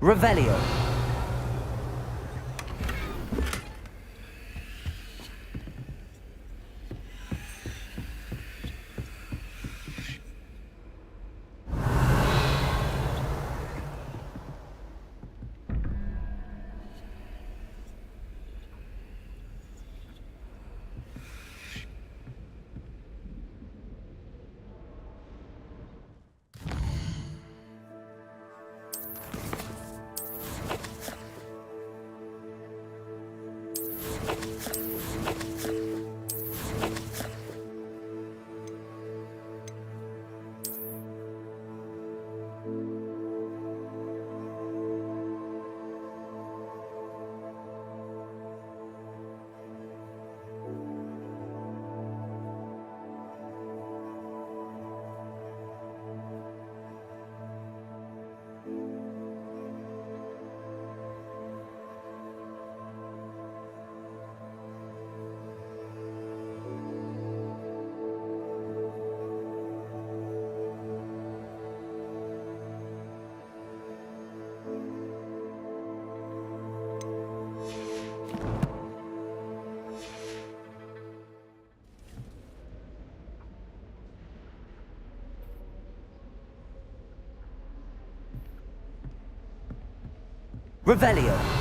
Revelio. Revelio.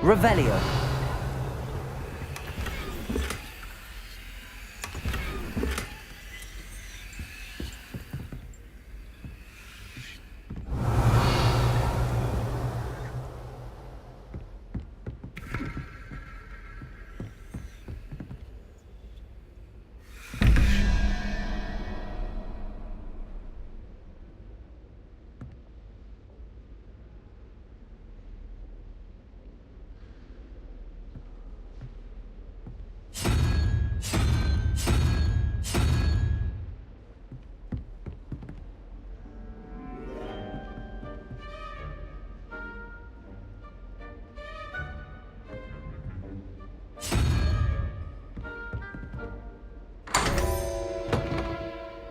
Revelio.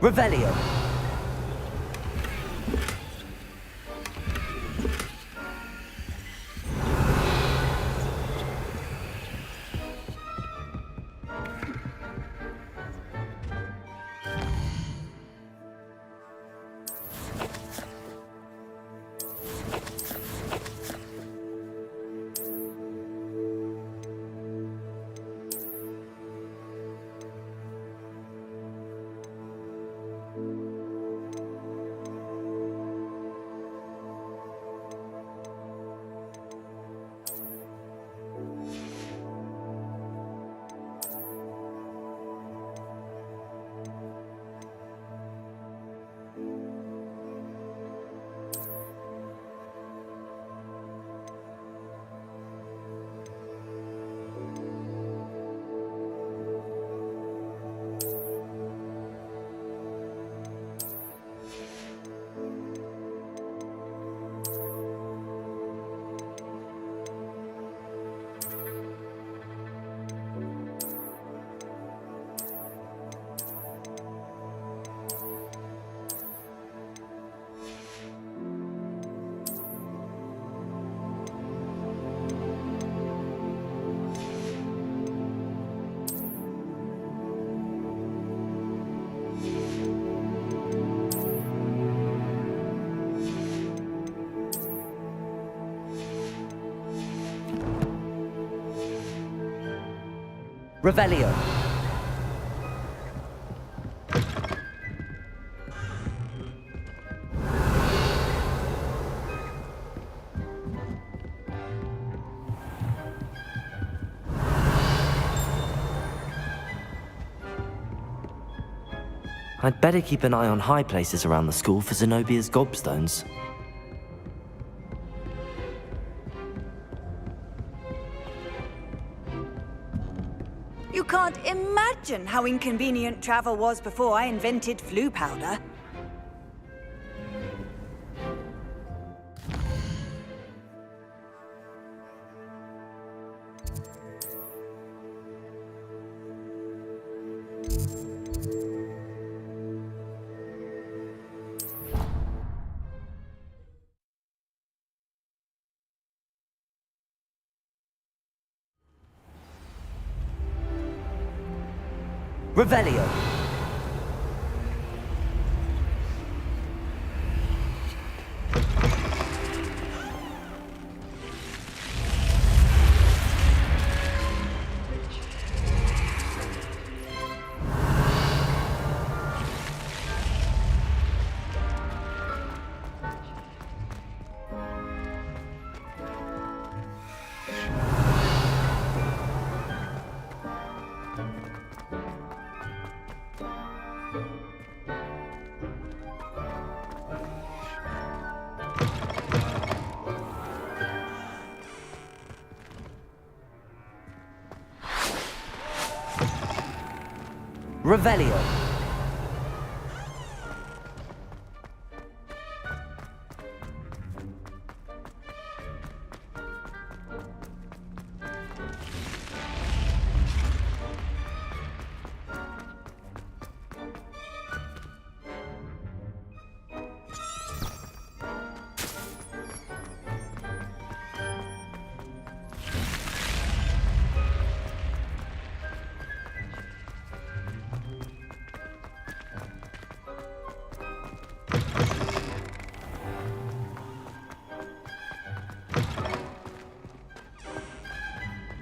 Revelio. Revelio. I'd better keep an eye on high places around the school for Zenobia's gobstones. You can't imagine how inconvenient travel was before I invented flu powder. Revelio. Revelio.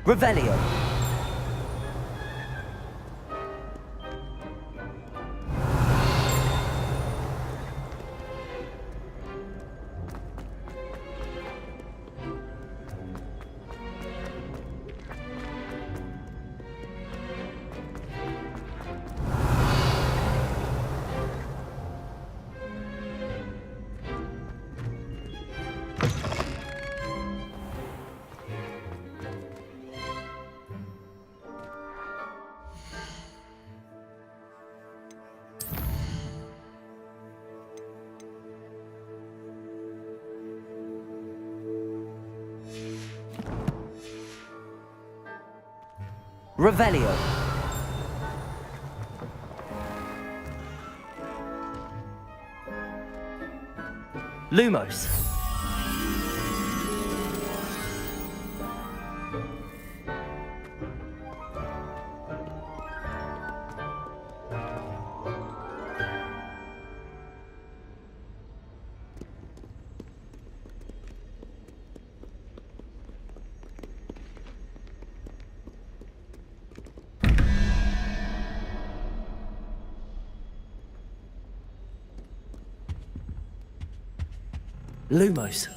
Revelio. Revelio. Lumos. Lumos.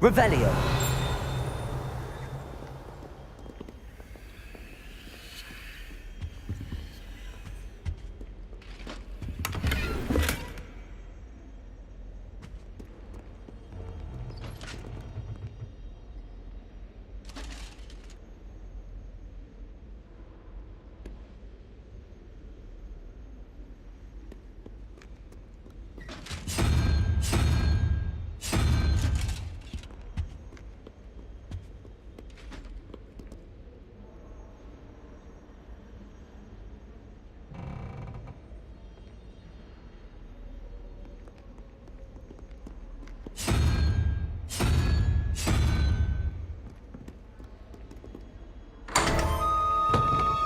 Revelio.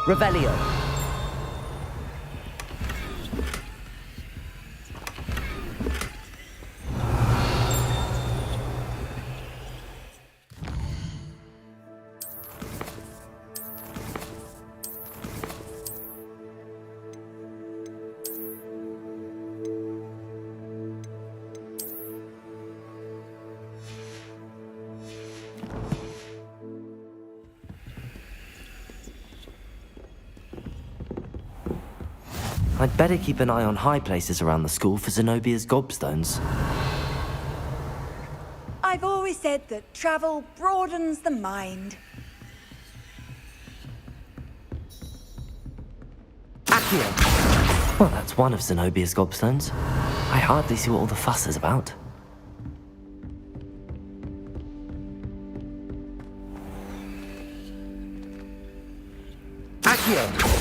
Revelio. I'd better keep an eye on high places around the school for Zenobia's gobstones. I've always said that travel broadens the mind. Accio! Well, that's one of Zenobia's gobstones. I hardly see what all the fuss is about. Accio!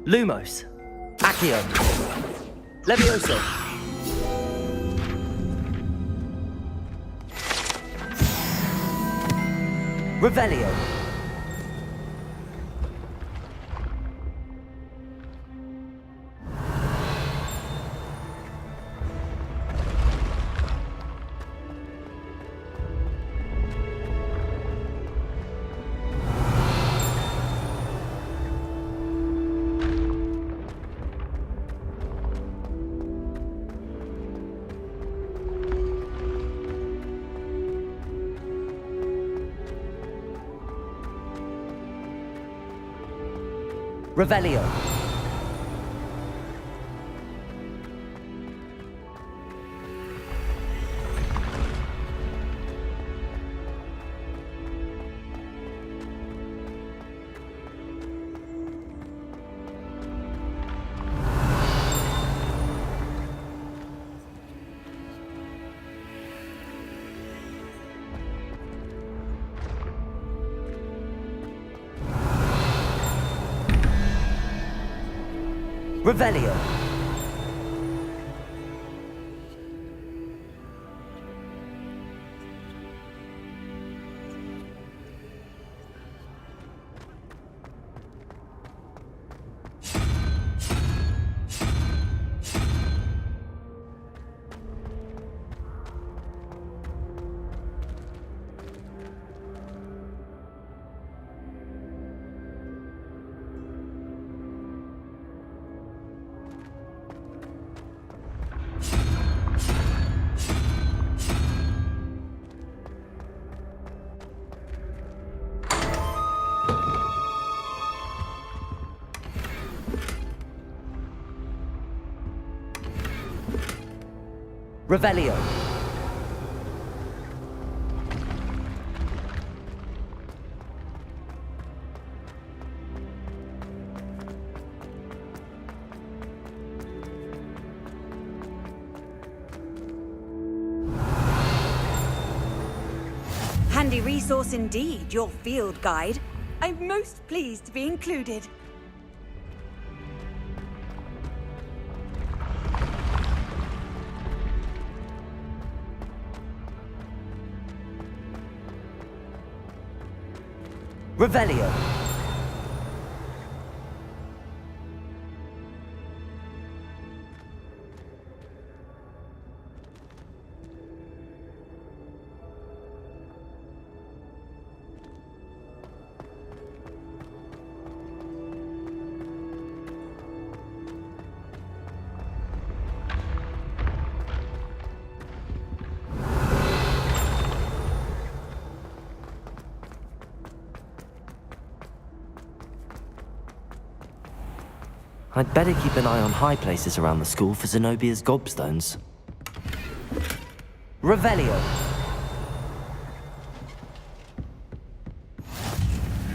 Lumos! Accio! Levioso! Revelio! Revelio. Revelio. Revelio. Handy resource indeed, your field guide. I'm most pleased to be included. Revelio. I'd better keep an eye on high places around the school for Zenobia's gobstones. Revelio.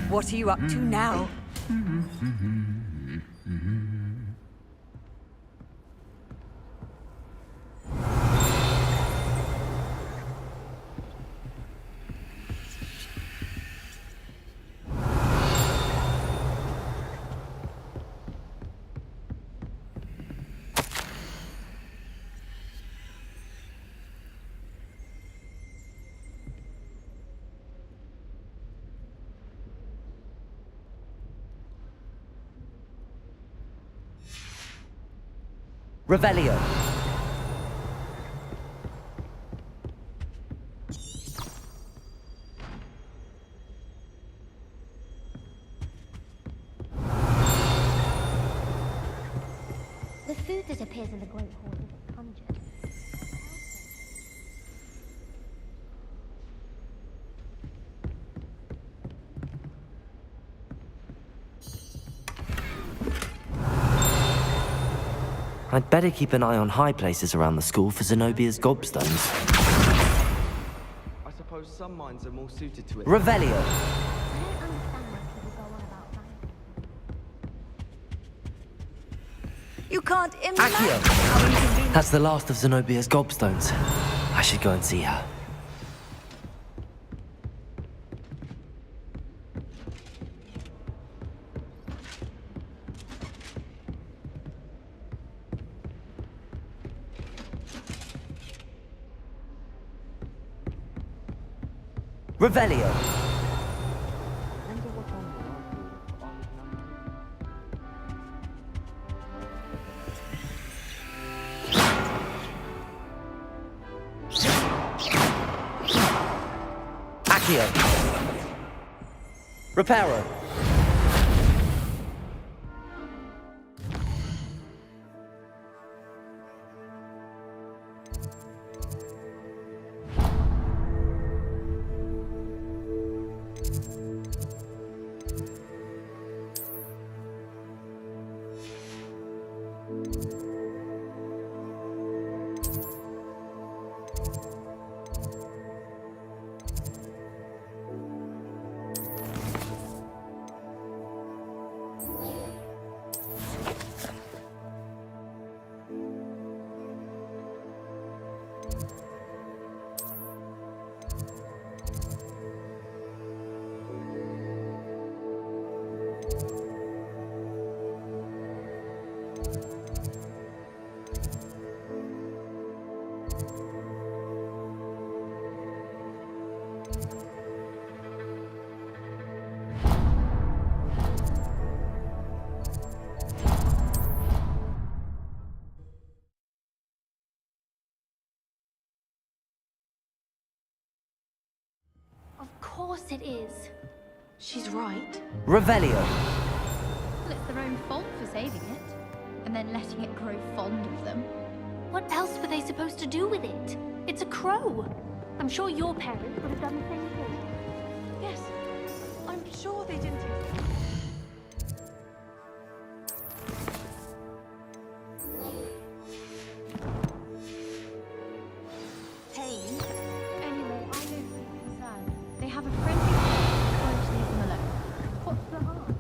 What are you up to now? Revelio. The food that appears in the Great Hall is pungent. I'd better keep an eye on high places around the school for Zenobia's gobstones. I suppose some minds are more suited to it. Revelio! I don't understand why people go on about that. You can't imagine Accio! how inconvenient. That's the last of Zenobia's gobstones. I should go and see her. Revelio! Accio! Reparo! Of course it is. She's right. Revelio! Well, it's their own fault for saving it, and then letting it grow fond of them. What else were they supposed to do with it? It's a crow. I'm sure your parents would have done the same thing. Yes. I'm sure they didn't. Pain? Anyway, I don't see concern. They have a friendly face. Won't leave them alone. What's the harm?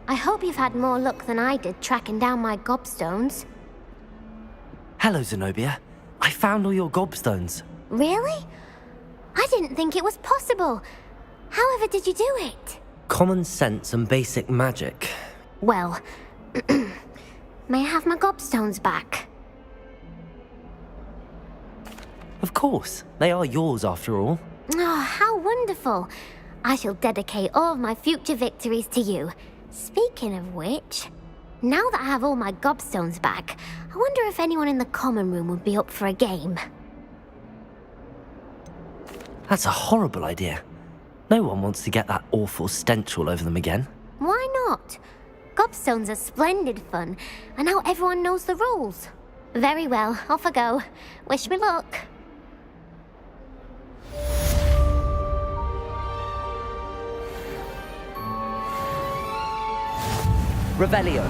I hope you've had more luck than I did tracking down my gobstones. Hello, Zenobia. I found all your gobstones. Really? I didn't think it was possible. However did you do it? Common sense and basic magic. Well, may I have my gobstones back? Of course, they are yours after all. Oh, how wonderful. I shall dedicate all of my future victories to you. Speaking of which, now that I have all my gobstones back, I wonder if anyone in the common room would be up for a game. That's a horrible idea. No one wants to get that awful stench all over them again. Why not? Gobstones are splendid fun, and now everyone knows the rules. Very well, off I go. Wish me luck. Revelio.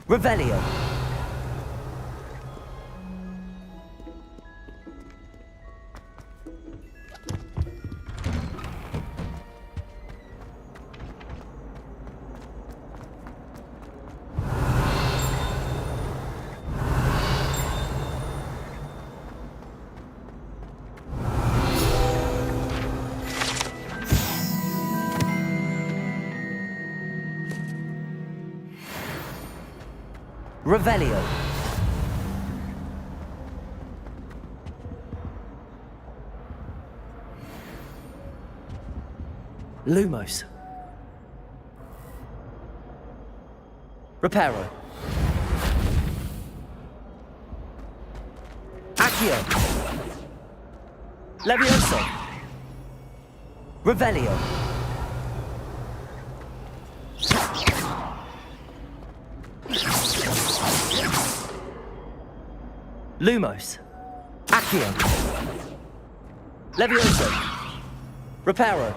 Revelio. Revelio. Lumos. Reparo. Accio. Levioso. Revelio. Lumos. Accio. Levioso. Reparo.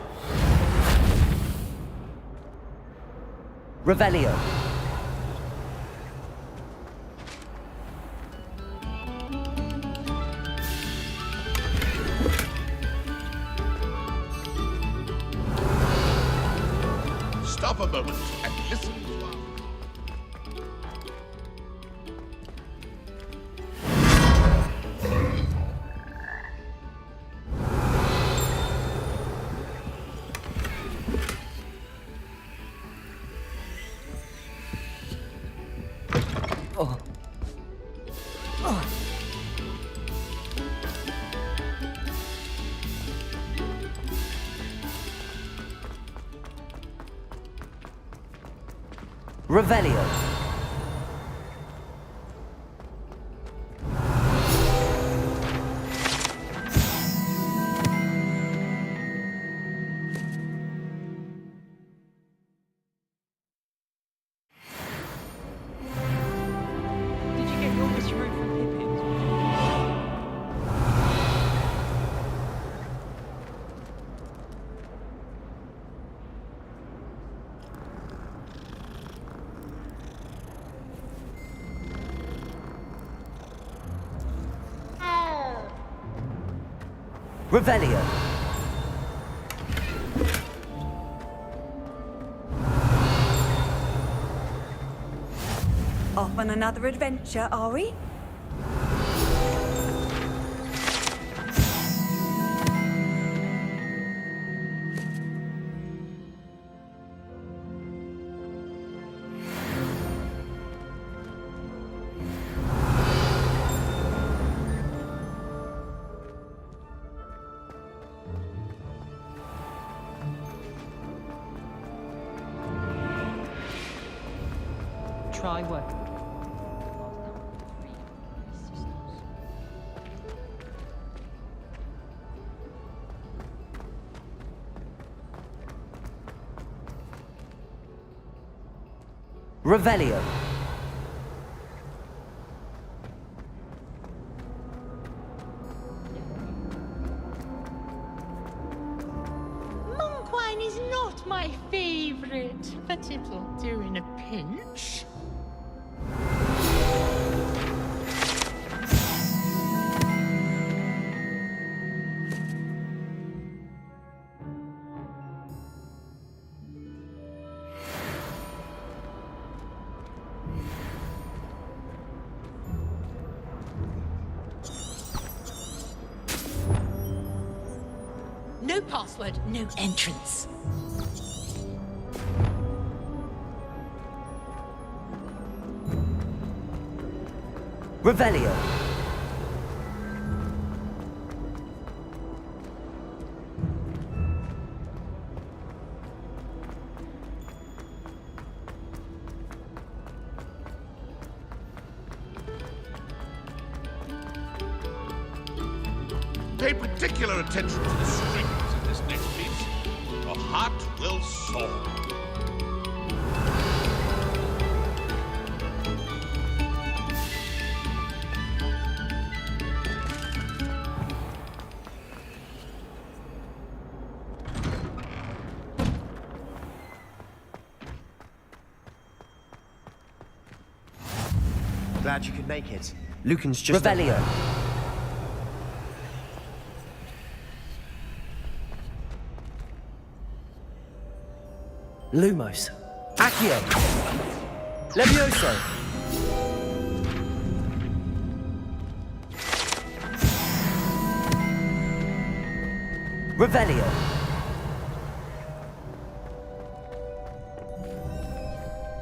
Revelio. Stop a moment and listen to our... Revelio. Did you get your wish room from Pippin? Revelio. Off on another adventure, are we? Try work. Revelio. Monk wine is not my favorite, but it'll do in a pinch. No password, no entrance. Revelio. Pay particular attention to the strings in this next piece. Your heart will soar. Glad you could make it. Lucan's just... Revelio. Lumos. Accio! Levioso! Revelio.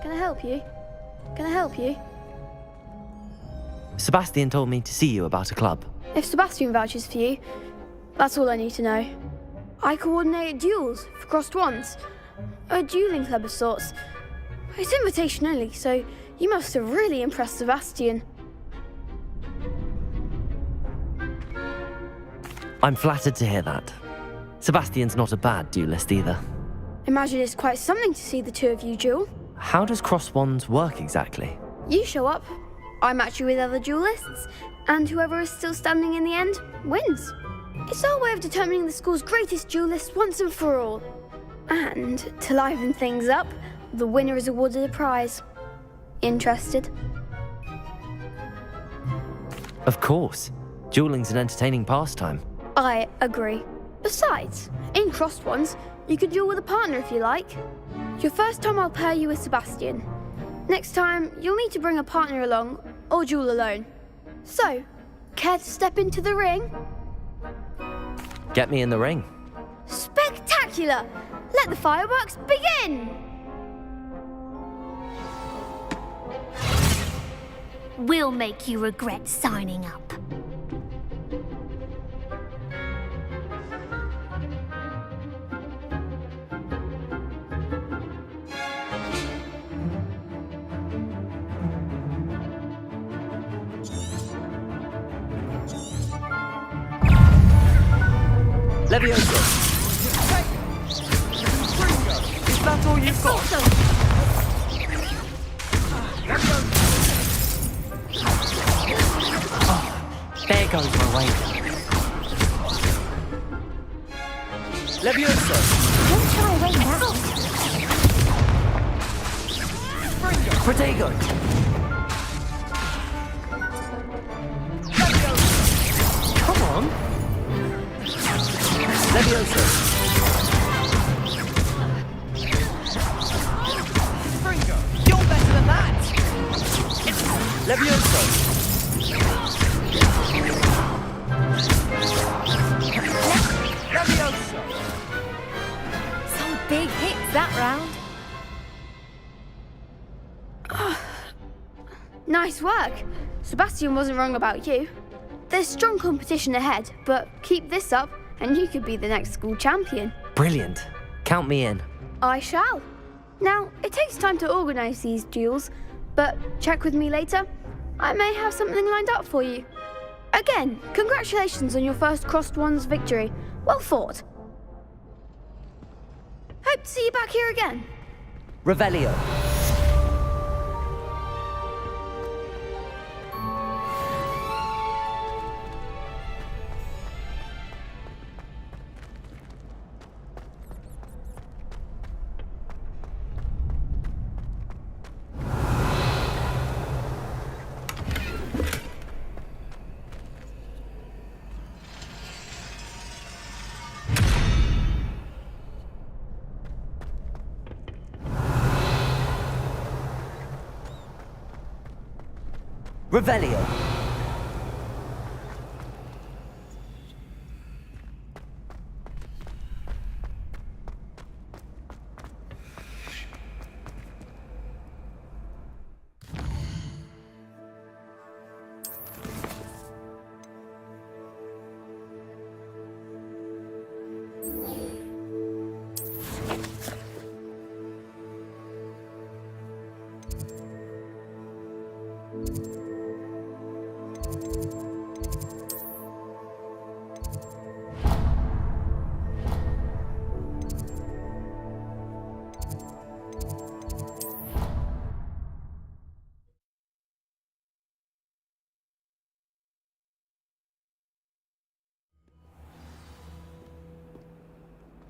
Can I help you? Can I help you? Sebastian told me to see you about a club. If Sebastian vouches for you, that's all I need to know. I coordinate duels for crossed wands. A dueling club of sorts. It's invitation only, so you must have really impressed Sebastian. I'm flattered to hear that. Sebastian's not a bad duelist either. Imagine it's quite something to see the two of you duel. How does cross wands work exactly? You show up, I match you with other duelists, and whoever is still standing in the end wins. It's our way of determining the school's greatest duelist once and for all. And to liven things up, the winner is awarded a prize. Interested? Of course. Dueling's an entertaining pastime. I agree. Besides, in crossed ones, you can duel with a partner if you like. Your first time I'll pair you with Sebastian. Next time, you'll need to bring a partner along, or duel alone. So, care to step into the ring? Get me in the ring. Spectacular! Let the fireworks begin! We'll make you regret signing up. Levioso! Is that all you've got? There goes my weight. Levioso! When shall I wait now? Protego! Come on! Levioso! You're better than that! Levioso! Levioso! Some big hits that round. Nice work. Sebastian wasn't wrong about you. There's strong competition ahead, but keep this up and you could be the next school champion. Brilliant. Count me in. I shall. Now, it takes time to organise these duels, but check with me later. I may have something lined up for you. Again, congratulations on your first crossed wands victory. Well fought. Hope to see you back here again. Revelio. Revelio.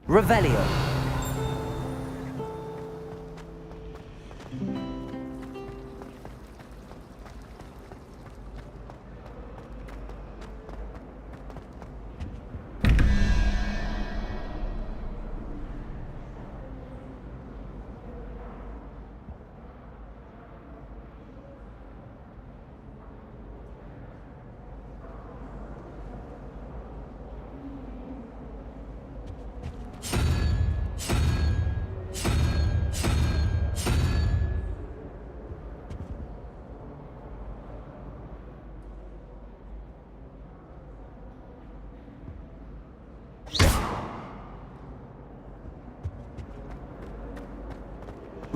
Revelio.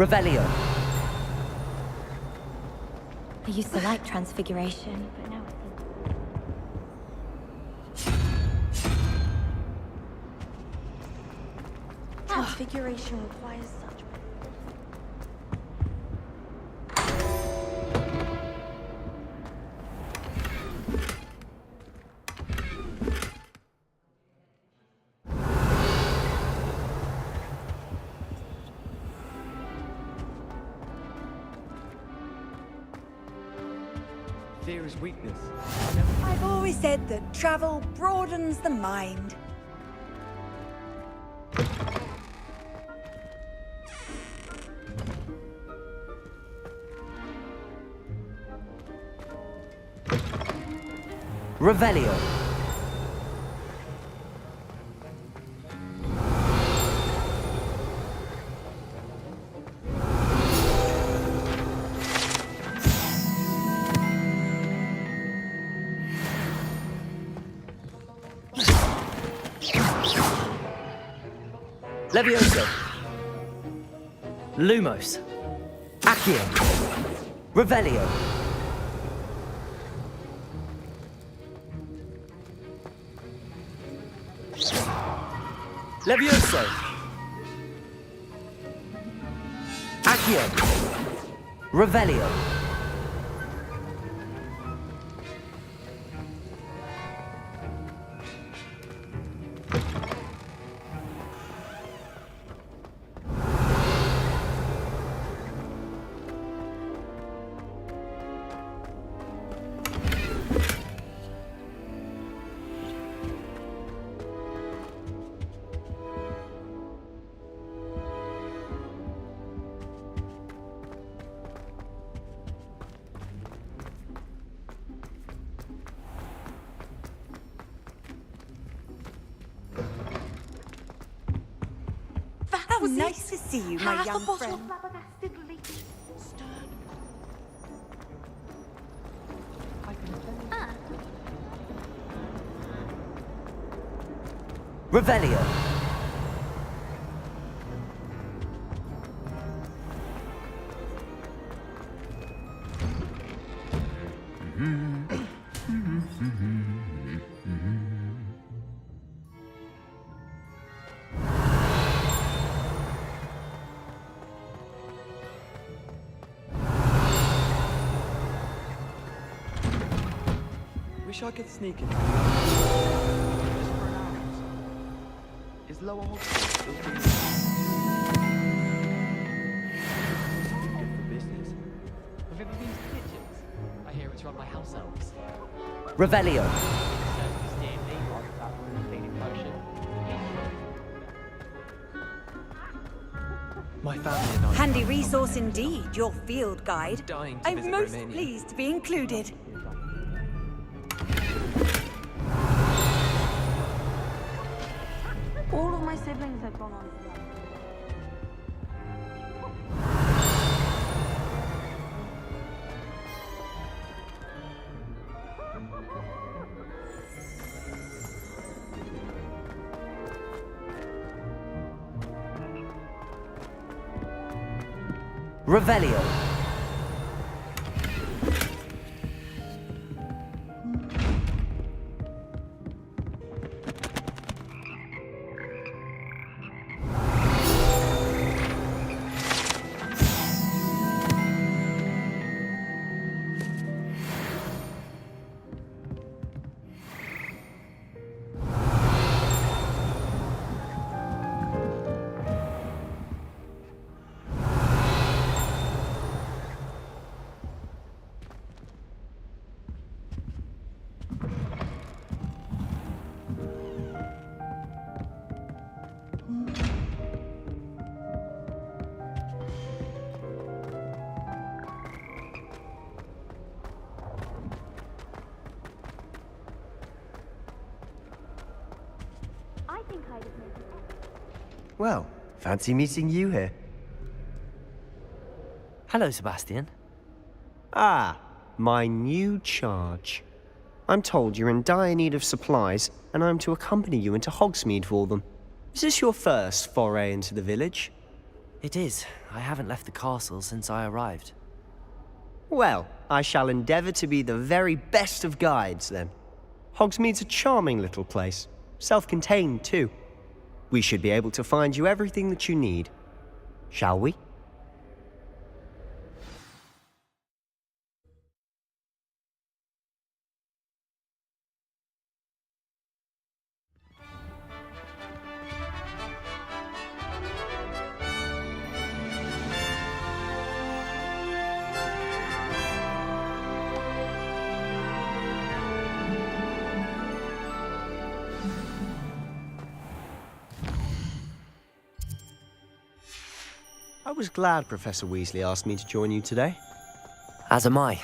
Revelio. I used to like Transfiguration, but now Transfiguration requires such... Fear is weakness. I've always said that travel broadens the mind. Revelio. Levioso. Lumos. Accio. Revelio. Levioso. Accio. Revelio. How nice to see you, my young friend. Revelio. Wish I could sneak in. Is Lower Hogwarts still being... Good for business. Have you ever been to kitchens? I hear it's run by house elves. Revelio. Serves D&D like that with a cleaning potion. My family and I... Handy resource indeed, your field guide. Dying to I'm visit most Romania. pleased to be included. All of my siblings have gone on to that. Revelio. I think I'd have made it. Well, fancy meeting you here. Hello, Sebastian. Ah, my new charge. I'm told you're in dire need of supplies, and I'm to accompany you into Hogsmeade for them. Is this your first foray into the village? It is. I haven't left the castle since I arrived. Well, I shall endeavour to be the very best of guides, then. Hogsmeade's a charming little place. Self-contained, too. We should be able to find you everything that you need. Shall we? I was glad Professor Weasley asked me to join you today. As am I.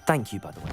Thank you, by the way.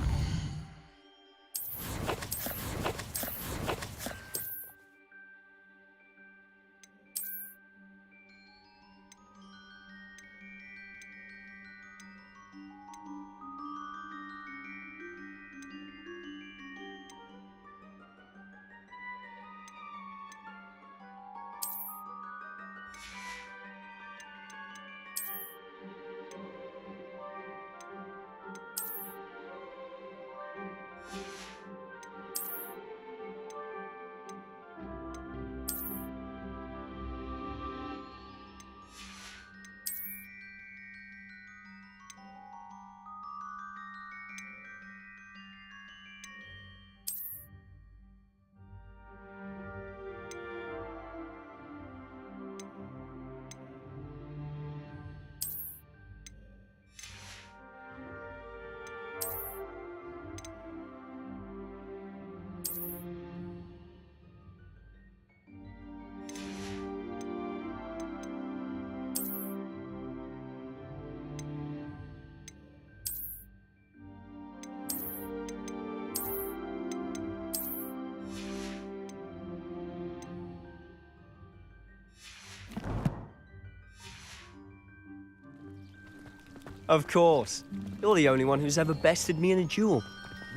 Of course. You're the only one who's ever bested me in a duel.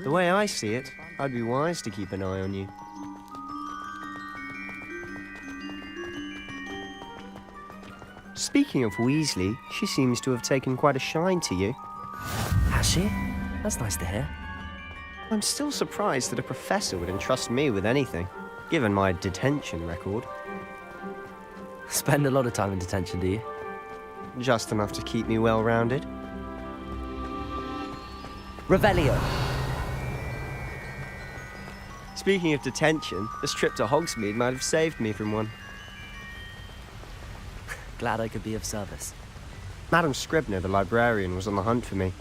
The way I see it, I'd be wise to keep an eye on you. Speaking of Weasley, she seems to have taken quite a shine to you. Has she? That's nice to hear. I'm still surprised that a professor would entrust me with anything, given my detention record. Spend a lot of time in detention, do you? Just enough to keep me well-rounded. Revelio. Speaking of detention, this trip to Hogsmeade might have saved me from one. Glad I could be of service. Madam Scribner, the librarian, was on the hunt for me,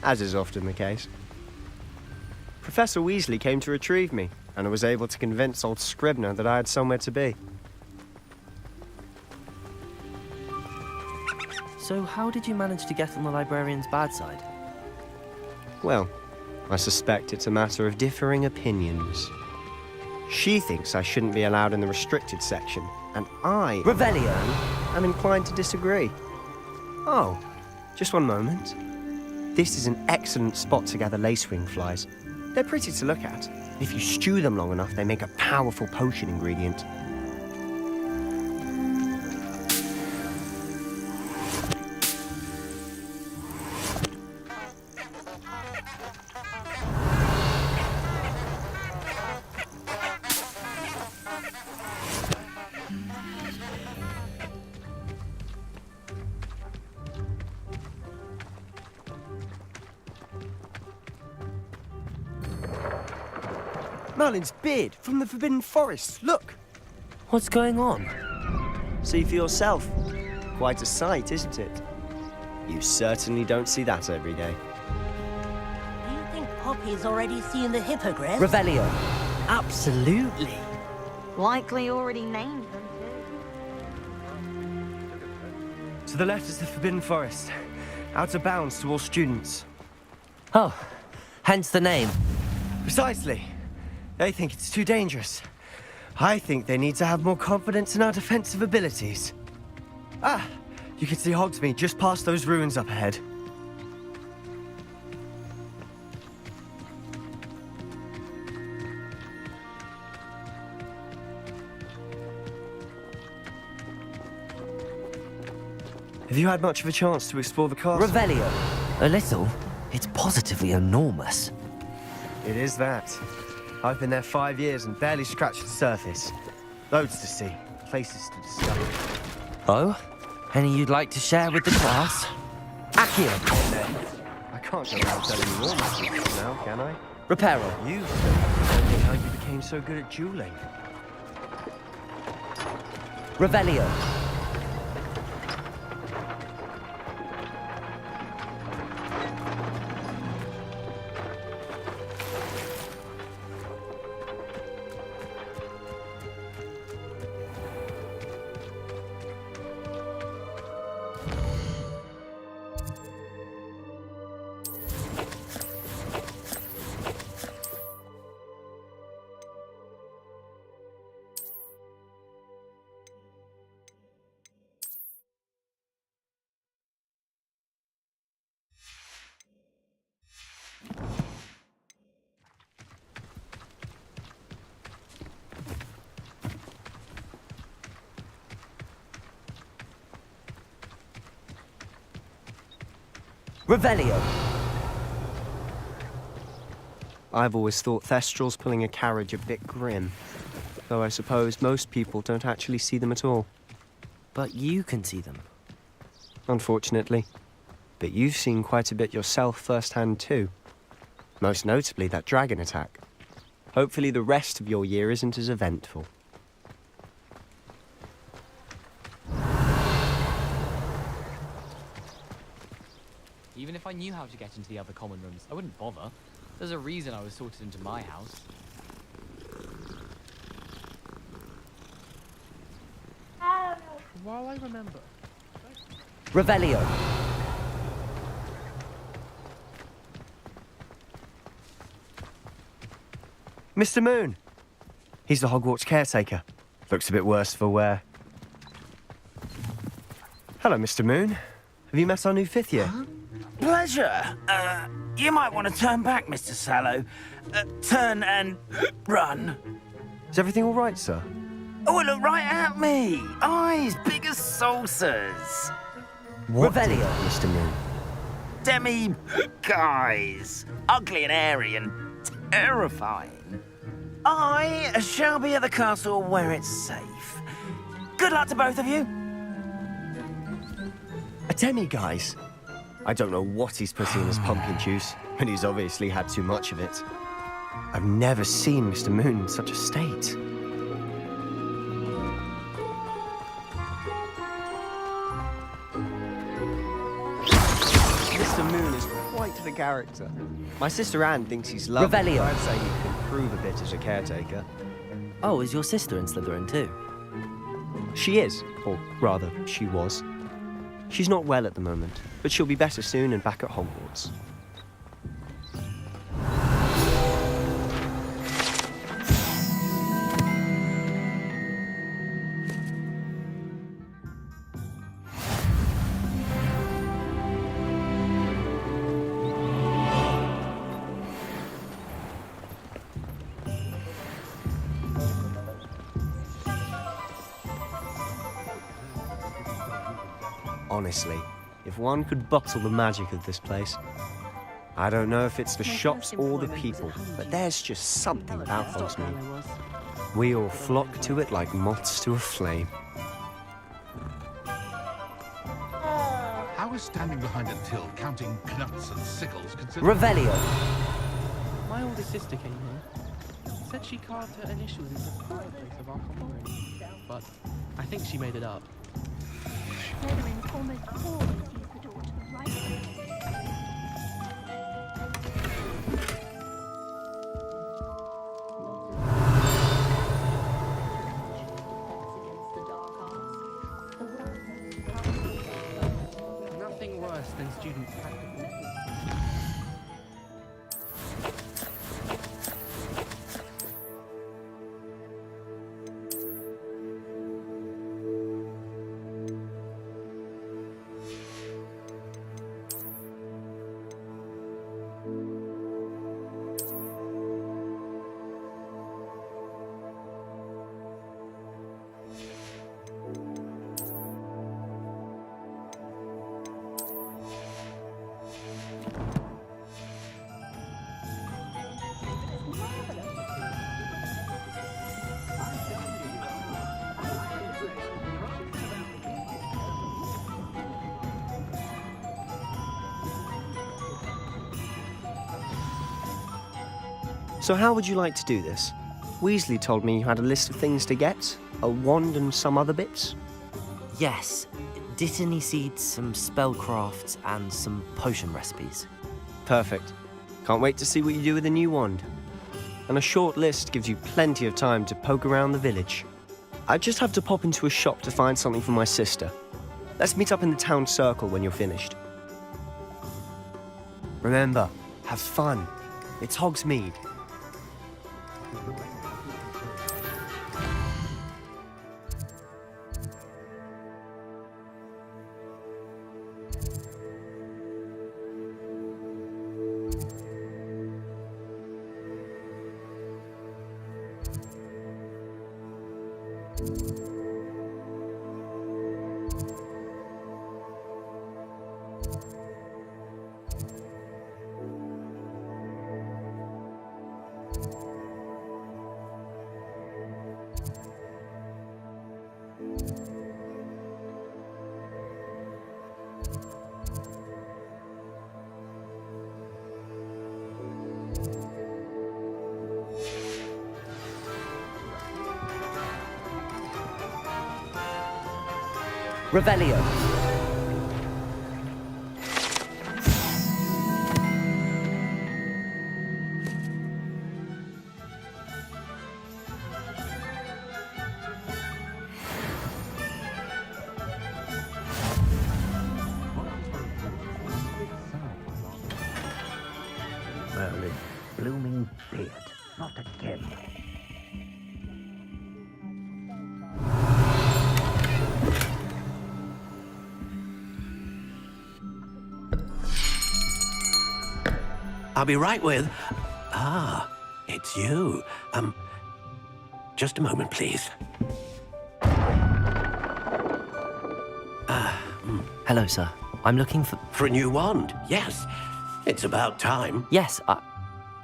as is often the case. Professor Weasley came to retrieve me, and I was able to convince old Scribner that I had somewhere to be. So how did you manage to get on the librarian's bad side? Well, I suspect it's a matter of differing opinions. She thinks I shouldn't be allowed in the restricted section, and I... Revelio! I'm inclined to disagree. Oh, just one moment. This is an excellent spot to gather lacewing flies. They're pretty to look at. If you stew them long enough, they make a powerful potion ingredient. Merlin's beard from the Forbidden Forest, look! What's going on? See for yourself. Quite a sight, isn't it? You certainly don't see that every day. Do you think Poppy's already seen the hippogriff? Revelio. Absolutely. Likely already named them too. To the left is the Forbidden Forest. Out of bounds to all students. Oh, hence the name. Precisely. They think it's too dangerous. I think they need to have more confidence in our defensive abilities. Ah, you can see Hogsmeade just past those ruins up ahead. Have you had much of a chance to explore the castle? Revelio. A little. It's positively enormous. It is that. I've been there 5 years and barely scratched the surface. Loads to see, places to discover. Oh? Any you'd like to share with the class? Accio. I can't go around telling you all my secrets now, can I? Reparo. You told me how you became so good at dueling. Revelio. Revelio. I've always thought Thestrals pulling a carriage a bit grim. Though I suppose most people don't actually see them at all. But you can see them. Unfortunately. But you've seen quite a bit yourself firsthand too. Most notably that dragon attack. Hopefully the rest of your year isn't as eventful. Even if I knew how to get into the other common rooms, I wouldn't bother. There's a reason I was sorted into my house. While I remember. Revelio. Mr. Moon! He's the Hogwarts caretaker. Looks a bit worse for wear. Hello, Mr. Moon. Have you met our new fifth year? Pleasure. You might want to turn back, Mr. Sallow. Turn and run. Is everything all right, sir? Oh, look right at me. Eyes big as saucers. What? Revelio. Mr. Moon. Guys. Ugly and airy and terrifying. I shall be at the castle where it's safe. Good luck to both of you. A demi-guise? I don't know what he's putting in his pumpkin juice, but he's obviously had too much of it. I've never seen Mr. Moon in such a state. Mr. Moon is quite the character. My sister Anne thinks he's lovely. Revelio. I'd say he can improve a bit as a caretaker. Oh, is your sister in Slytherin too? She is, or rather, she was. She's not well at the moment, but she'll be better soon and back at Hogwarts. Honestly, if one could bottle the magic of this place. I don't know if it's the shops or the people, but there's just something about Hogsmeade. We all flock to it like moths to a flame. How is standing behind a till counting nuts and sickles considered? Revelio. My older sister came here. Said she carved her initials into the fireplace of our common room. But I think she made it up. Slytherins almost always use the door to the right. Nothing worse than student practical. So how would you like to do this? Weasley told me you had a list of things to get, a wand and some other bits. Yes, Dittany seeds, some spellcrafts, and some potion recipes. Perfect. Can't wait to see what you do with the new wand. And a short list gives you plenty of time to poke around the village. I just have to pop into a shop to find something for my sister. Let's meet up in the town circle when you're finished. Remember, have fun. It's Hogsmeade. Revelio. Merlin, blooming beard, not again. I'll be right with... Ah, it's you. Just a moment, please. Hello, sir. I'm looking for... For a new wand, yes. It's about time. Yes,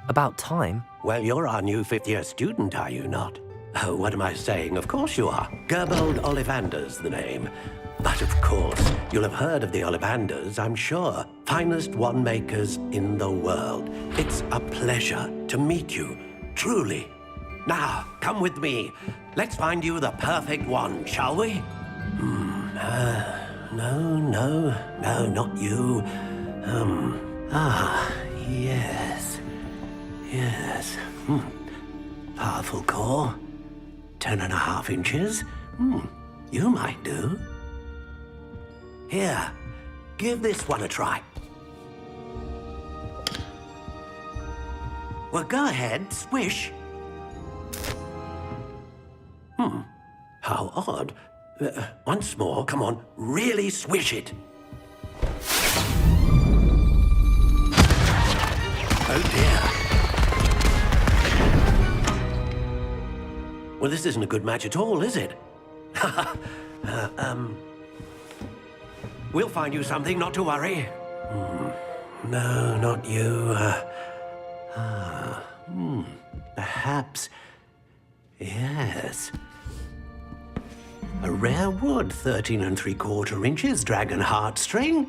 about time? Well, you're our new fifth-year student, are you not? Oh, what am I saying? Of course you are. Gerbold Ollivander's the name. But of course, you'll have heard of the Ollivanders, I'm sure. Finest wand makers in the world. It's a pleasure to meet you, truly. Now, come with me. Let's find you the perfect wand, shall we? No, not you. Yes. Powerful core. 10.5 inches. You might do. Here, give this one a try. Well, go ahead, swish. How odd. Once more, come on, really swish it. Oh dear. Well, this isn't a good match at all, is it? We'll find you something, not to worry. No, not you. Perhaps. Yes. A rare wood, 13 3/4 inches, dragon heartstring.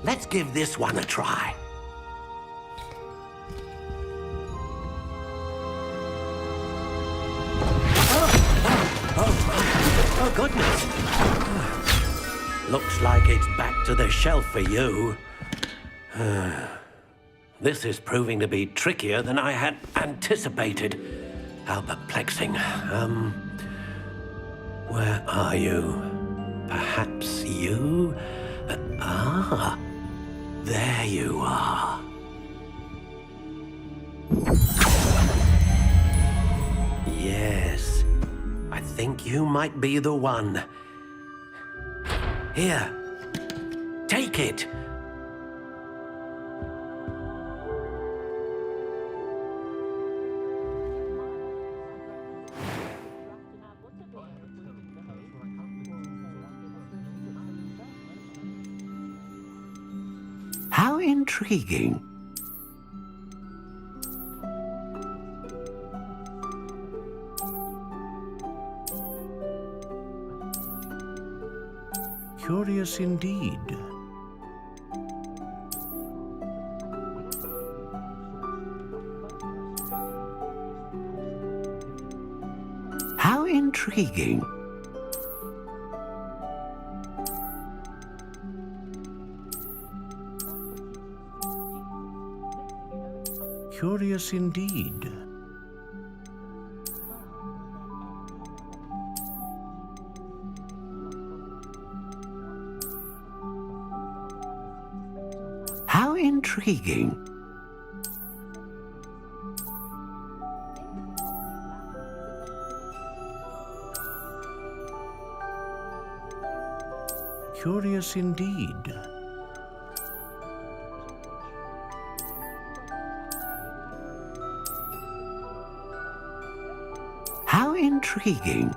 Let's give this one a try. Oh, goodness. Looks like it's back to the shelf for you. This is proving to be trickier than I had anticipated. How perplexing. Where are you? Perhaps you? There you are. Yes, I think you might be the one. Here, take it. How intriguing. Curious indeed. intriguing. Curious indeed. How intriguing. Curious indeed. How intriguing.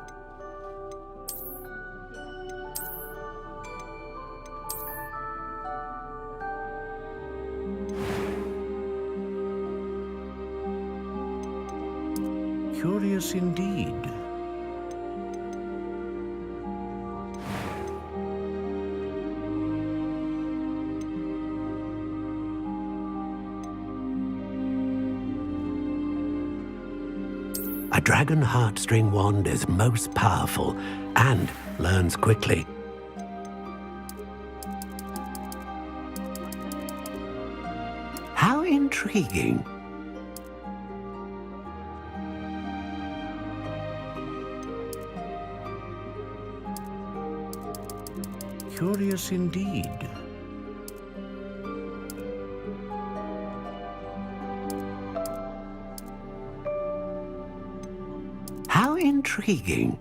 Curious indeed. A dragon heartstring wand is most powerful and learns quickly. How intriguing. Curious indeed. How intriguing.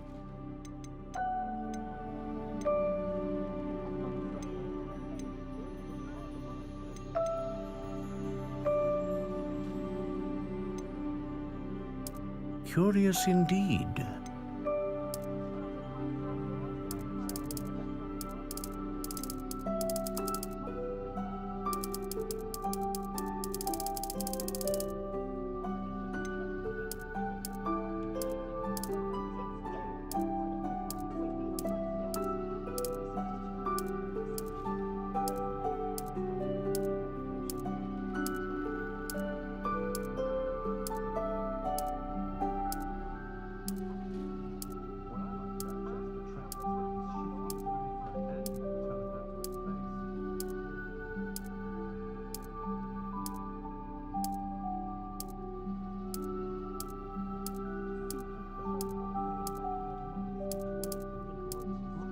Curious indeed.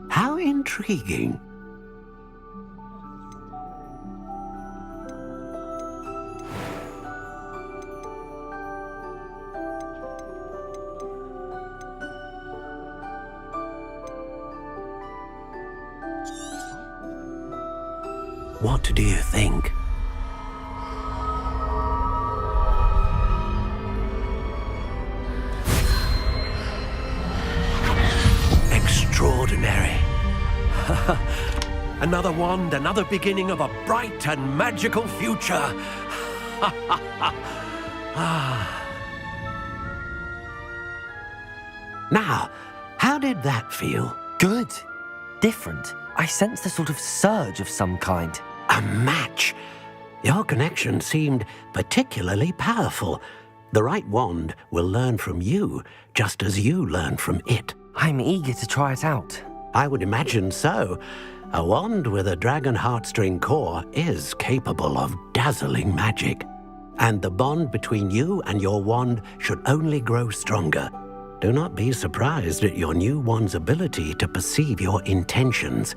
How intriguing. What do you think? Extraordinary. Another wand, another beginning of a bright and magical future. Now, how did that feel? Good. Different. I sensed a sort of surge of some kind. A match. Your connection seemed particularly powerful. The right wand will learn from you, just as you learn from it. I'm eager to try it out. I would imagine so. A wand with a dragon heartstring core is capable of dazzling magic. And the bond between you and your wand should only grow stronger. Do not be surprised at your new wand's ability to perceive your intentions,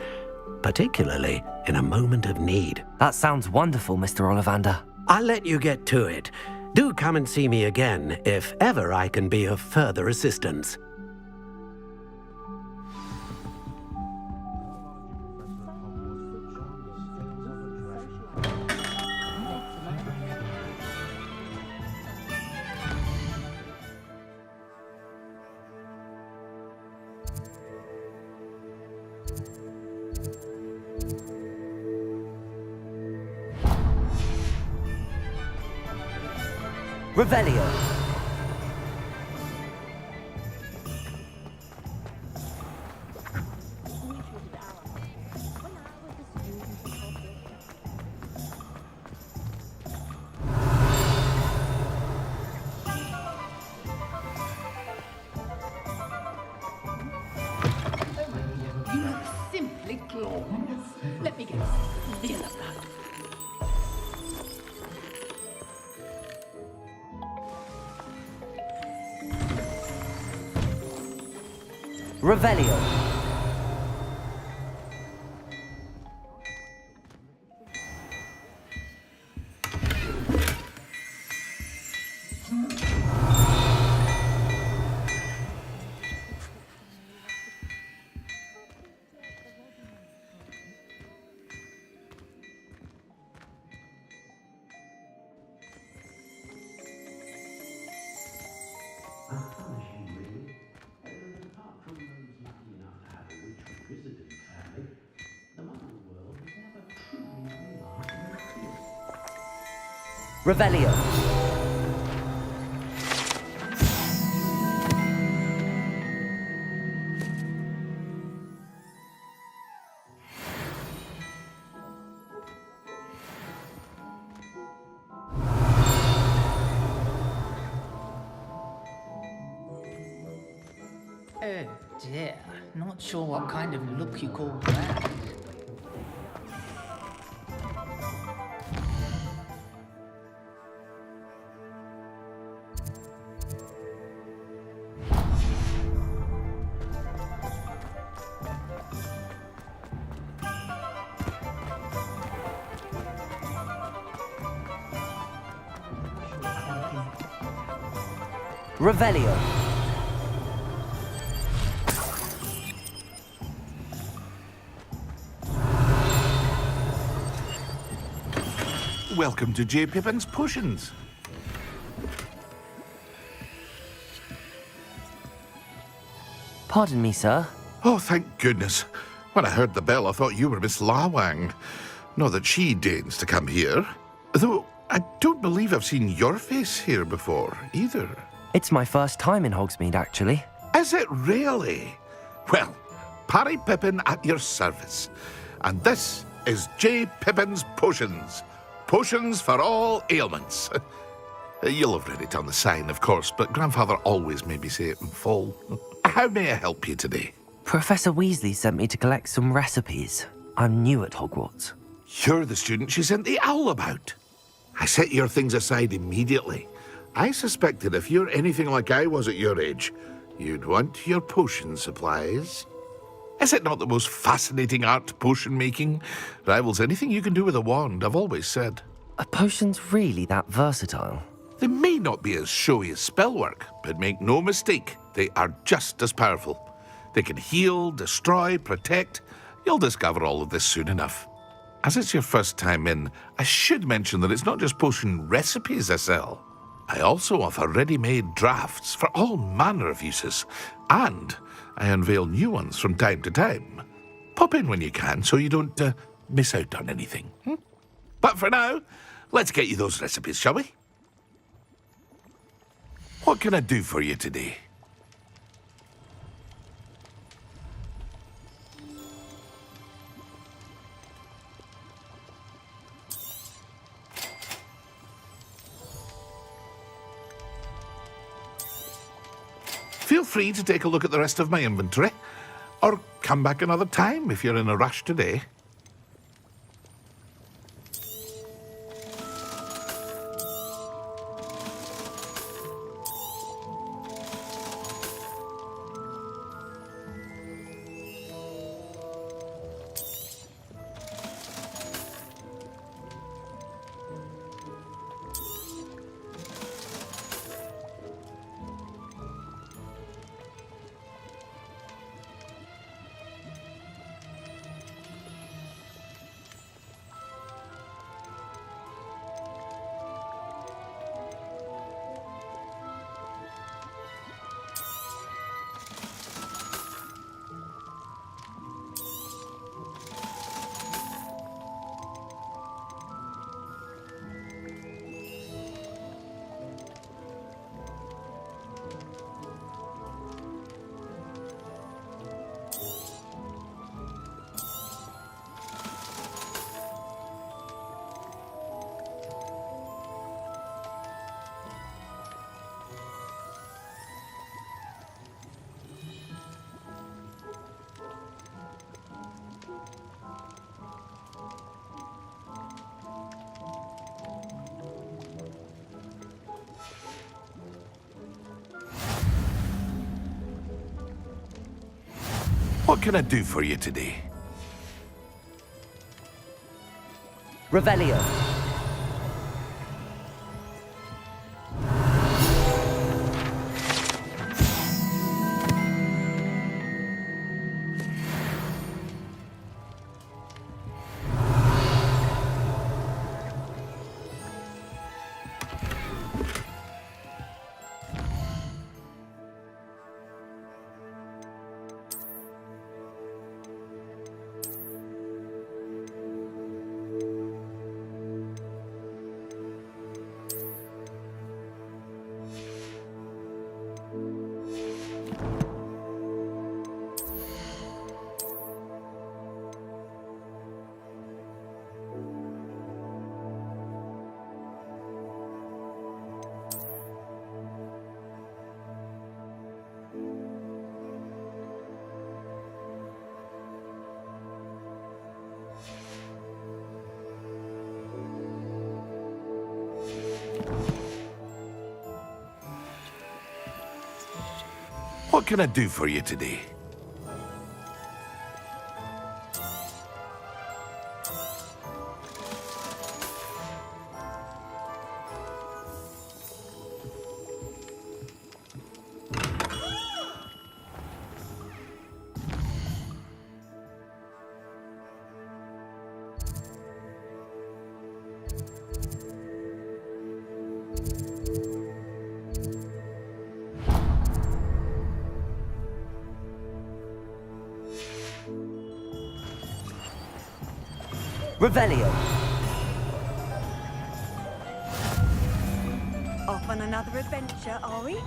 particularly in a moment of need. That sounds wonderful, Mr. Ollivander. I'll let you get to it. Do come and see me again if ever I can be of further assistance. Revelio. Revelio. Revelio. Oh dear, not sure what kind of look you call that. Revelio. Welcome to J. Pippin's Potions. Pardon me, sir. Oh, thank goodness. When I heard the bell, I thought you were Miss Lawang. Not that she deigns to come here. Though I don't believe I've seen your face here before, either. It's my first time in Hogsmeade, actually. Is it really? Well, Parry Pippin at your service. And this is J. Pippin's Potions. Potions for all ailments. You'll have read it on the sign, of course, but Grandfather always made me say it in full. How may I help you today? Professor Weasley sent me to collect some recipes. I'm new at Hogwarts. You're the student she sent the owl about. I set your things aside immediately. I suspected if you're anything like I was at your age, you'd want your potion supplies. Is it not the most fascinating art, potion making? Rivals anything you can do with a wand, I've always said. Are potions really that versatile? They may not be as showy as spellwork, but make no mistake, they are just as powerful. They can heal, destroy, protect. You'll discover all of this soon enough. As it's your first time in, I should mention that it's not just potion recipes I sell. I also offer ready-made drafts for all manner of uses, and I unveil new ones from time to time. Pop in when you can so you don't miss out on anything. But for now, let's get you those recipes, shall we? What can I do for you today? Feel free to take a look at the rest of my inventory, or come back another time if you're in a rush today. What can I do for you today? Revelio. What can I do for you today? Revelio. Off on another adventure, are we?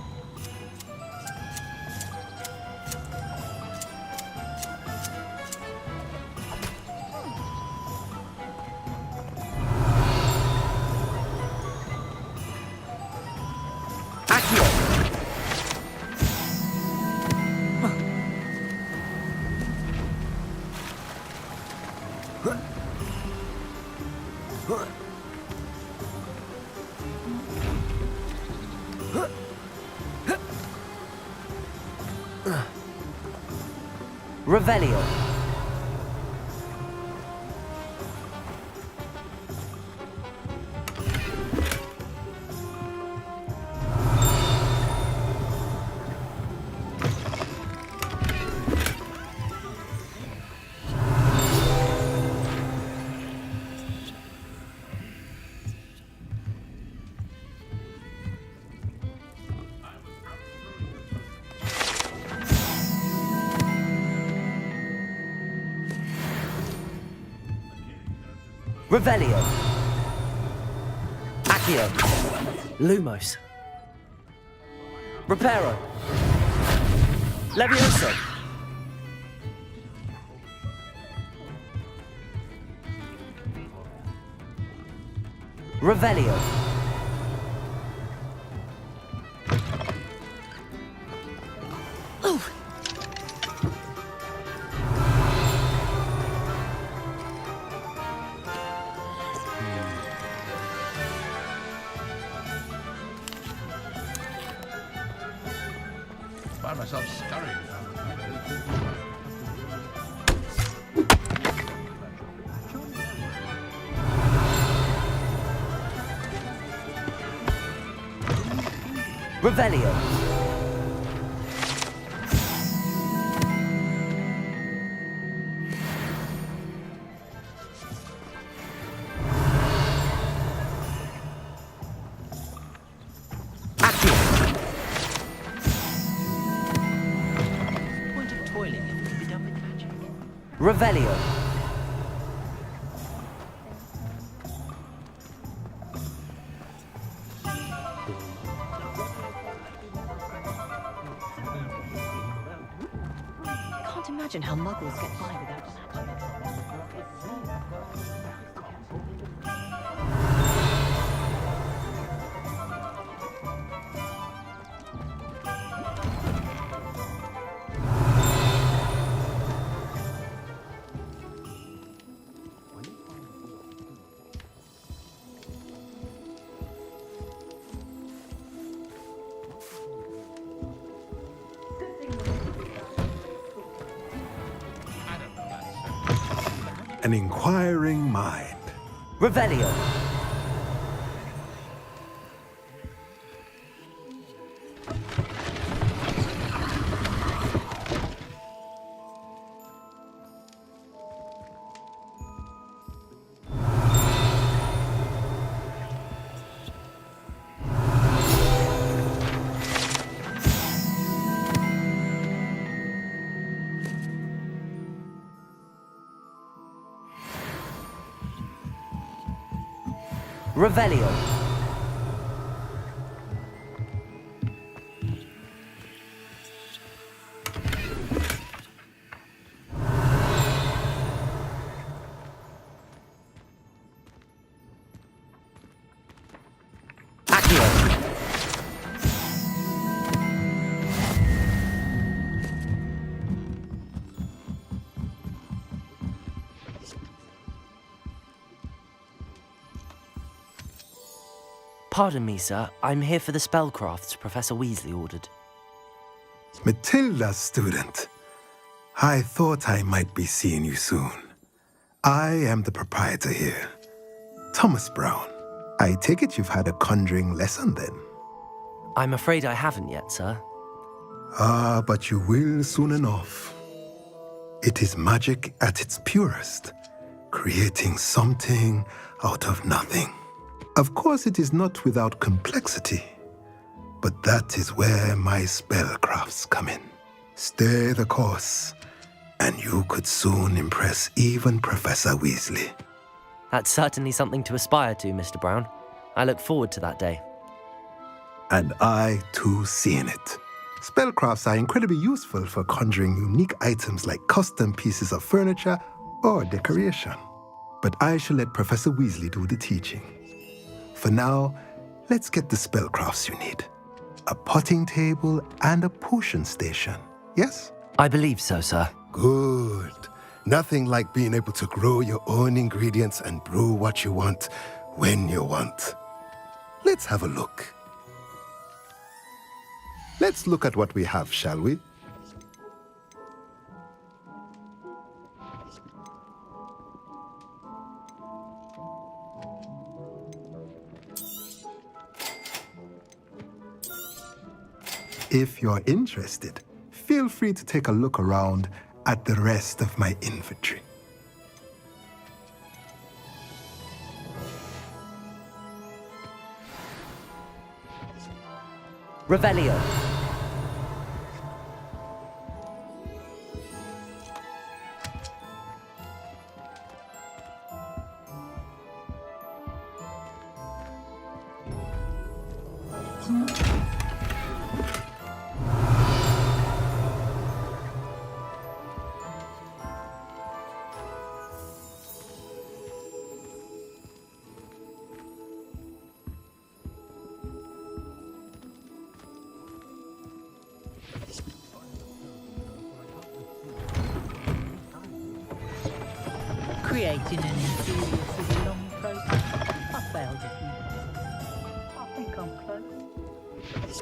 Revelio. Revelio. Accio. Lumos. Reparo. Levioso. Revelio. Ooh. Find myself scurrying. Revelio. Revelio. Can't imagine how muggles get by without magic. an inquiring mind. Revelio. Revelio. Pardon me, sir. I'm here for the spellcrafts Professor Weasley ordered. Matilda, student. I thought I might be seeing you soon. I am the proprietor here, Thomas Brown. I take it you've had a conjuring lesson then? I'm afraid I haven't yet, sir. Ah, but you will soon enough. It is magic at its purest, creating something out of nothing. Of course, it is not without complexity, but that is where my spellcrafts come in. Stay the course, and you could soon impress even Professor Weasley. That's certainly something to aspire to, Mr. Brown. I look forward to that day. And I, too, seeing it. Spellcrafts are incredibly useful for conjuring unique items like custom pieces of furniture or decoration. But I shall let Professor Weasley do the teaching. For now, let's get the spellcrafts you need. A potting table and a potion station, yes? I believe so, sir. Good. Nothing like being able to grow your own ingredients and brew what you want when you want. Let's have a look. Let's look at what we have, shall we? If you're interested, feel free to take a look around at the rest of my inventory. Revelio. Creating an interior is a long process. I failed it. I think I'm close.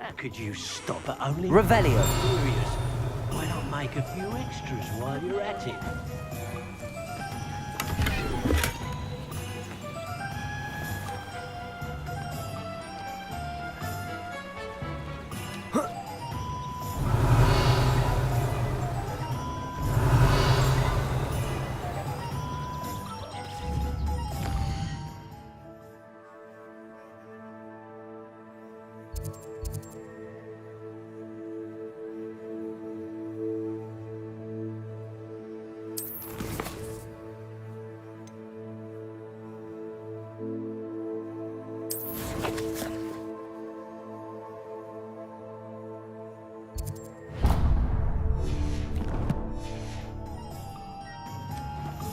How could you stop at only... Revelio. Curious. Why not make a few extras while you're at it?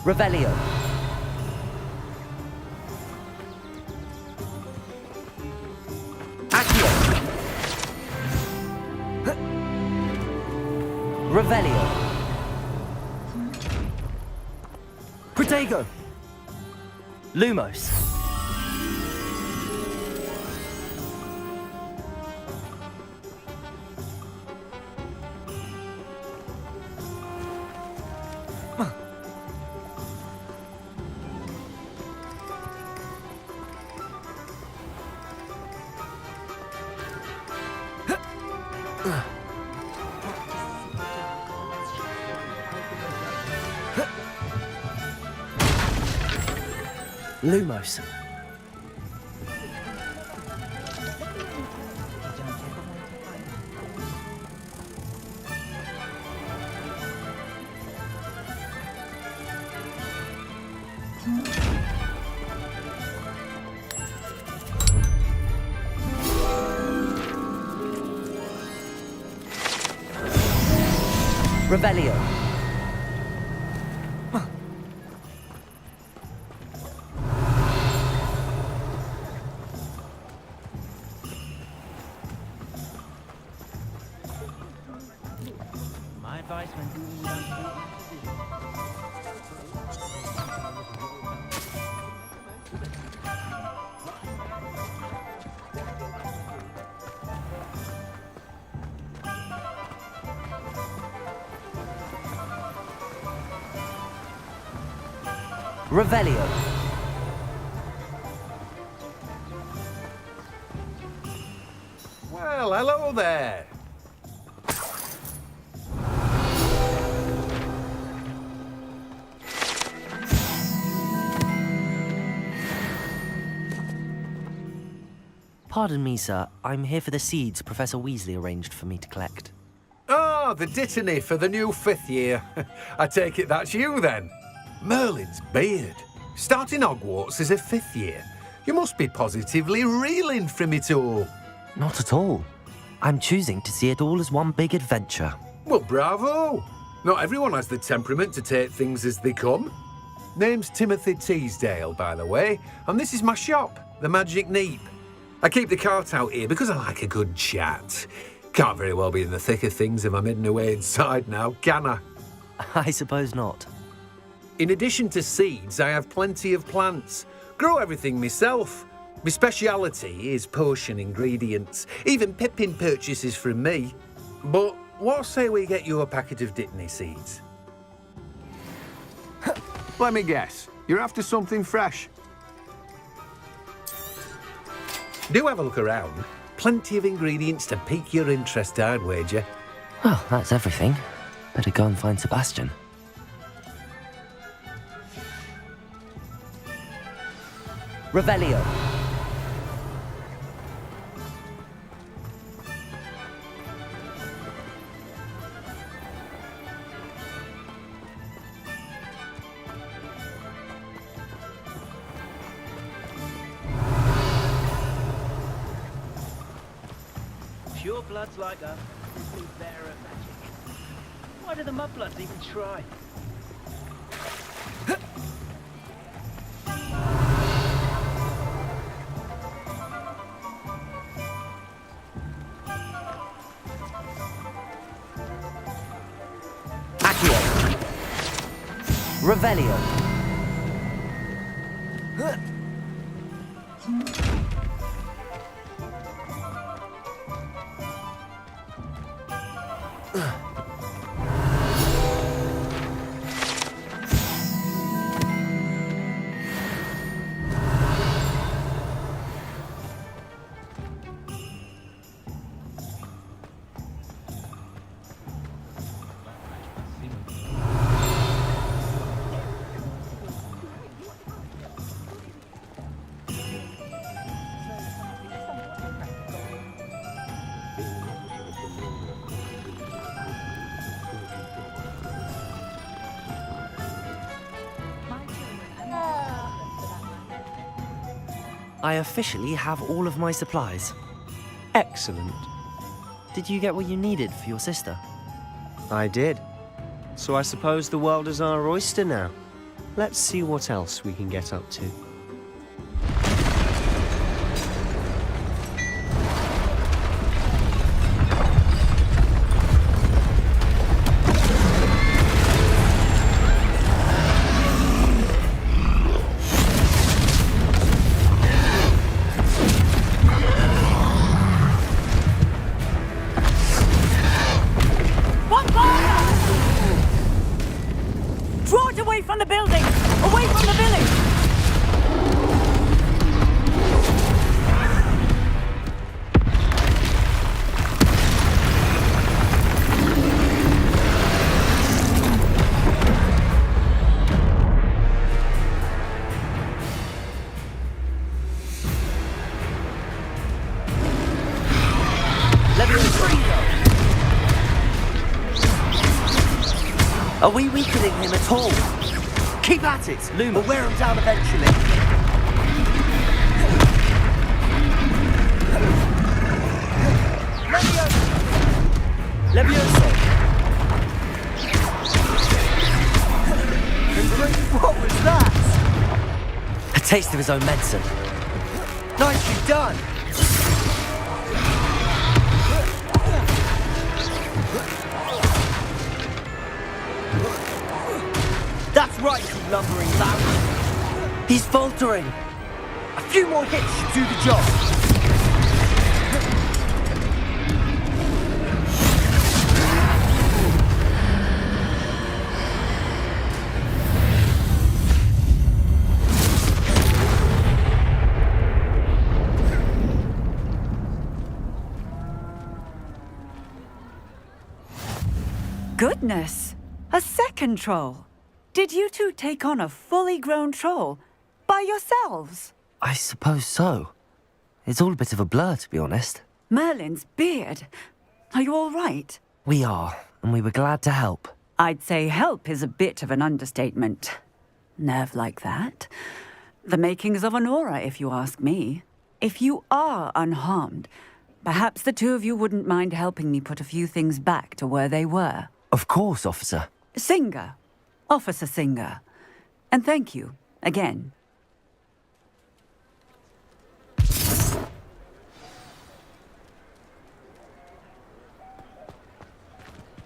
Revelio. Accio. Revelio. Protego. Lumos. Lumos. Revelio. My advice when doing young Revelio. Well, hello there. Pardon me, sir. I'm here for the seeds Professor Weasley arranged for me to collect. Ah, the dittany for the new 5th year. I take it that's you, then. Merlin's beard. Starting Hogwarts as a 5th year. You must be positively reeling from it all. Not at all. I'm choosing to see it all as one big adventure. Well, bravo. Not everyone has the temperament to take things as they come. Name's Timothy Teasdale, by the way, and this is my shop, the Magic Neep. I keep the cart out here because I like a good chat. Can't very well be in the thick of things if I'm hidden away inside now, can I? I suppose not. In addition to seeds, I have plenty of plants. Grow everything myself. My speciality is potion ingredients. Even Pippin purchases from me. But what say we get you a packet of Dittany seeds? Let me guess. You're after something fresh. Do have a look around. Plenty of ingredients to pique your interest, I'd wager. Well, that's everything. Better go and find Sebastian. Revelio. Pure bloods like us simply better at magic. Why do the mudbloods even try? Revelio. I officially have all of my supplies. Excellent. Did you get what you needed for your sister? I did. So I suppose the world is our oyster now. Let's see what else we can get up to. Draw it away from the building! Away from the village! Are we weakening him at all? Keep at it! Luma, we'll wear him down eventually. Levioso! What was that? A taste of his own medicine. Nicely done! That's right, you lumbering lout! He's faltering! A few more hits should do the job! Goodness! A second troll! Did you two take on a fully grown troll? By yourselves? I suppose so. It's all a bit of a blur, to be honest. Merlin's beard. Are you all right? We are, and we were glad to help. I'd say help is a bit of an understatement. Nerve like that. The makings of an aura, if you ask me. If you are unharmed, perhaps the two of you wouldn't mind helping me put a few things back to where they were. Of course, officer. Singer. Officer Singer. And thank you, again.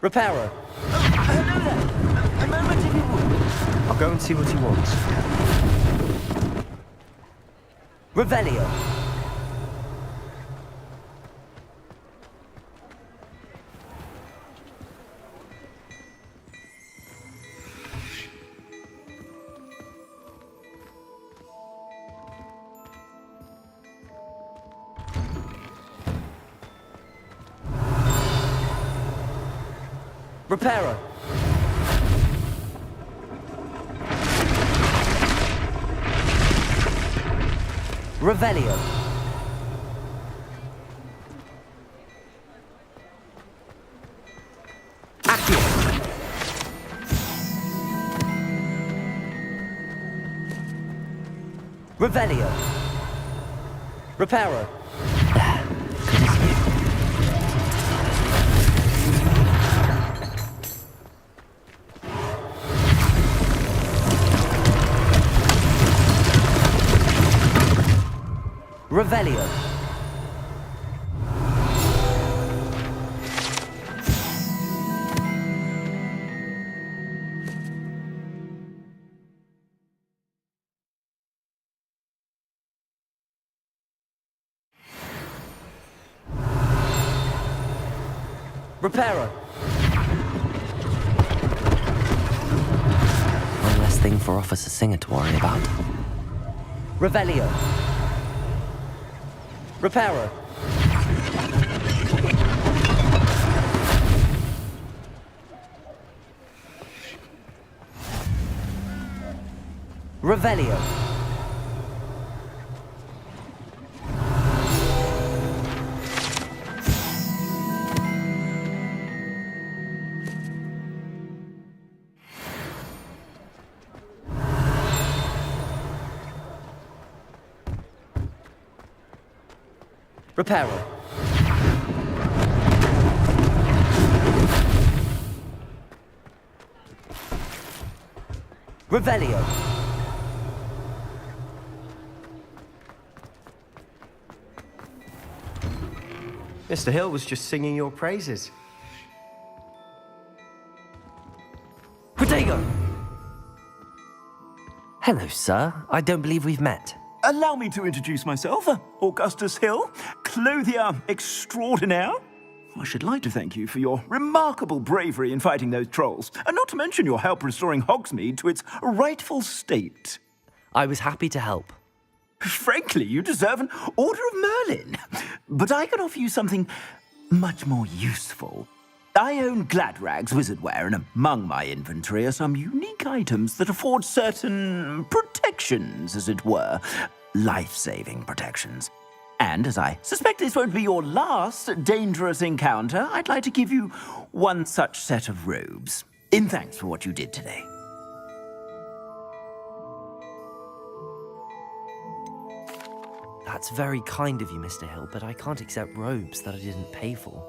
Reparo. Hello there. A moment if you would. I'll go and see what he wants. Revelio. Reparo. Revelio. Accio. Revelio. Reparo. Revelio. Reparo. One less thing for Officer Singer to worry about. Revelio. Reparo. Revelio. Reparo. Revelio. Mr. Hill was just singing your praises. Protego! Hello, sir. I don't believe we've met. Allow me to introduce myself, Augustus Hill, clothier extraordinaire. I should like to thank you for your remarkable bravery in fighting those trolls, and not to mention your help restoring Hogsmeade to its rightful state. I was happy to help. Frankly, you deserve an Order of Merlin. But I can offer you something much more useful. I own Gladrag's wizardware, and among my inventory are some unique items that afford certain protections, as it were. Life-saving protections. And as I suspect this won't be your last dangerous encounter, I'd like to give you one such set of robes. In thanks for what you did today. That's very kind of you, Mr. Hill, but I can't accept robes that I didn't pay for.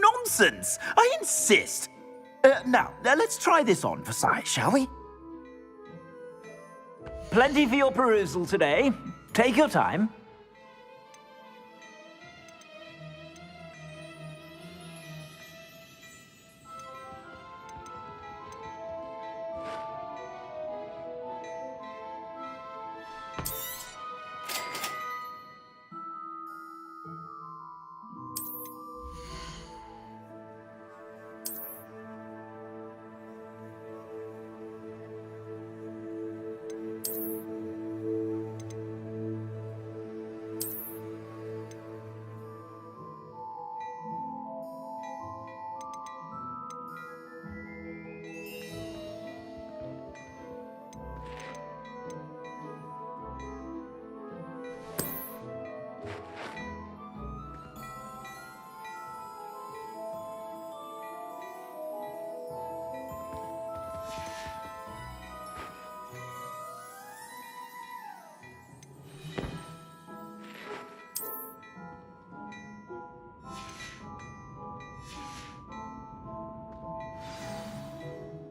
Nonsense! I insist! Now, let's try this on for size, shall we? Plenty for your perusal today. Take your time.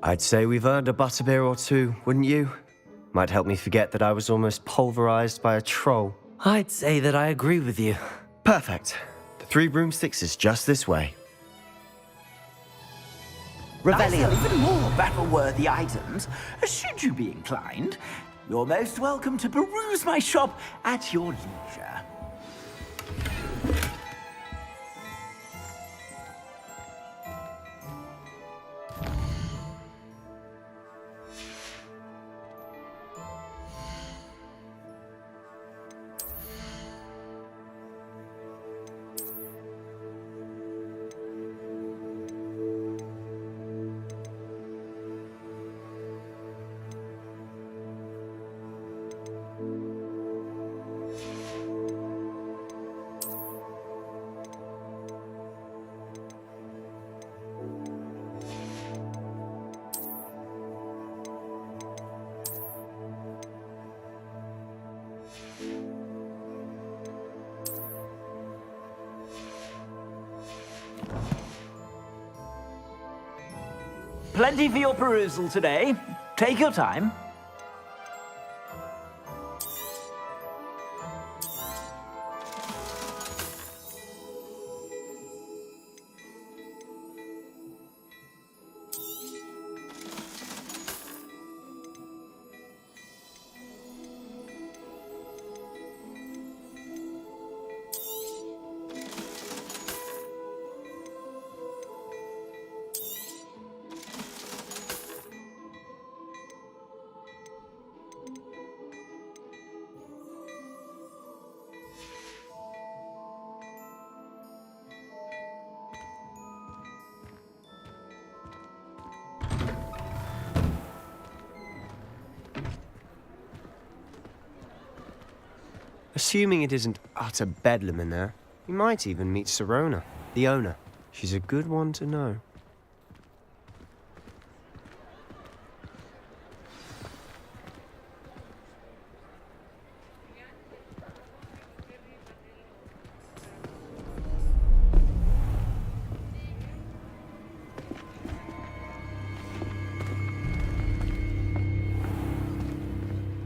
I'd say we've earned a butterbeer or two, wouldn't you? Might help me forget that I was almost pulverized by a troll. I'd say that I agree with you. Perfect. The 3 broomsticks is just this way. I sell even more battle-worthy items. Should you be inclined, you're most welcome to peruse my shop at your leisure. Plenty for your perusal today. Take your time. Assuming it isn't utter bedlam in there, you might even meet Serona, the owner. She's a good one to know.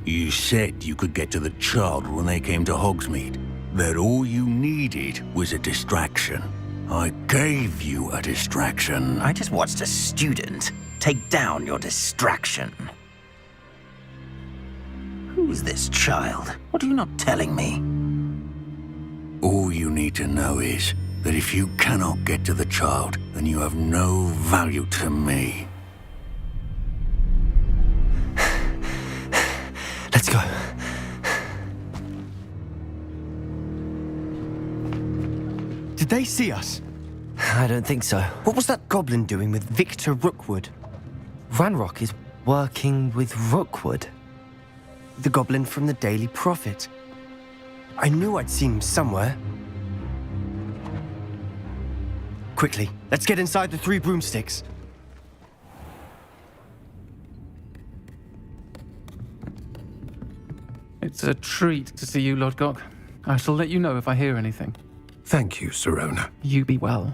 You said you could get to the child when they came to Hogsmeade. That all you needed was a distraction. I gave you a distraction. I just watched a student take down your distraction. Who is this child? What are you not telling me? All you need to know is that if you cannot get to the child, then you have no value to me. Let's go. Did they see us? I don't think so. What was that goblin doing with Victor Rookwood? Ranrock is working with Rookwood. The goblin from the Daily Prophet. I knew I'd seen him somewhere. Quickly, let's get inside the 3 broomsticks. It's a treat to see you, Lodgok. I shall let you know if I hear anything. Thank you, Sirona. You be well.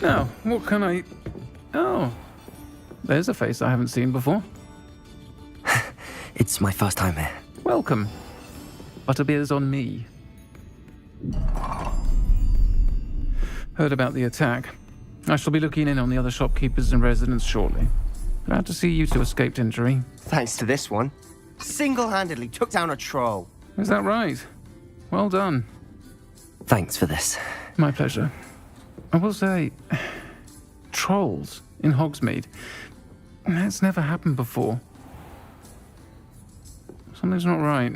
Now, what can I... Oh, there's a face I haven't seen before. It's my first time here. Welcome. Butterbeer's on me. Heard about the attack. I shall be looking in on the other shopkeepers and residents shortly. Glad to see you two escaped injury. Thanks to this one. Single-handedly took down a troll. Is that right? Well done. Thanks for this. My pleasure. I will say, trolls in Hogsmeade. That's never happened before. Something's not right.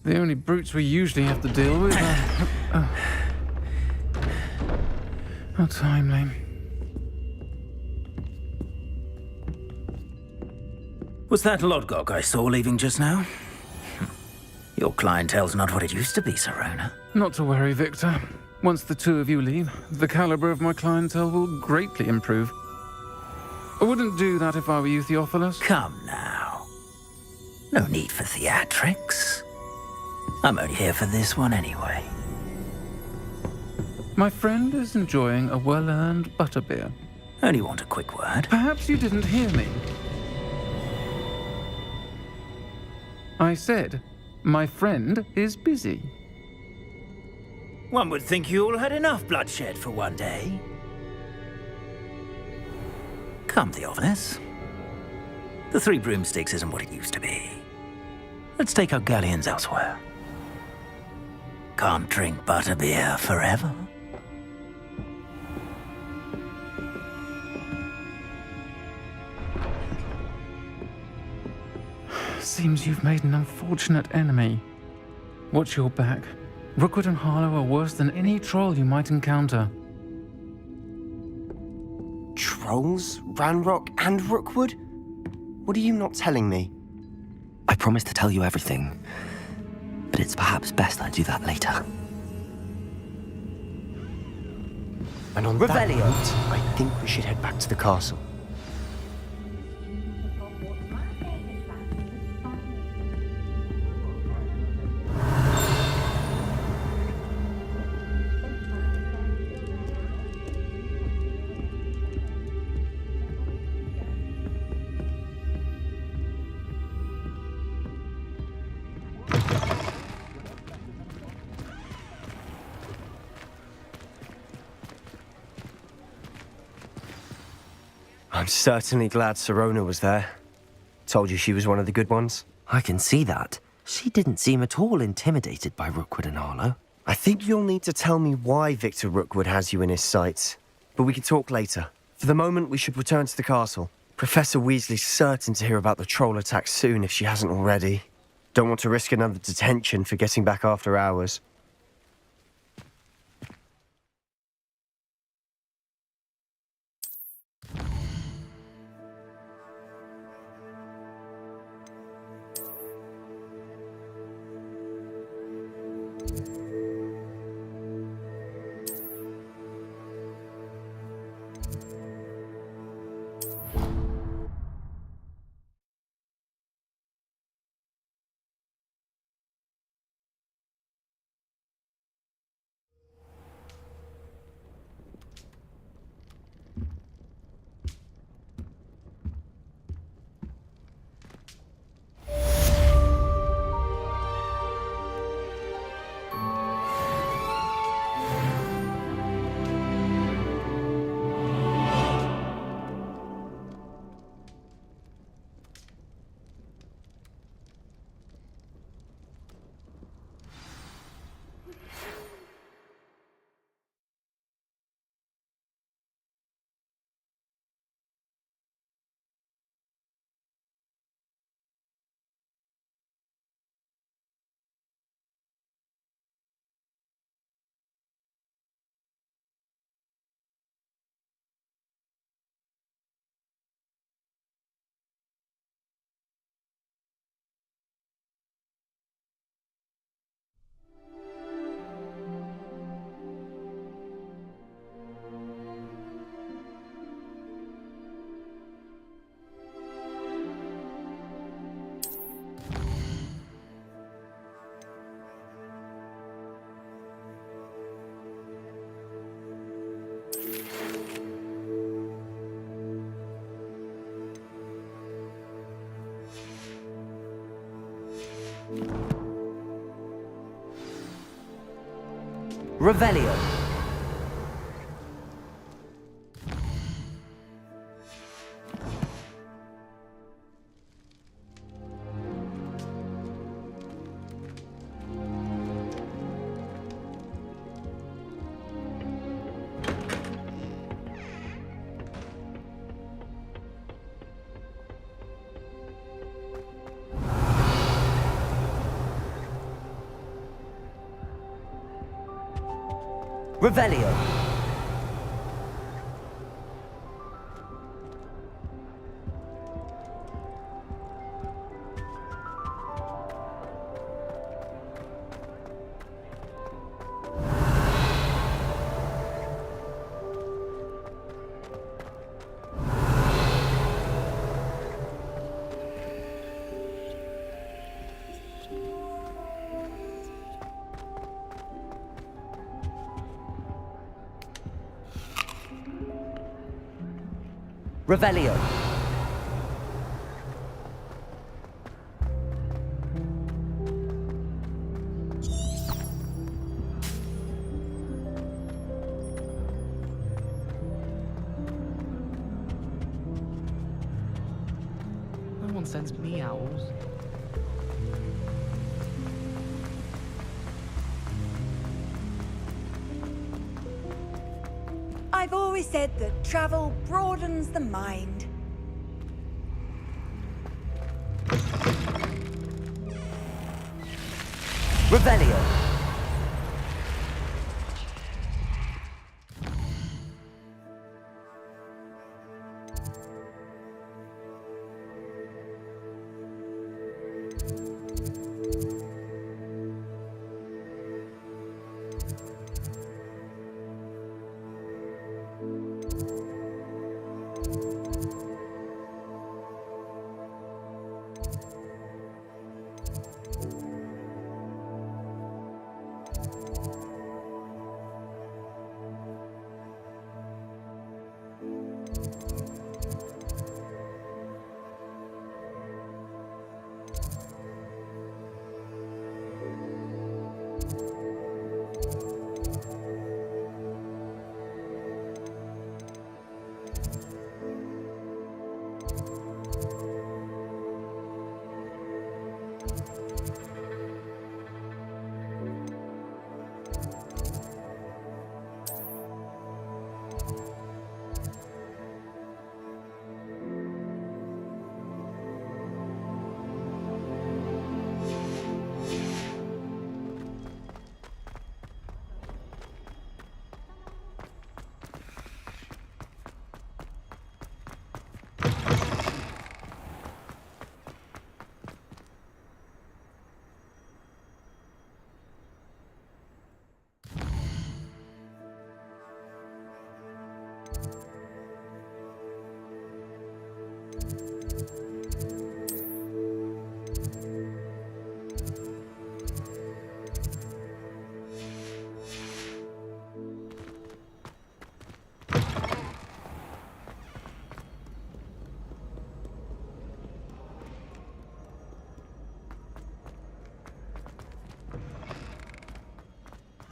The only brutes we usually have to deal with are... How timely. Was that Lodgok I saw leaving just now? Your clientele's not what it used to be, Sirona. Not to worry, Victor. Once the two of you leave, the caliber of my clientele will greatly improve. I wouldn't do that if I were you, Theophilus. Come now. No need for theatrics. I'm only here for this one anyway. My friend is enjoying a well-earned butterbeer. Only want a quick word. Perhaps you didn't hear me. I said, my friend is busy. One would think you all had enough bloodshed for one day. Come, Theophilus. The Three Broomsticks isn't what it used to be. Let's take our galleons elsewhere. Can't drink butterbeer forever. Seems you've made an unfortunate enemy. Watch your back. Rookwood and Harlow are worse than any troll you might encounter. Trolls? Ranrock and Rookwood? What are you not telling me? I promised to tell you everything, but it's perhaps best I do that later. And on that note, I think we should head back to the castle. I'm certainly glad Sirona was there. Told you she was one of the good ones. I can see that. She didn't seem at all intimidated by Rookwood and Harlow. I think you'll need to tell me why Victor Rookwood has you in his sights. But we can talk later. For the moment, we should return to the castle. Professor Weasley's certain to hear about the troll attack soon if she hasn't already. Don't want to risk another detention for getting back after hours. Revelio. Revelio. Revelio. No one sends me owls. I've always said that travel broadens the mind. Revelio.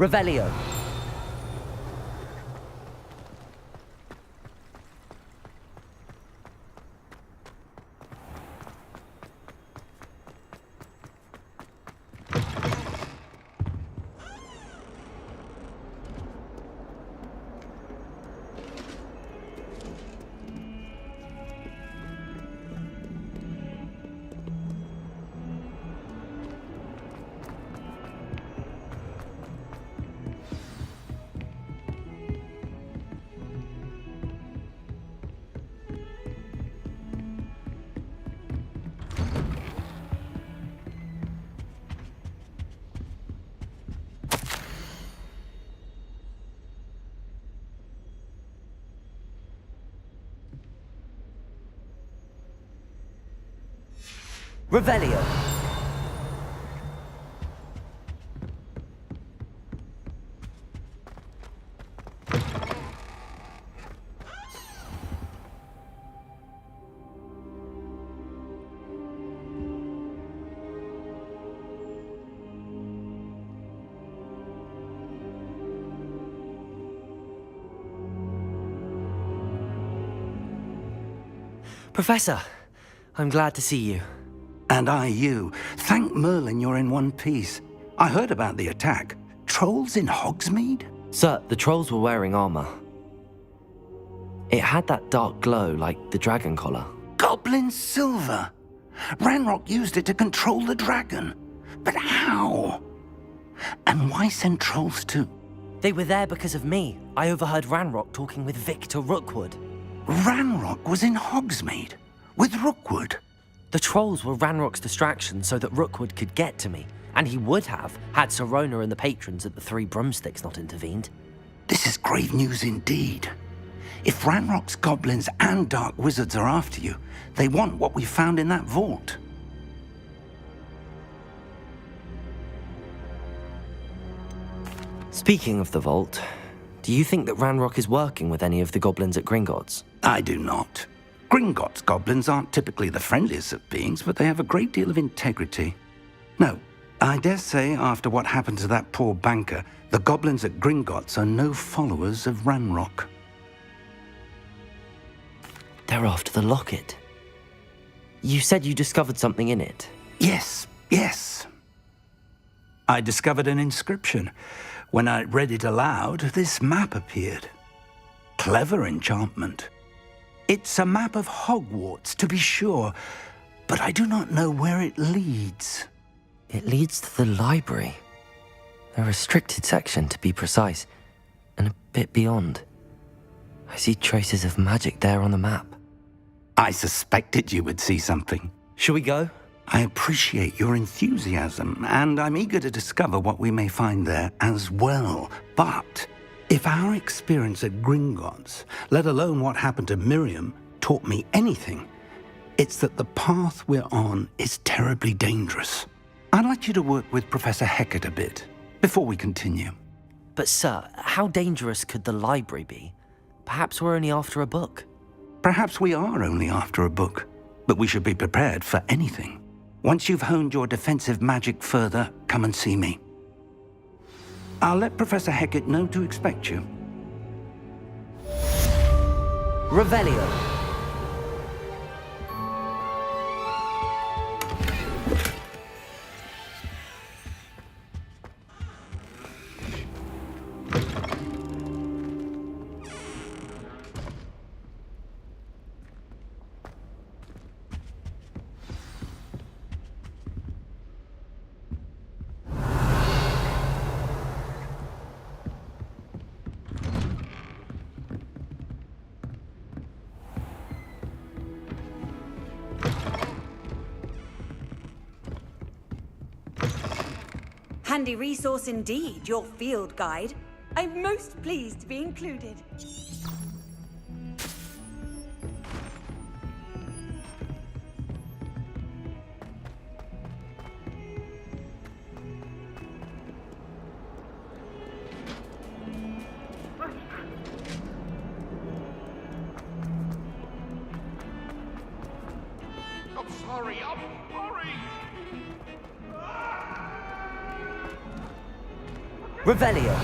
Revelio. Revelio. Professor, I'm glad to see you. And I you. Thank Merlin you're in one piece. I heard about the attack. Trolls in Hogsmeade? Sir, the trolls were wearing armor. It had that dark glow like the dragon collar. Goblin silver. Ranrock used it to control the dragon. But how? And why send trolls too? They were there because of me. I overheard Ranrock talking with Victor Rookwood. Ranrock was in Hogsmeade? With Rookwood? The trolls were Ranrock's distraction so that Rookwood could get to me. And he would have, had Sirona and the patrons at the Three Broomsticks not intervened. This is grave news indeed. If Ranrock's goblins and dark wizards are after you, they want what we found in that vault. Speaking of the vault, do you think that Ranrock is working with any of the goblins at Gringotts? I do not. Gringotts goblins aren't typically the friendliest of beings, but they have a great deal of integrity. No, I dare say after what happened to that poor banker, the goblins at Gringotts are no followers of Ranrock. They're after the locket. You said you discovered something in it. Yes. I discovered an inscription. When I read it aloud, this map appeared. Clever enchantment. It's a map of Hogwarts, to be sure, but I do not know where it leads. It leads to the library. A restricted section, to be precise, and a bit beyond. I see traces of magic there on the map. I suspected you would see something. Shall we go? I appreciate your enthusiasm, and I'm eager to discover what we may find there as well. But if our experience at Gringotts, let alone what happened to Miriam, taught me anything, it's that the path we're on is terribly dangerous. I'd like you to work with Professor Hecat a bit before we continue. But sir, how dangerous could the library be? Perhaps we're only after a book. Perhaps we are only after a book, but we should be prepared for anything. Once you've honed your defensive magic further, come and see me. I'll let Professor Hecat know to expect you. Revelio. Handy resource indeed, your field guide. I'm most pleased to be included. Revelio.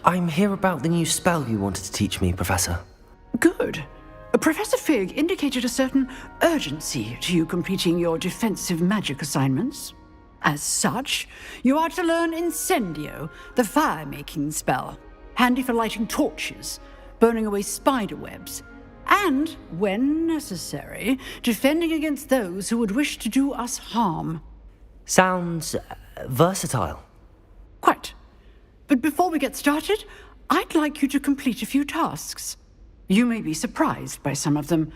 I'm here about the new spell you wanted to teach me, Professor. Good. Professor Fig indicated a certain urgency to you completing your defensive magic assignments. As such, you are to learn Incendio, the fire-making spell, handy for lighting torches, burning away spider webs, and, when necessary, defending against those who would wish to do us harm. Sounds versatile. Quite. But before we get started, I'd like you to complete a few tasks. You may be surprised by some of them.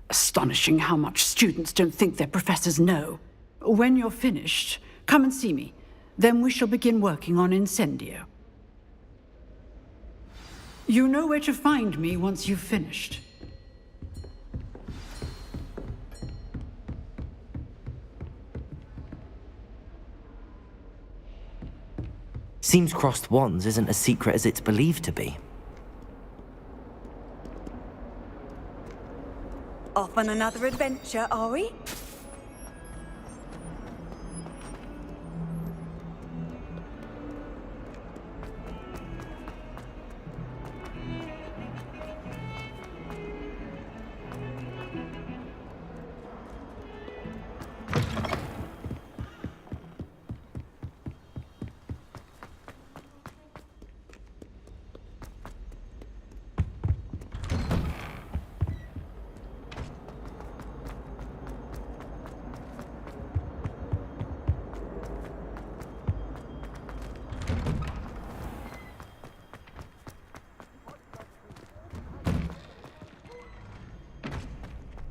Astonishing how much students don't think their professors know. When you're finished, come and see me. Then we shall begin working on Incendio. You know where to find me once you've finished. Seems crossed wands isn't as secret as it's believed to be. Off on another adventure, are we?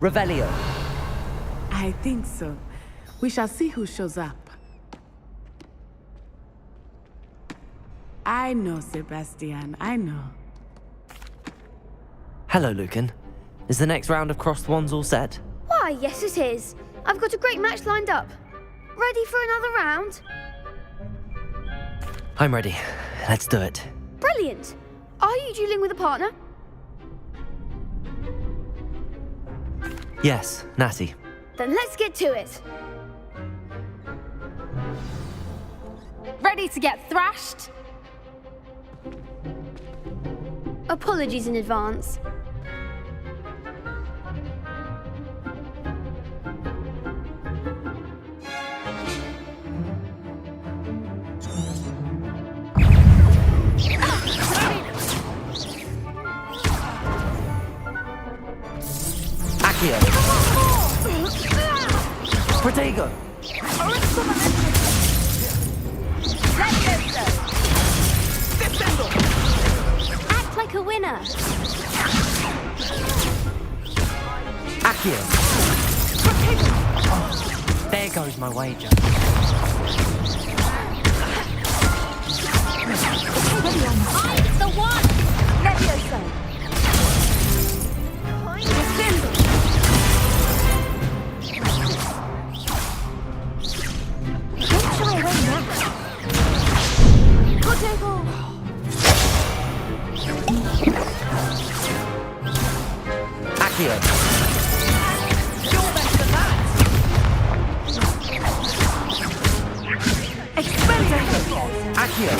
Revelio. I think so. We shall see who shows up. I know, Sebastian, I know. Hello, Lucan. Is the next round of crossed wands all set? Why, yes it is. I've got a great match lined up. Ready for another round? I'm ready. Let's do it. Brilliant. Are you dueling with a partner? Yes, Natty. Then let's get to it. Ready to get thrashed? Apologies in advance. Accio. Protego. Act like a winner. Accio. Oh, there goes my wager. I'm the one. Levioso. Accio. Accio.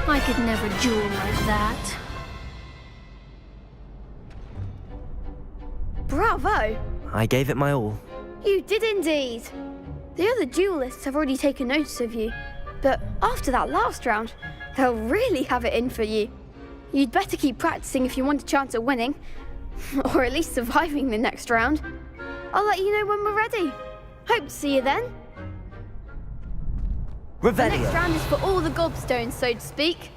I could never duel like that. Bravo! I gave it my all. You did indeed. The other duelists have already taken notice of you, but after that last round, they'll really have it in for you. You'd better keep practicing if you want a chance at winning, or at least surviving the next round. I'll let you know when we're ready. Hope to see you then. The Revelio. next round is for all the gobstones, so to speak.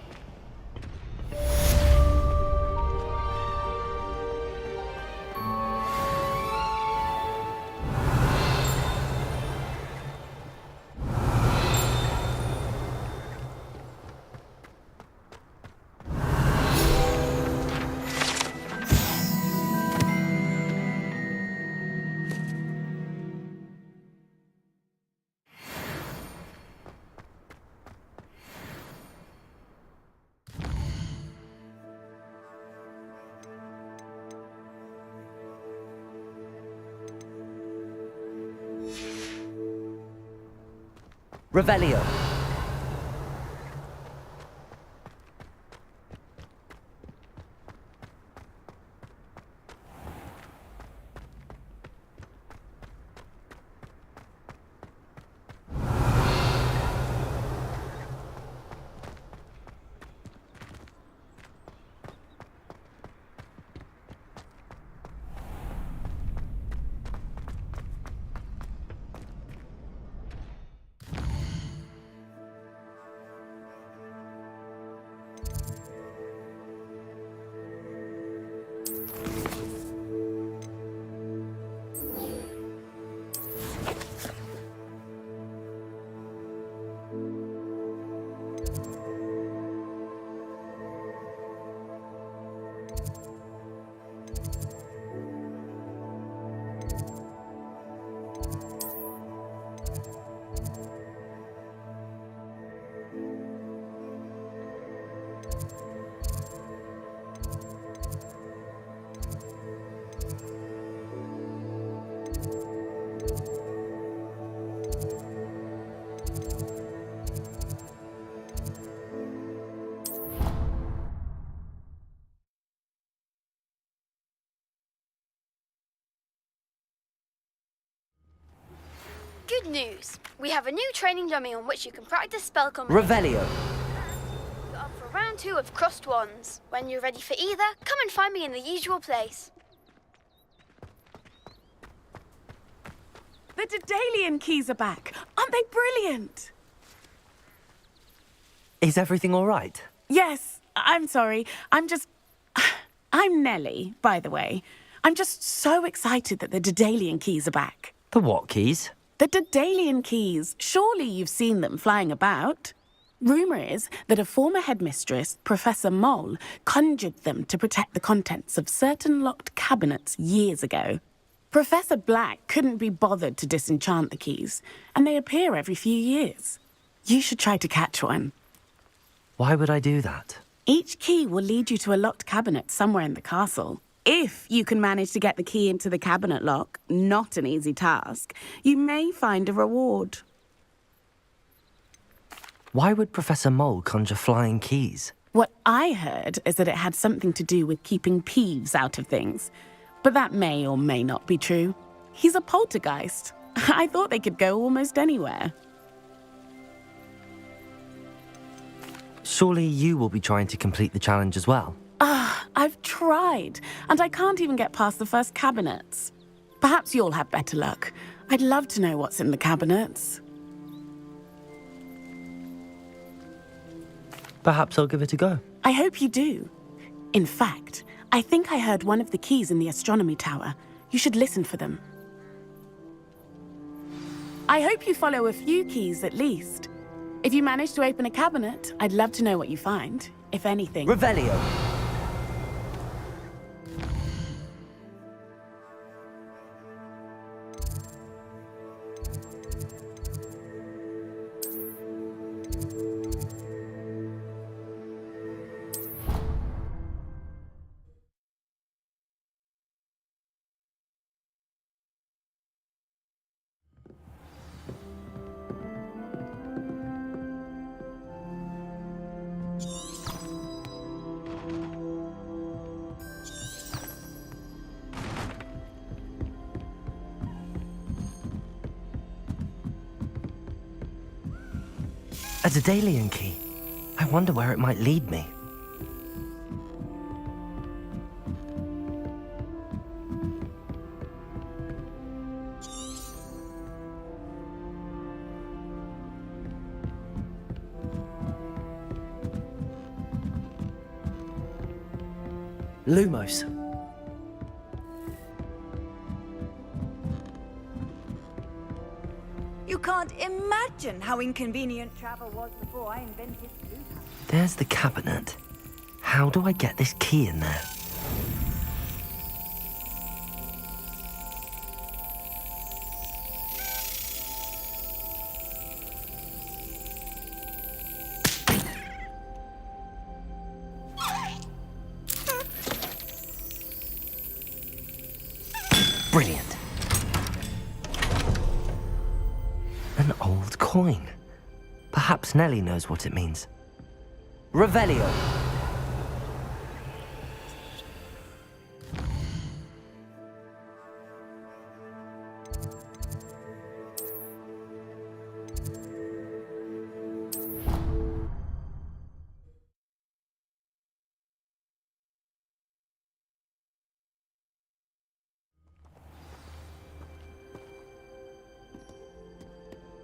Revelio. Good news. We have a new training dummy on which you can practice spell combinations. Revelio. You're up for round 2 of Crossed Wands. When you're ready for either, come and find me in the usual place. The Daedalian keys are back. Aren't they brilliant? Is everything all right? Yes, I'm sorry. I'm Nellie, by the way. I'm just so excited that the Daedalian keys are back. The what keys? The Daedalian keys. Surely you've seen them flying about. Rumour is that a former headmistress, Professor Mole, conjured them to protect the contents of certain locked cabinets years ago. Professor Black couldn't be bothered to disenchant the keys, and they appear every few years. You should try to catch one. Why would I do that? Each key will lead you to a locked cabinet somewhere in the castle. If you can manage to get the key into the cabinet lock, not an easy task, you may find a reward. Why would Professor Mole conjure flying keys? What I heard is that it had something to do with keeping Peeves out of things. But that may or may not be true. He's a poltergeist. I thought they could go almost anywhere. Surely you will be trying to complete the challenge as well. I've tried, and I can't even get past the first cabinets. Perhaps you'll have better luck. I'd love to know what's in the cabinets. Perhaps I'll give it a go. I hope you do. In fact, I think I heard one of the keys in the astronomy tower. You should listen for them. I hope you follow a few keys at least. If you manage to open a cabinet, I'd love to know what you find, if anything. Revelio. A Daedalian key. I wonder where it might lead me. Lumos. You can't imagine how inconvenient travel was before I invented blue. There's the cabinet. How do I get this key in there? Brilliant. An old coin. Perhaps Nellie knows what it means. Revelio.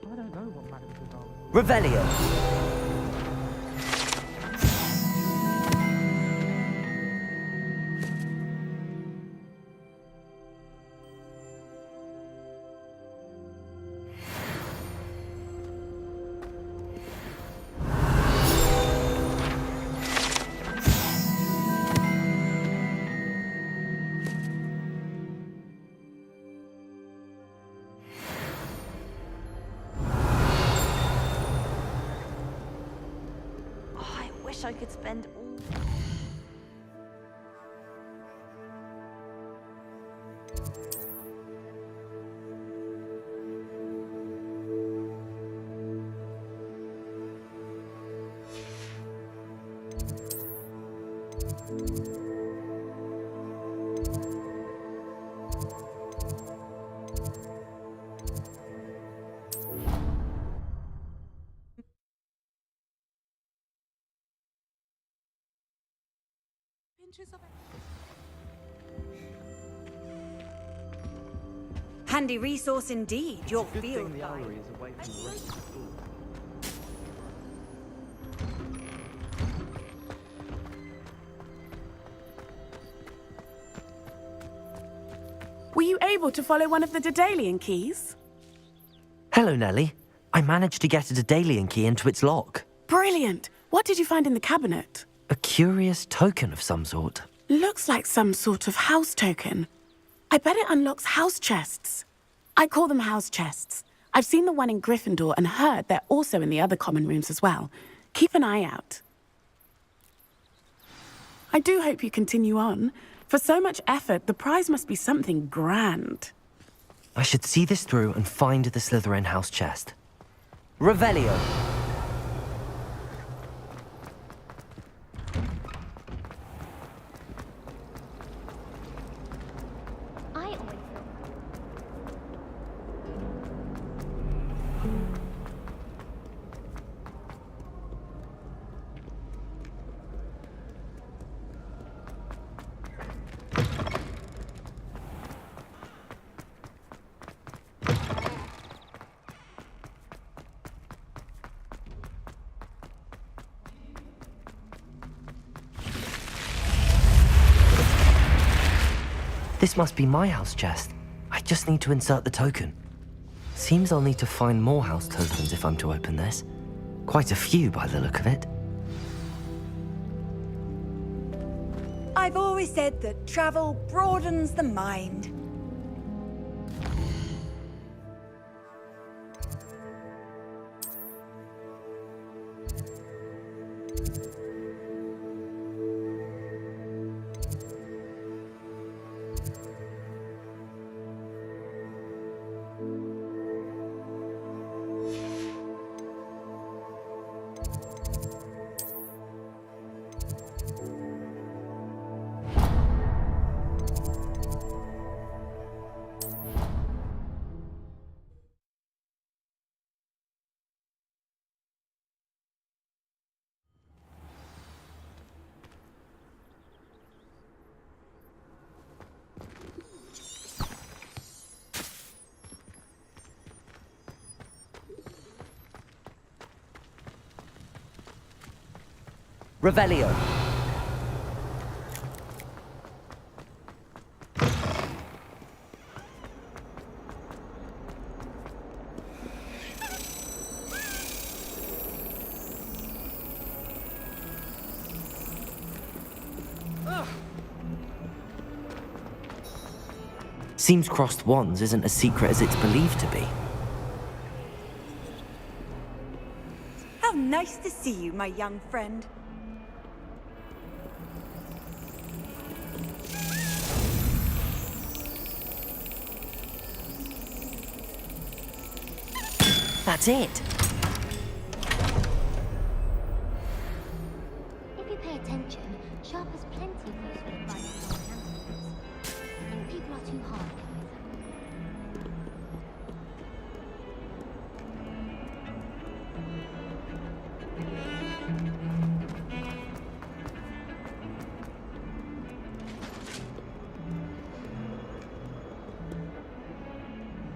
I don't know what Madame Gazal is. Revelio. I could spend all... Handy resource indeed, your Good field thing the guide. owlery is away from the rest of the school. Were you able to follow one of the Daedalian keys? Hello, Nellie. I managed to get a Daedalian key into its lock. Brilliant. What did you find in the cabinet? A curious token of some sort. Looks like some sort of house token. I bet it unlocks house chests. I call them house chests. I've seen the one in Gryffindor and heard they're also in the other common rooms as well. Keep an eye out. I do hope you continue on. For so much effort, the prize must be something grand. I should see this through and find the Slytherin house chest. Revelio. I always thought. This must be my house chest. I just need to insert the token. Seems I'll need to find more house tokens if I'm to open this. Quite a few by the look of it. I've always said that travel broadens the mind. Revelio. Seems crossed wands isn't as secret as it's believed to be. How nice to see you, my young friend. That's it. If you pay attention, Sharp has plenty of useful advice for candidates. I think people are too hard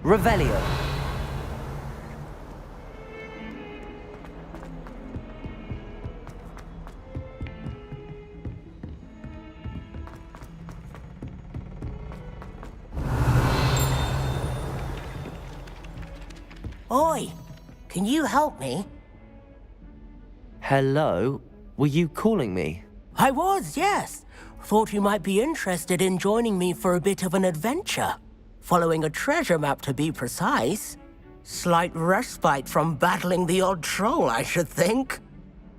with Revelio. Oi, can you help me? Hello? Were you calling me? I was, yes. Thought you might be interested in joining me for a bit of an adventure. Following a treasure map, to be precise. Slight respite from battling the odd troll, I should think.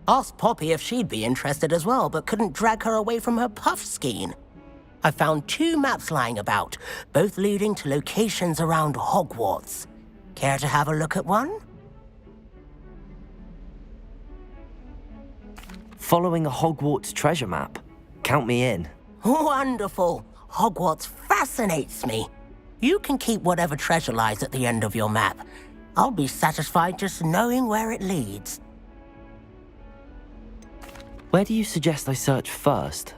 Asked Poppy if she'd be interested as well, but couldn't drag her away from her puff skein. I found 2 maps lying about, both leading to locations around Hogwarts. Care to have a look at one? Following a Hogwarts treasure map. Count me in. Wonderful. Hogwarts fascinates me. You can keep whatever treasure lies at the end of your map. I'll be satisfied just knowing where it leads. Where do you suggest I search first?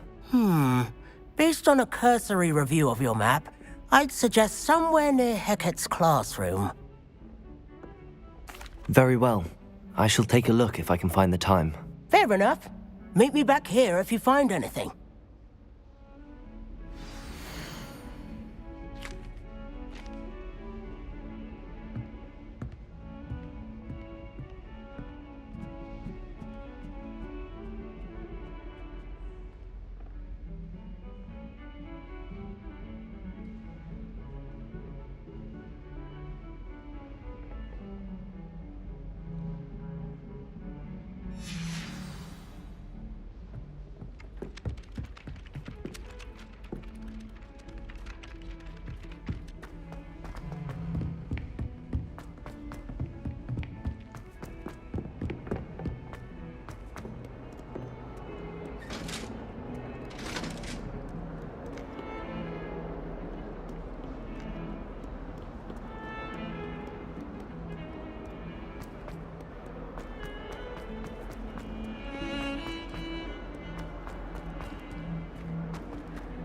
Based on a cursory review of your map, I'd suggest somewhere near Hecat's classroom. Very well. I shall take a look if I can find the time. Fair enough. Meet me back here if you find anything.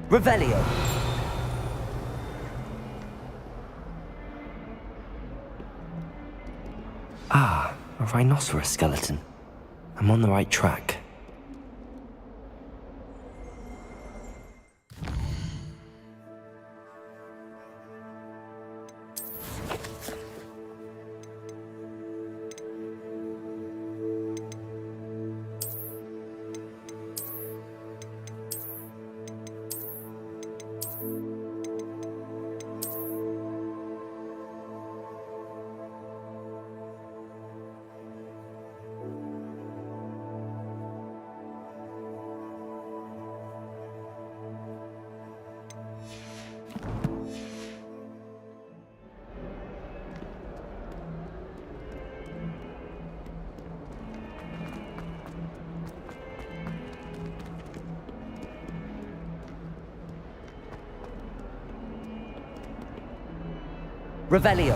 Revelio. Ah, a rhinoceros skeleton. I'm on the right track. Revelio.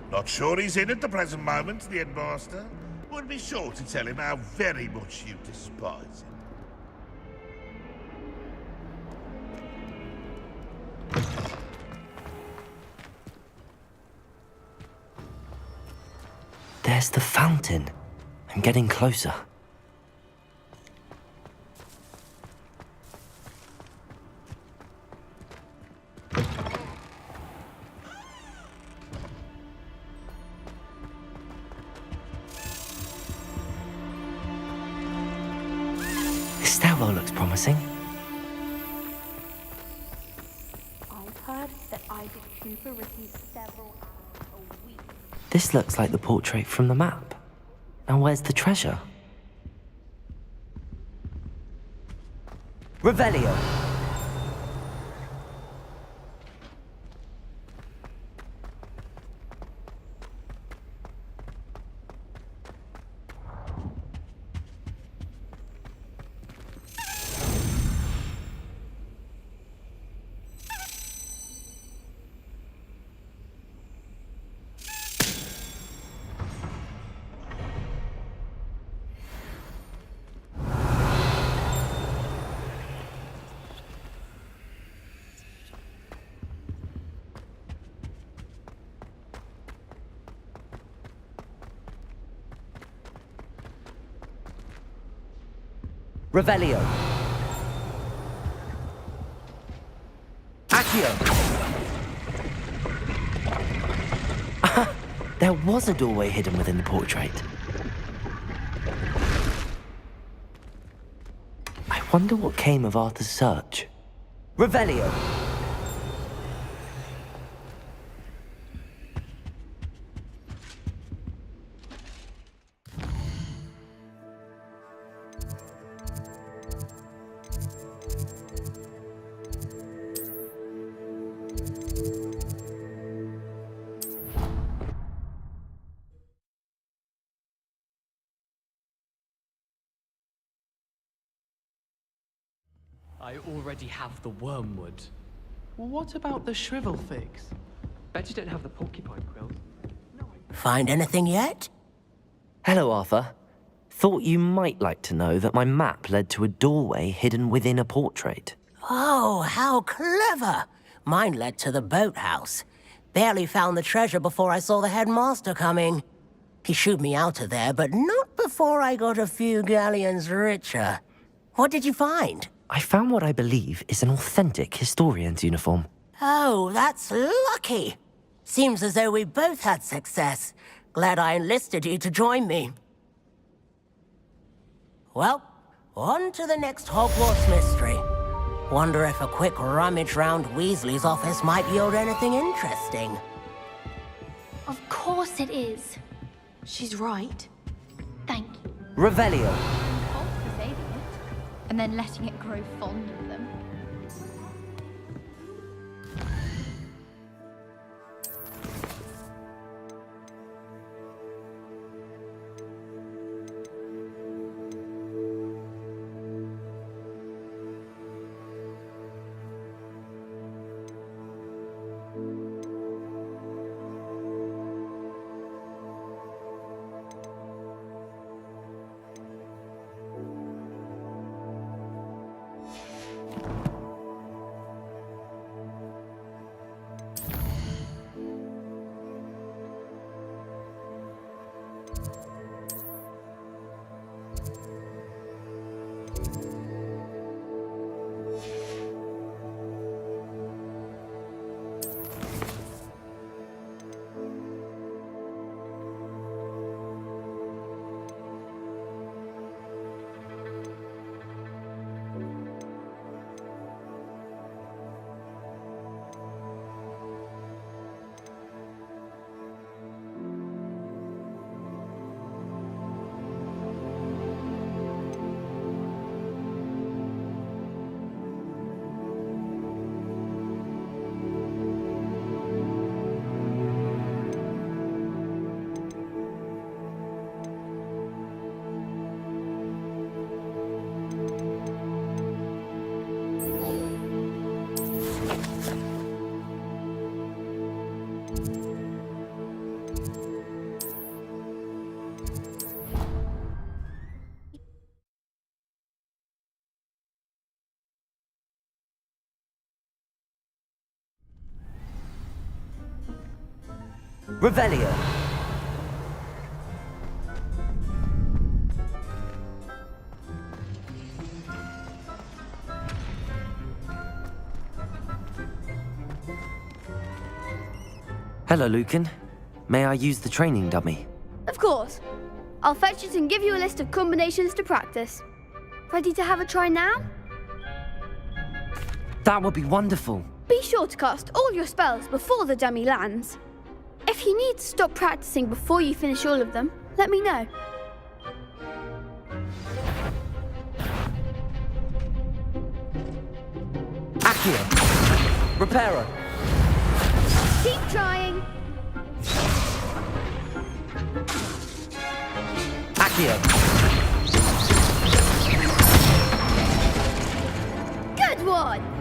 Not sure he's in at the present moment, the headmaster. Would be sure to tell him how very much you despise him. There's the fountain. I'm getting closer. This stairwell looks promising. I've heard that Isaac Cooper receives several hours a week. This looks like the portrait from the map. Now where's the treasure? Revelio. Revelio. Accio. There was a doorway hidden within the portrait. I wonder what came of Arthur's search. Revelio. I already have the wormwood. Well, what about the shrivel figs? Bet you don't have the porcupine quills. Find anything yet? Hello, Arthur. Thought you might like to know that my map led to a doorway hidden within a portrait. Oh, how clever! Mine led to the boathouse. Barely found the treasure before I saw the headmaster coming. He shooed me out of there, but not before I got a few galleons richer. What did you find? I found what I believe is an authentic historian's uniform. Oh, that's lucky. Seems as though we both had success. Glad I enlisted you to join me. Well, on to the next Hogwarts mystery. Wonder if a quick rummage round Weasley's office might yield anything interesting. Of course it is. She's right. Thank you. Revelio. Fault for saving it, and then letting it grow fond of them. Revelio. Hello, Lucan. May I use the training dummy? Of course. I'll fetch it and give you a list of combinations to practice. Ready to have a try now? That would be wonderful. Be sure to cast all your spells before the dummy lands. If you need to stop practicing before you finish all of them, let me know. Accio. Reparo. Keep trying. Accio. Good one.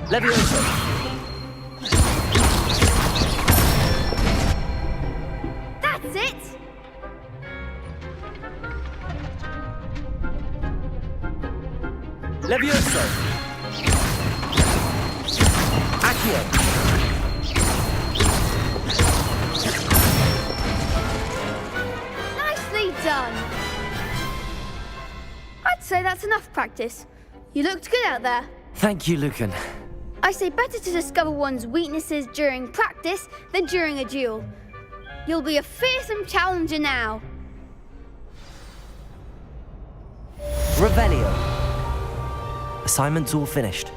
Levioso. That's it. Levioso. Accio. Nicely done. I'd say that's enough practice. You looked good out there. Thank you, Lucan. I say better to discover one's weaknesses during practice than during a duel. You'll be a fearsome challenger now. Revelio. Assignment's all finished.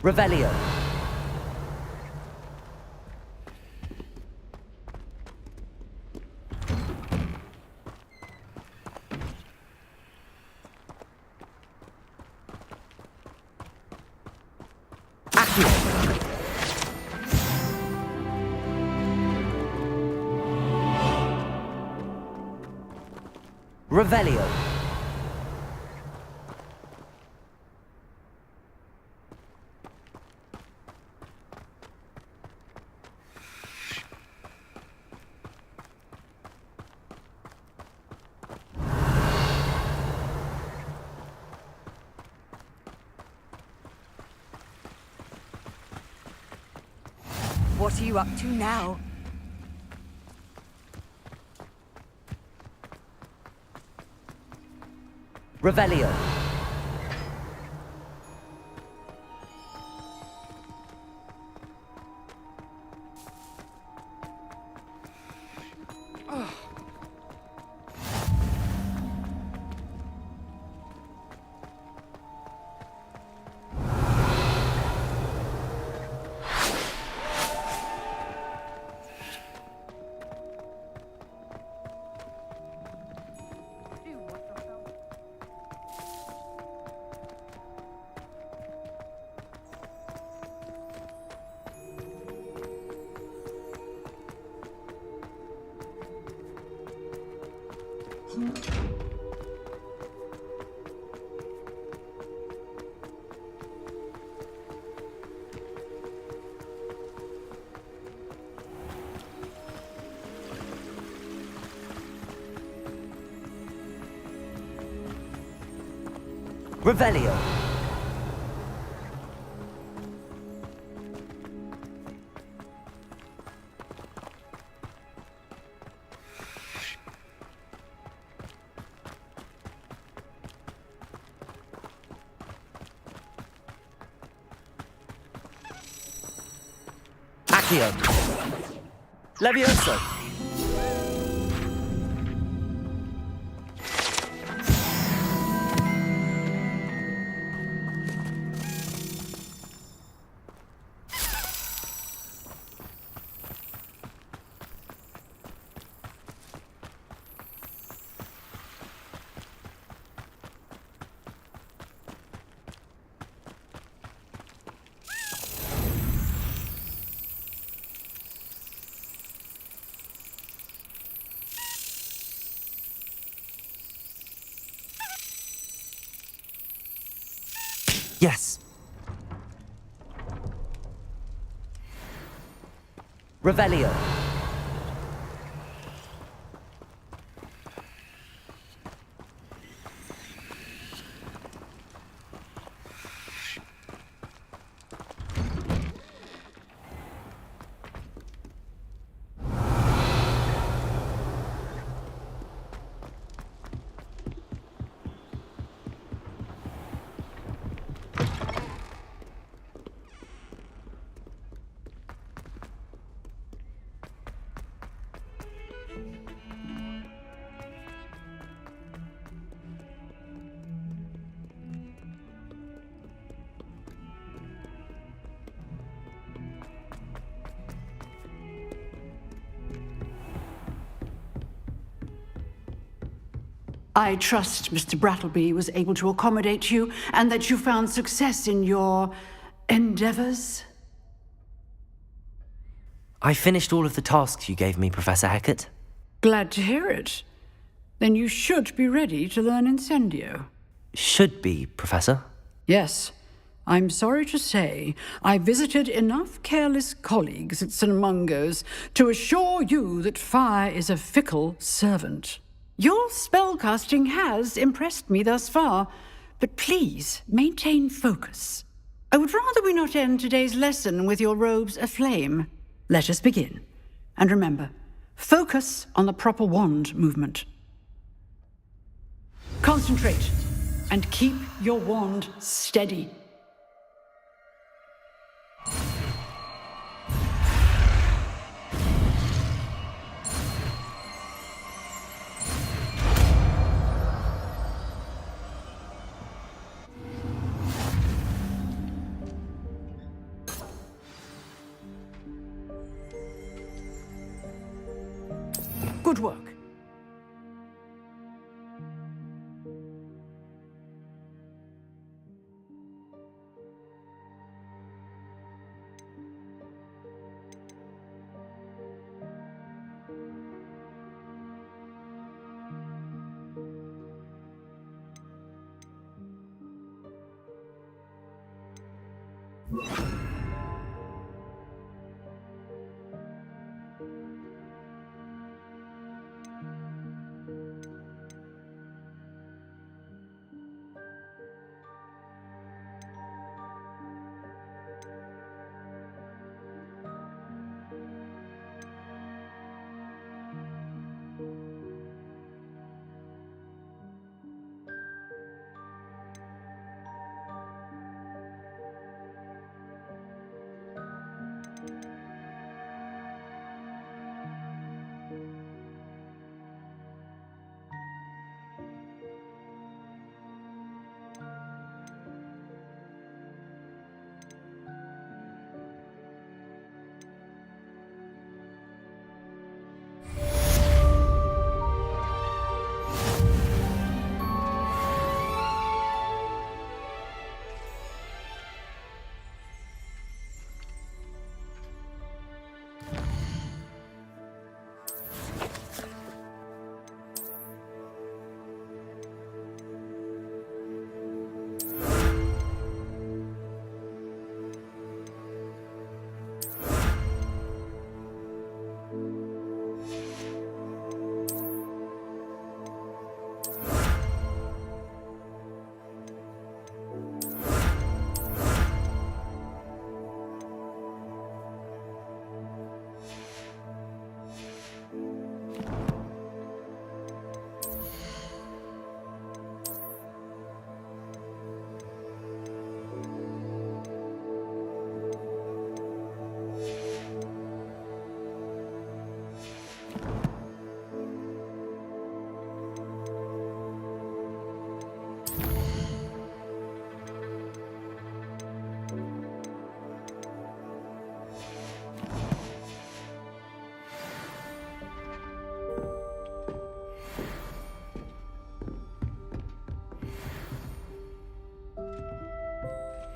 Revelio. Revelio. What are you up to now? Revelio. Revelio. Accio. Levioso. Yes. Revelio. I trust Mr. Brattleby was able to accommodate you and that you found success in your endeavors. I finished all of the tasks you gave me, Professor Hecat. Glad to hear it. Then you should be ready to learn Incendio. Should be, Professor. Yes. I'm sorry to say I visited enough careless colleagues at St. Mungo's to assure you that fire is a fickle servant. Your spellcasting has impressed me thus far, but please maintain focus. I would rather we not end today's lesson with your robes aflame. Let us begin. And remember, focus on the proper wand movement. Concentrate and keep your wand steady. Good work.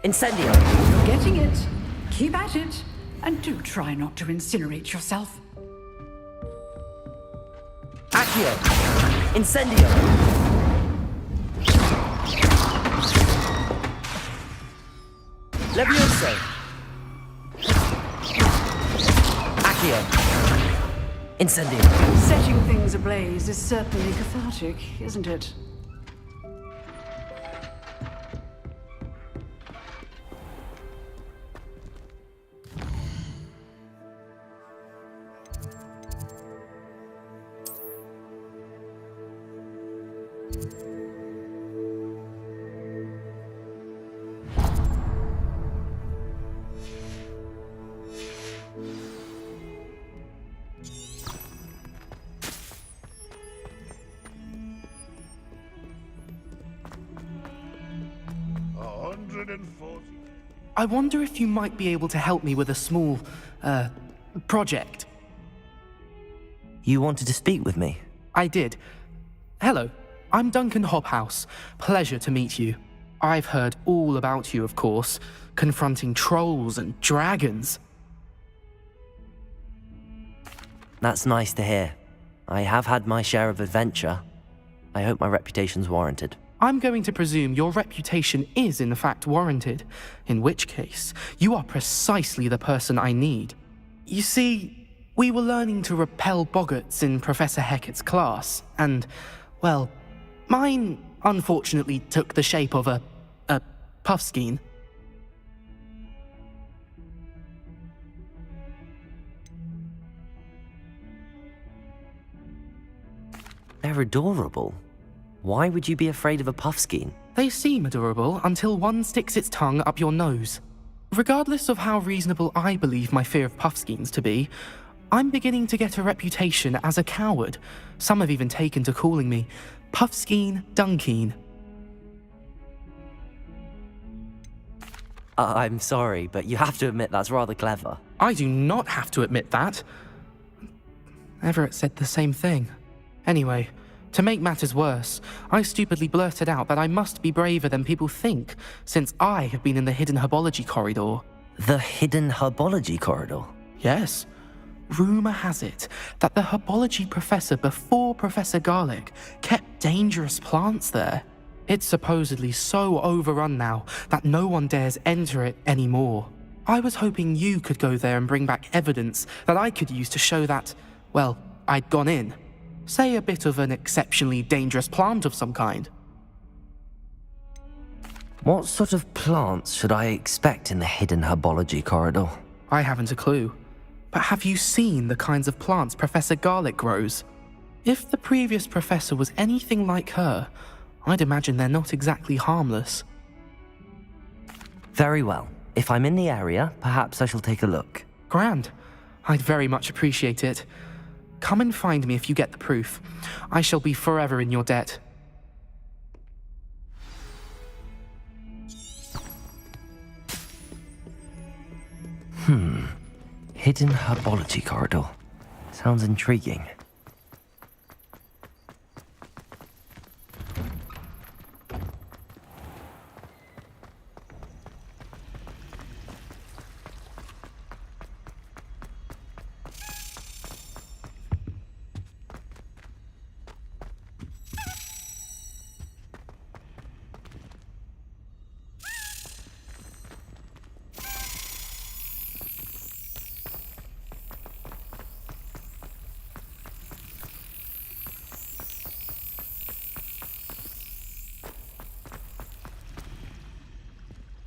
Incendio! You're getting it. Keep at it. And do try not to incinerate yourself. Accio! Incendio! Levioso! Accio! Incendio! Setting things ablaze is certainly cathartic, isn't it? I wonder if you might be able to help me with a small, project. You wanted to speak with me? I did. Hello, I'm Duncan Hobhouse. Pleasure to meet you. I've heard all about you, of course, confronting trolls and dragons. That's nice to hear. I have had my share of adventure. I hope my reputation's warranted. I'm going to presume your reputation is in fact warranted, in which case, you are precisely the person I need. You see, we were learning to repel boggarts in Professor Hecat's class, and, well, mine unfortunately took the shape of a puffskein. They're adorable. Why would you be afraid of a puffskein? They seem adorable until one sticks its tongue up your nose. Regardless of how reasonable I believe my fear of puffskeins to be, I'm beginning to get a reputation as a coward. Some have even taken to calling me Puffskein Dunkeen. I'm sorry, but you have to admit that's rather clever. I do not have to admit that. Everett said the same thing. Anyway, to make matters worse, I stupidly blurted out that I must be braver than people think, since I have been in the hidden herbology corridor. The hidden herbology corridor? Yes. Rumour has it that the herbology professor before Professor Garlic kept dangerous plants there. It's supposedly so overrun now that no one dares enter it anymore. I was hoping you could go there and bring back evidence that I could use to show that, well, I'd gone in. Say a bit of an exceptionally dangerous plant of some kind. What sort of plants should I expect in the hidden herbology corridor? I haven't a clue. But have you seen the kinds of plants Professor Garlic grows? If the previous professor was anything like her, I'd imagine they're not exactly harmless. Very well. If I'm in the area, perhaps I shall take a look. Grand. I'd very much appreciate it. Come and find me if you get the proof. I shall be forever in your debt. Hidden herbology corridor. Sounds intriguing.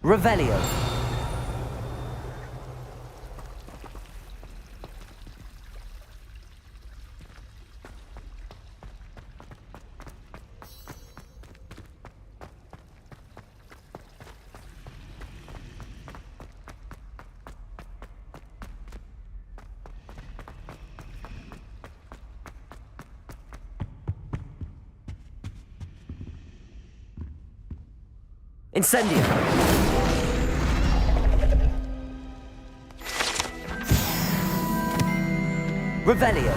Revelio. Incendio. Revelio.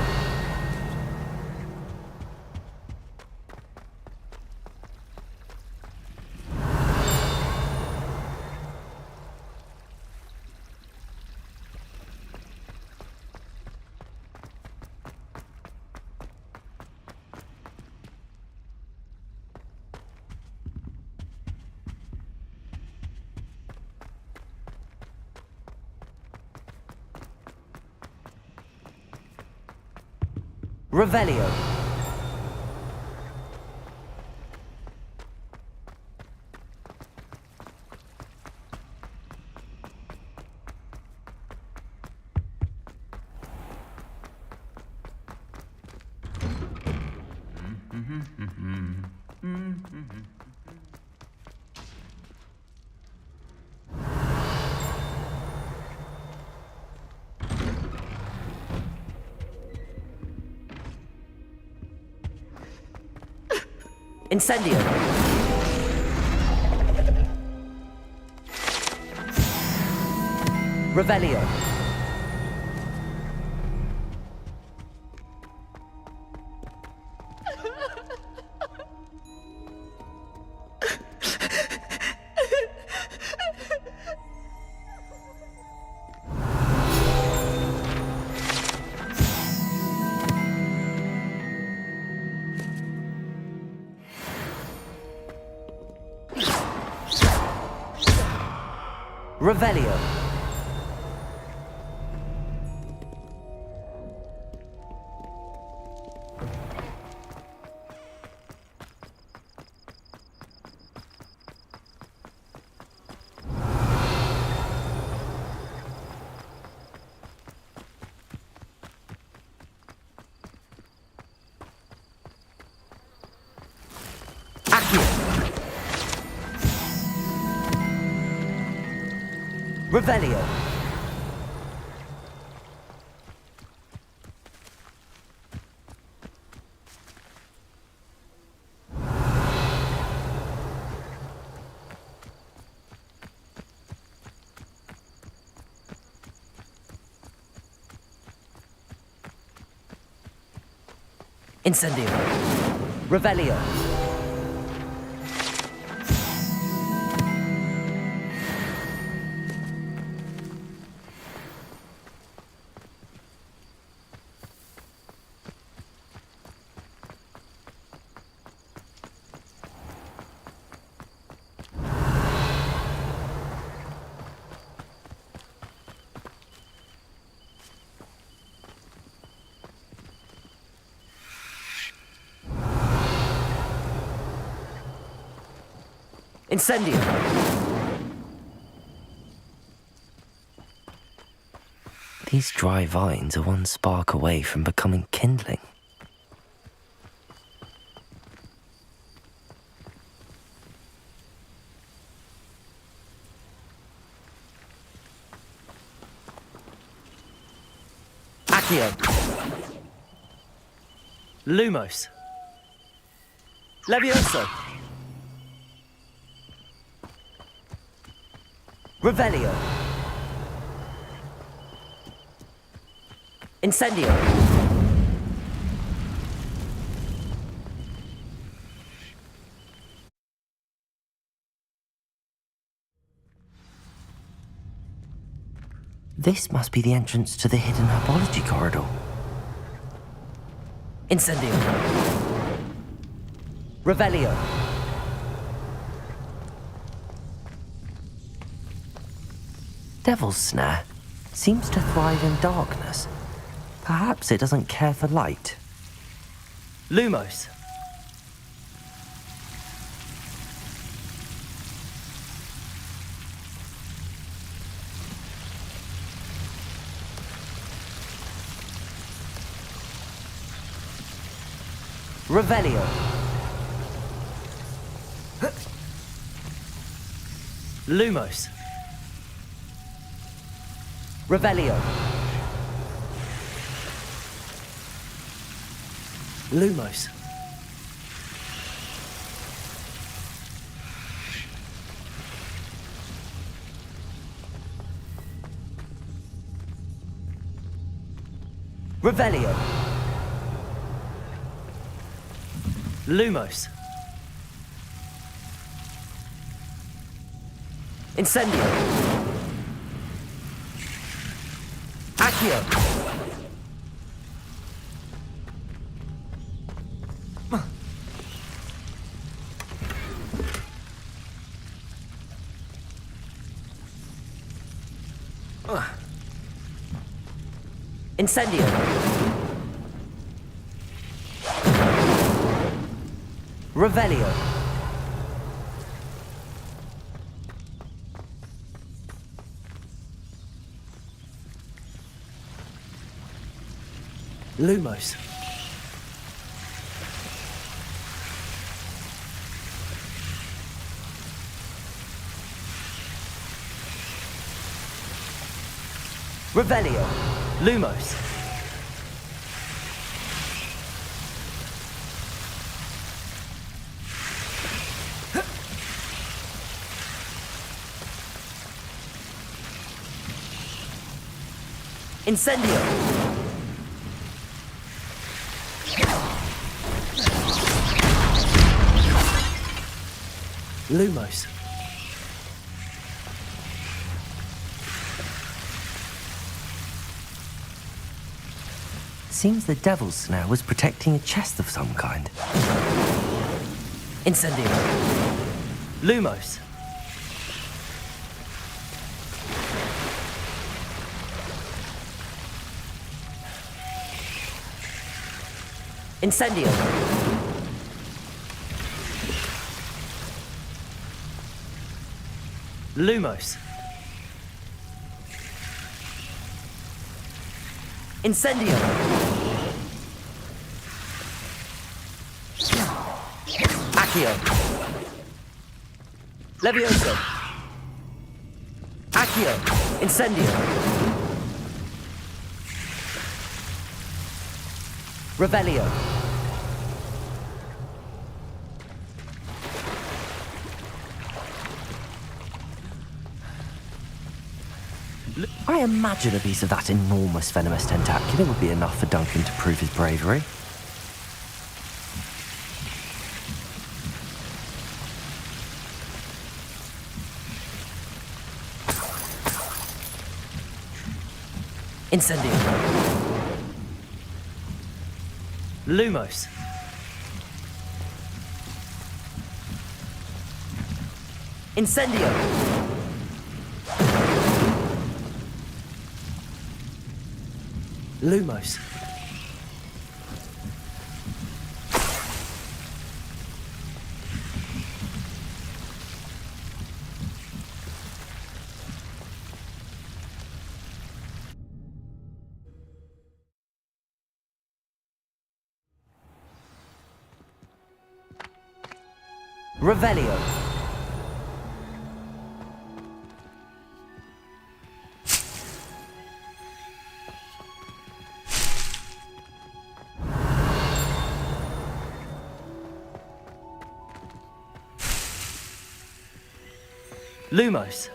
Revelio. Incendio. Revelio. Revelio. Revelio. Incendio. Revelio. Incendio. These dry vines are one spark away from becoming kindling. Accio. Lumos. Levioso. Revelio. Incendio. This must be the entrance to the hidden herbology corridor. Incendio. Revelio. Devil's Snare seems to thrive in darkness. Perhaps it doesn't care for light. Lumos. Revelio. Lumos. Revelio. Lumos. Revelio. Lumos. Incendio. Accio. Incendio. Revelio. Lumos. Revelio. Lumos. Incendio. Lumos. Seems the devil's snare was protecting a chest of some kind. Incendio. Lumos. Incendio. Lumos. Incendio. Accio. Levioso. Accio. Incendio. Revelio. I imagine a piece of that enormous venomous tentacular would be enough for Duncan to prove his bravery. Incendio. Lumos. Incendio. Lumos. Revelio. Lumos.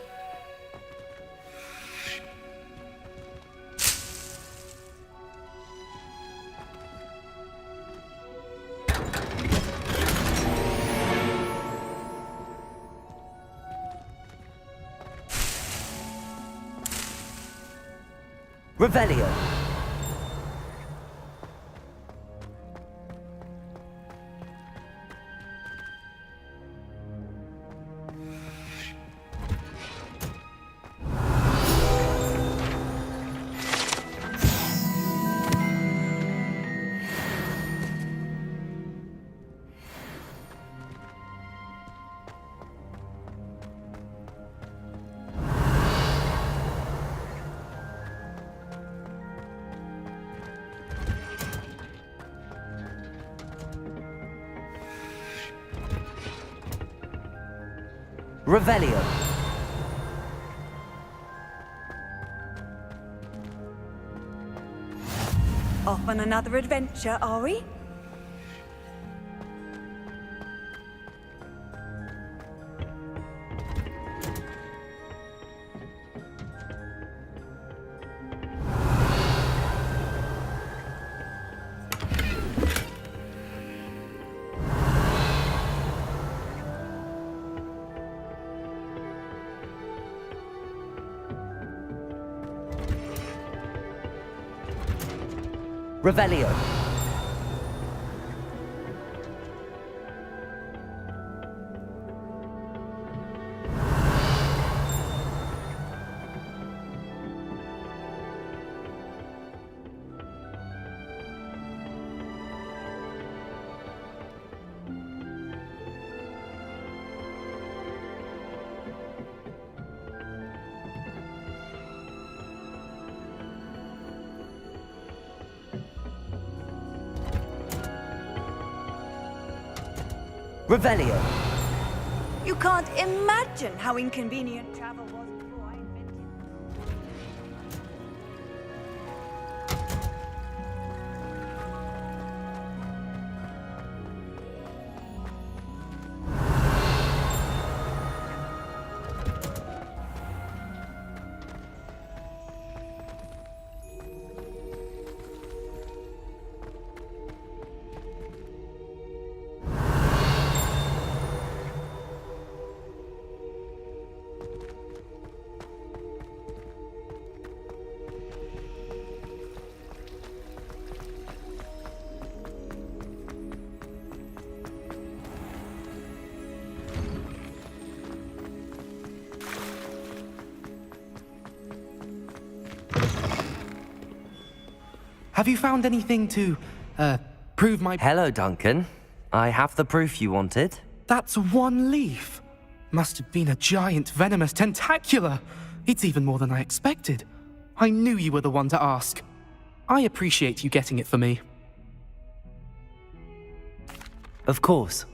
Revelio. Revelio. Off on another adventure, are we? Revelio. Revelio. You can't imagine how inconvenient travel was before I invented it. Have you found anything to, prove my... Hello, Duncan. I have the proof you wanted. That's one leaf. Must have been a giant venomous tentacula. It's even more than I expected. I knew you were the one to ask. I appreciate you getting it for me. Of course.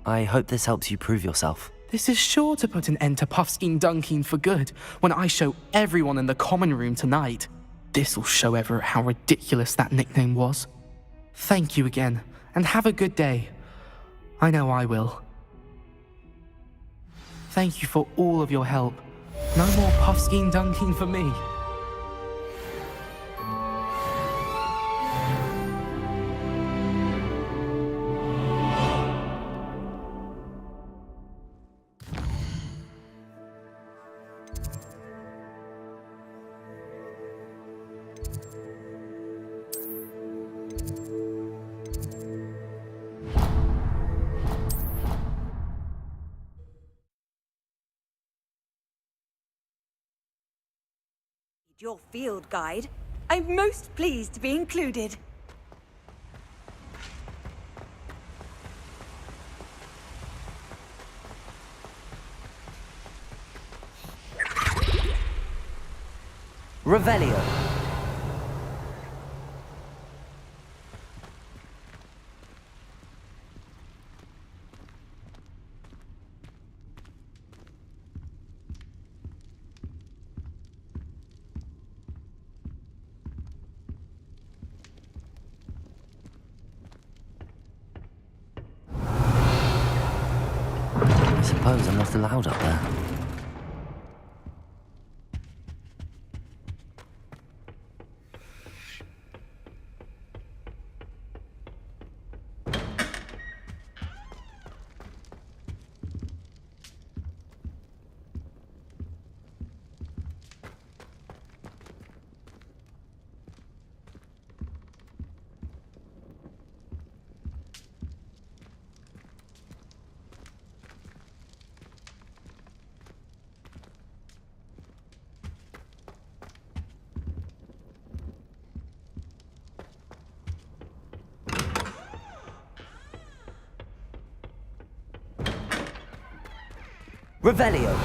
I hope this helps you prove yourself. This is sure to put an end to Puffskein Dunkeen for good when I show everyone in the common room tonight. This'll show Everett how ridiculous that nickname was. Thank you again, and have a good day. I know I will. Thank you for all of your help. No more Puffskein Dunkeen for me. Your field guide. I'm most pleased to be included. Revelio. I suppose I'm not allowed up there. Revelio.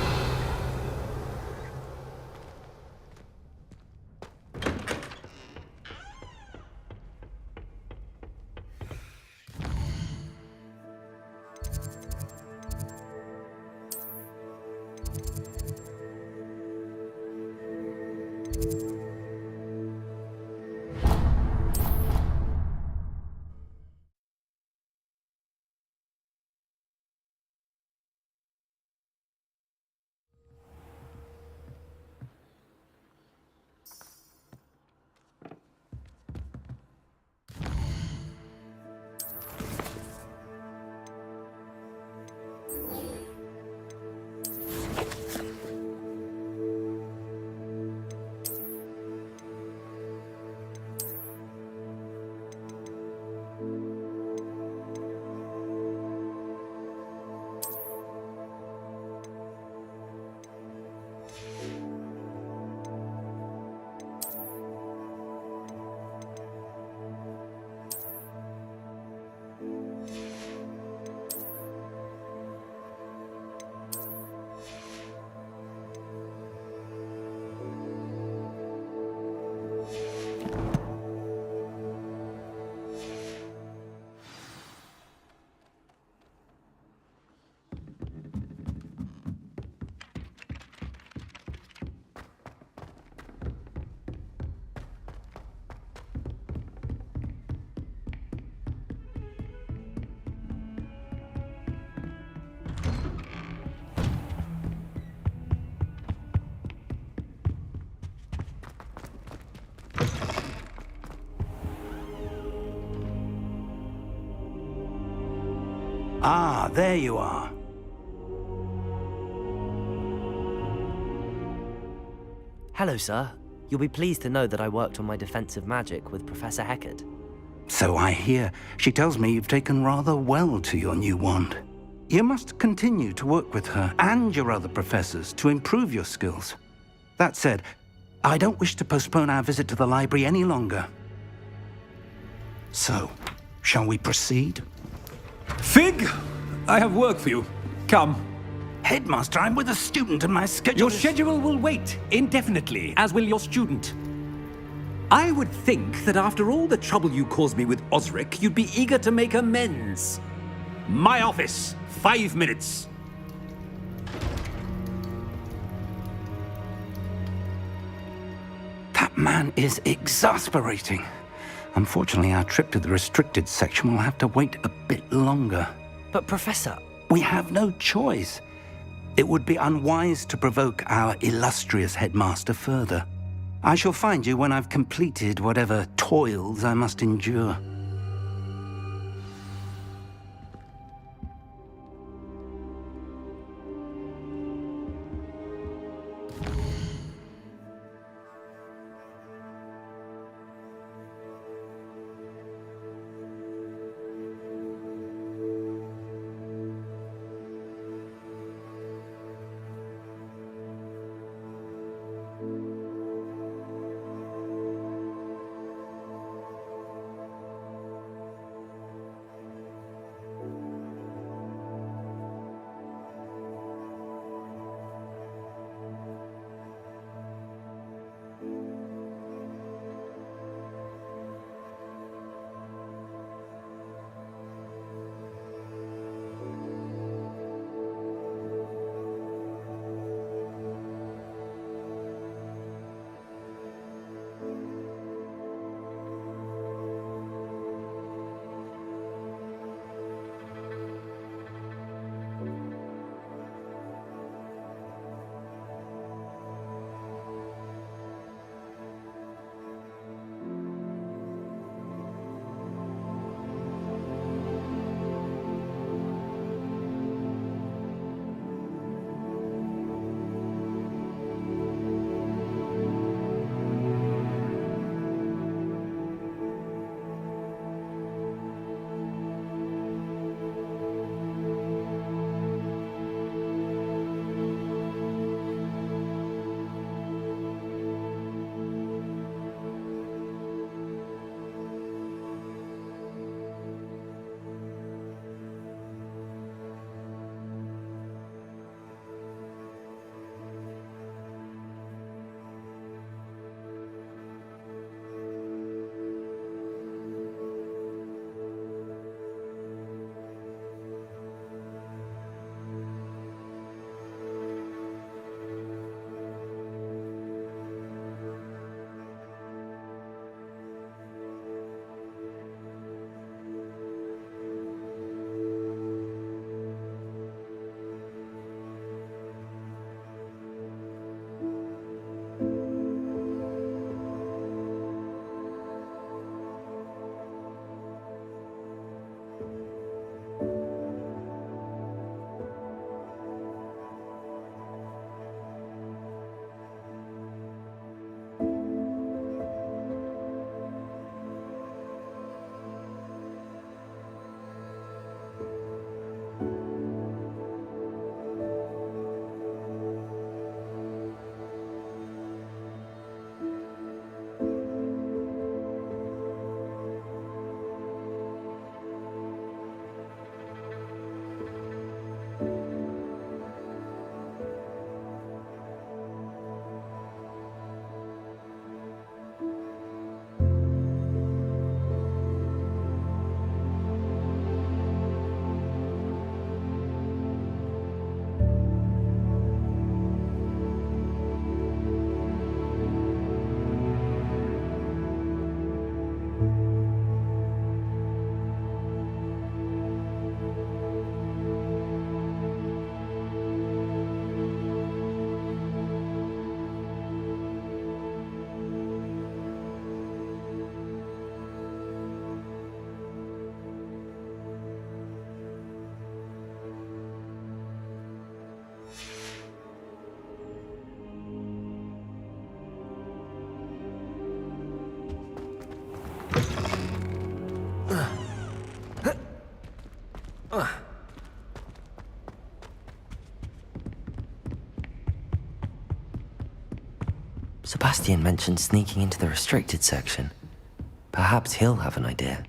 Ah, there you are. Hello, sir. You'll be pleased to know that I worked on my defensive magic with Professor Heckard. So I hear. She tells me you've taken rather well to your new wand. You must continue to work with her and your other professors to improve your skills. That said, I don't wish to postpone our visit to the library any longer. So, shall we proceed? Fig! I have work for you. Come. Headmaster, I'm with a student and my schedule Your schedule will wait indefinitely, as will your student. I would think that after all the trouble you caused me with Osric, you'd be eager to make amends. My office, 5 minutes. That man is exasperating. Unfortunately, our trip to the restricted section will have to wait a bit longer. But, Professor... We have no choice. It would be unwise to provoke our illustrious headmaster further. I shall find you when I've completed whatever toils I must endure. Sebastian mentioned sneaking into the restricted section. Perhaps he'll have an idea.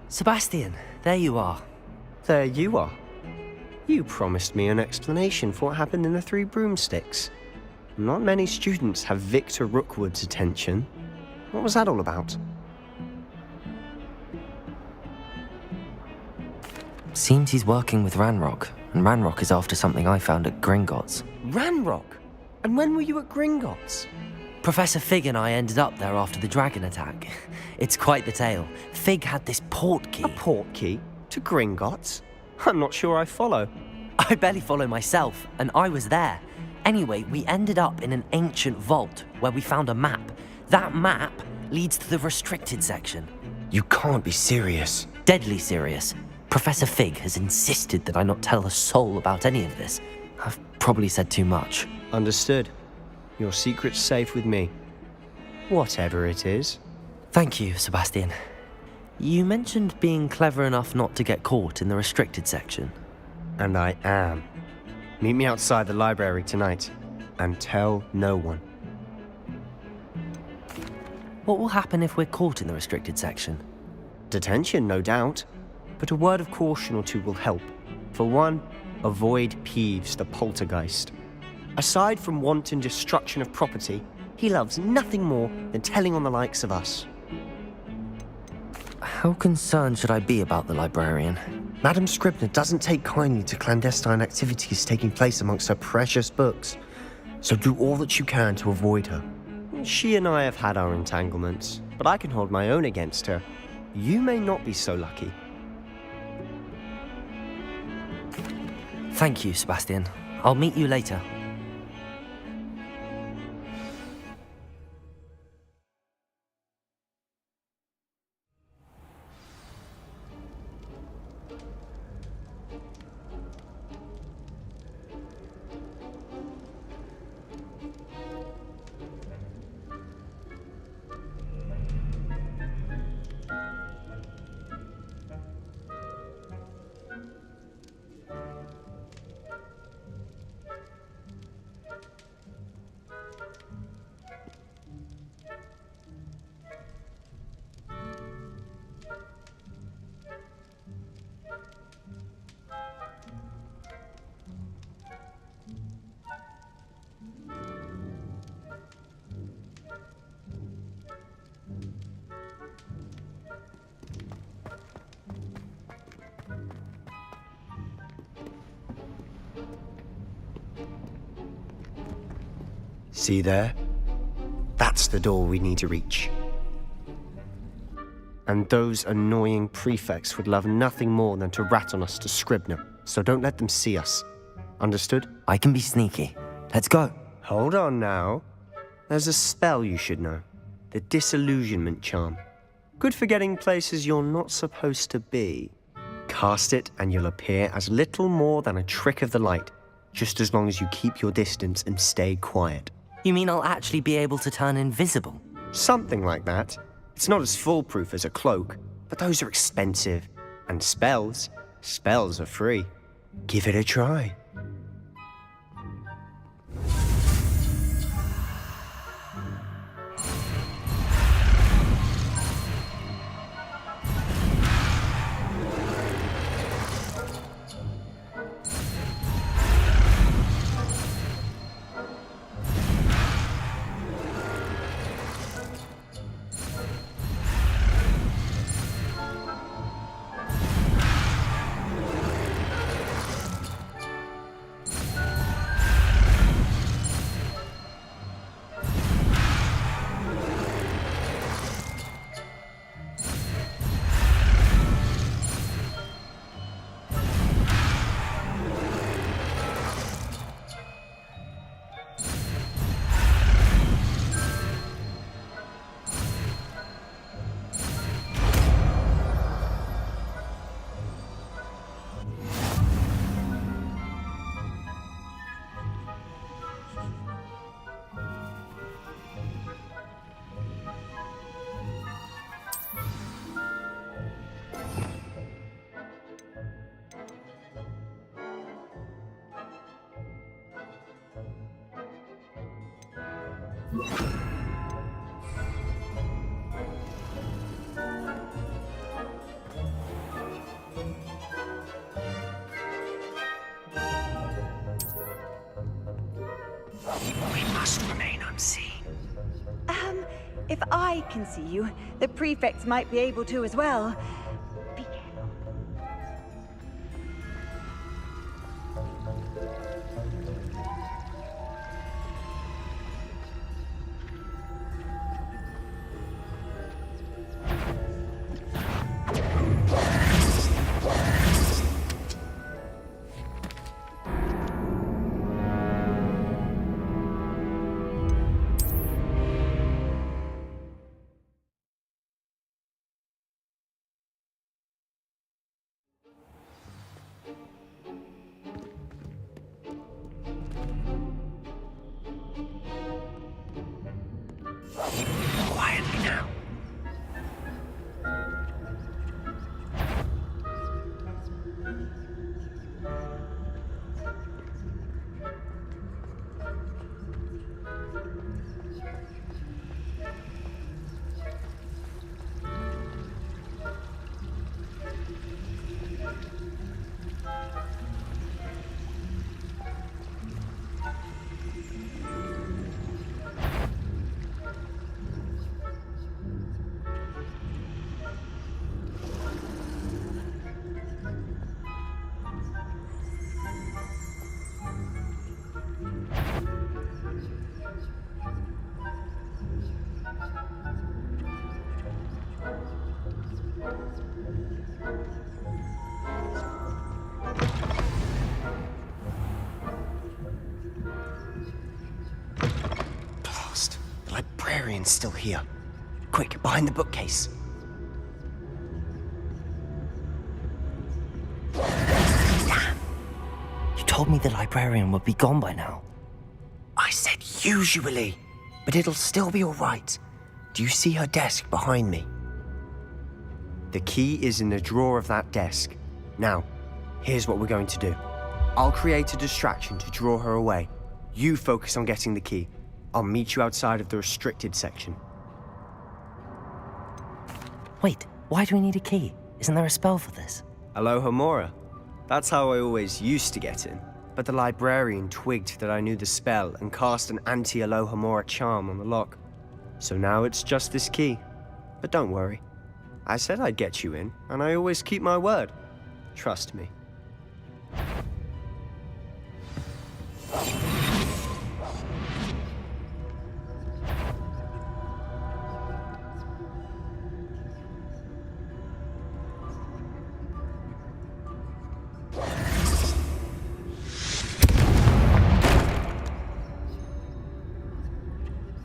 Sebastian, there you are. There you are. You promised me an explanation for what happened in the Three Broomsticks. Not many students have Victor Rookwood's attention. What was that all about? Seems he's working with Ranrock, and Ranrock is after something I found at Gringotts. Ranrock? And when were you at Gringotts? Professor Fig and I ended up there after the dragon attack. It's quite the tale. Fig had this port key. A port key? To Gringotts? I'm not sure I follow. I barely follow myself, and I was there. Anyway, we ended up in an ancient vault where we found a map. That map leads to the restricted section. You can't be serious. Deadly serious. Professor Fig has insisted that I not tell a soul about any of this. I've probably said too much. Understood. Your secret's safe with me. Whatever it is. Thank you, Sebastian. You mentioned being clever enough not to get caught in the restricted section. And I am. Meet me outside the library tonight, and tell no one. What will happen if we're caught in the restricted section? Detention, no doubt. But a word of caution or two will help. For one, avoid Peeves the poltergeist. Aside from wanton destruction of property, he loves nothing more than telling on the likes of us. How concerned should I be about the librarian? Madam Scribner doesn't take kindly to clandestine activities taking place amongst her precious books, so do all that you can to avoid her. She and I have had our entanglements, but I can hold my own against her. You may not be so lucky. Thank you, Sebastian. I'll meet you later. See there? That's the door we need to reach. And those annoying prefects would love nothing more than to rat on us to Scribner, so don't let them see us. Understood? I can be sneaky. Let's go. Hold on now. There's a spell you should know. The Disillusionment Charm. Good for getting places you're not supposed to be. Cast it and you'll appear as little more than a trick of the light, just as long as you keep your distance and stay quiet. You mean I'll actually be able to turn invisible? Something like that. It's not as foolproof as a cloak, but those are expensive. And spells are free. Give it a try. If I can see you, the prefects might be able to as well. Be careful. Quietly now. Blast. The librarian's still here. Quick, behind the bookcase. Damn. You told me the librarian would be gone by now. I said usually, but it'll still be all right. Do you see her desk behind me? The key is in the drawer of that desk. Now, here's what we're going to do. I'll create a distraction to draw her away. You focus on getting the key. I'll meet you outside of the restricted section. Wait, why do we need a key? Isn't there a spell for this? Aloha Mora. That's how I always used to get in. But the librarian twigged that I knew the spell and cast an anti-Aloha Mora charm on the lock. So now it's just this key. But don't worry. I said I'd get you in, and I always keep my word. Trust me.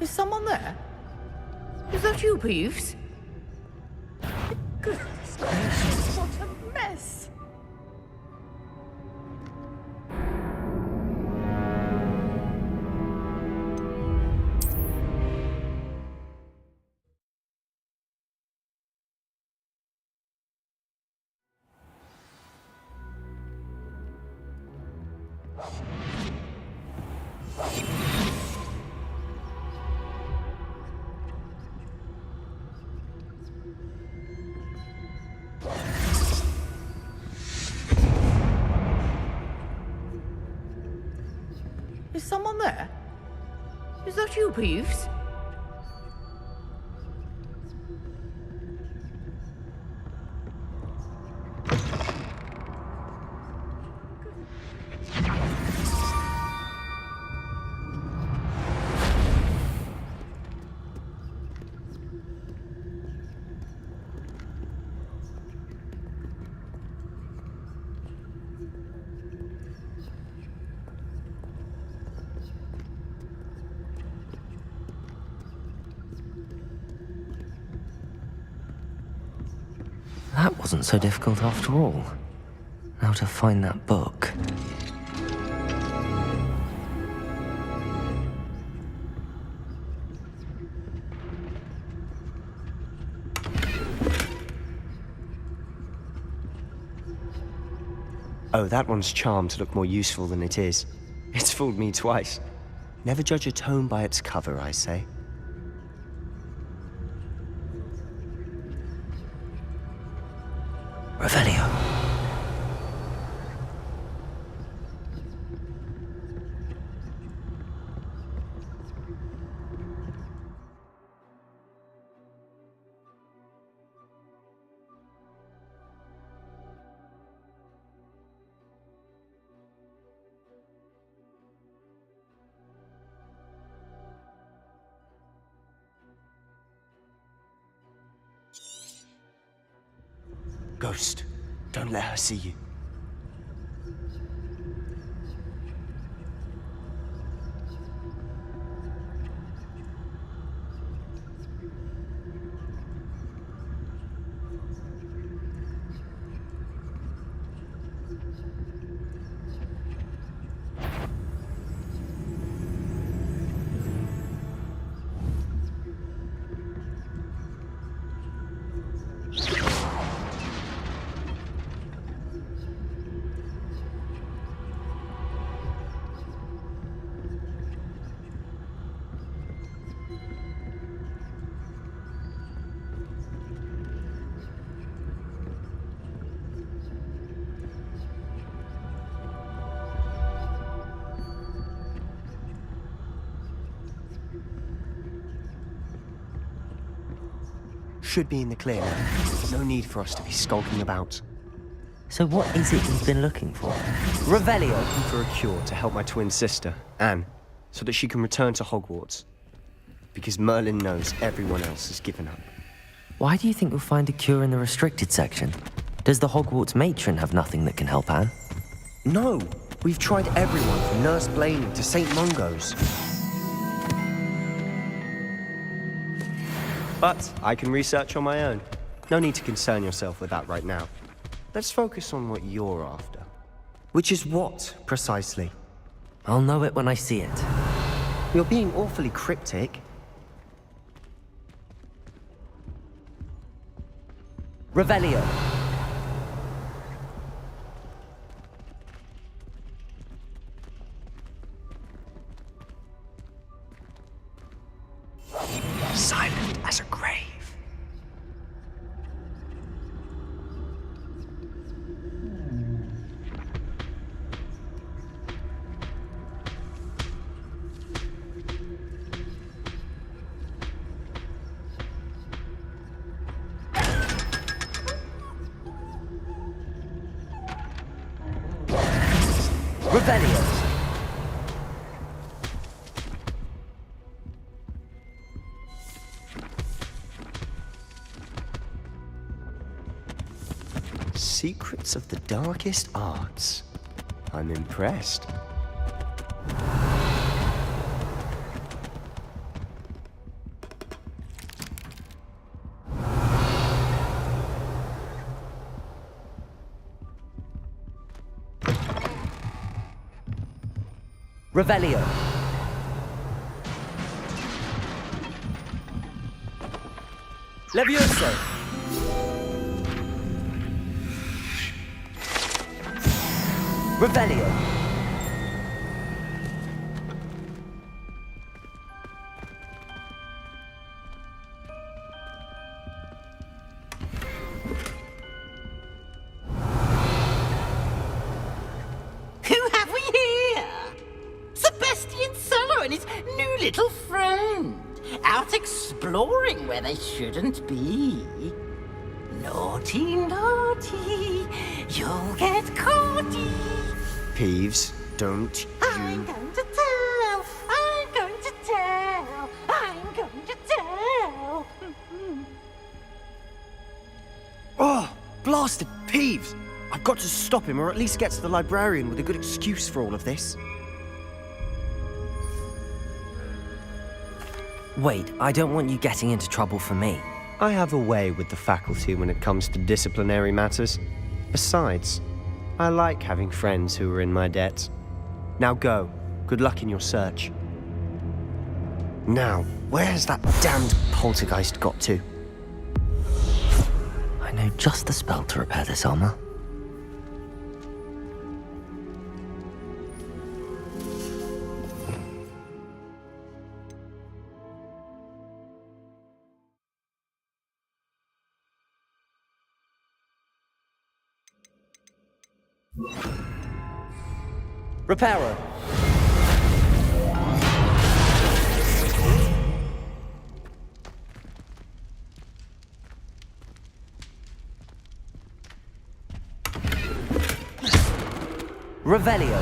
Is someone there? Is that you, Peeves? Goodness gracious, what a mess! Is someone there? Is that you, Peeves? That wasn't so difficult after all. Now to find that book. Oh, that one's charmed to look more useful than it is. It's fooled me twice. Never judge a tome by its cover, I say. Revelio. Ghost, don't let her see you. Should be in the clear now. No need for us to be skulking about. So what is it you've been looking for? Revelio! Looking for a cure to help my twin sister, Anne, so that she can return to Hogwarts. Because Merlin knows everyone else has given up. Why do you think you'll find a cure in the restricted section? Does the Hogwarts matron have nothing that can help Anne? No! We've tried everyone from Nurse Blaney to St. Mungo's. But I can research on my own. No need to concern yourself with that right now. Let's focus on what you're after. Which is what, precisely? I'll know it when I see it. You're being awfully cryptic. Revelio! Silent as a grave. Revelio! Secrets of the darkest arts. I'm impressed. Revelio! Levioso! Revelio! Who have we here? Sebastian Solo and his new little friend, out exploring where they shouldn't be. Naughty, naughty, you'll get caughty. Peeves, don't you... I'm going to tell, I'm going to tell, I'm going to tell. Oh, blasted Peeves! I've got to stop him, or at least get to the librarian with a good excuse for all of this. Wait, I don't want you getting into trouble for me. I have a way with the faculty when it comes to disciplinary matters. Besides, I like having friends who are in my debt. Now go. Good luck in your search. Now, where's that damned poltergeist got to? I know just the spell to repair this armor. Reparo. Revelio.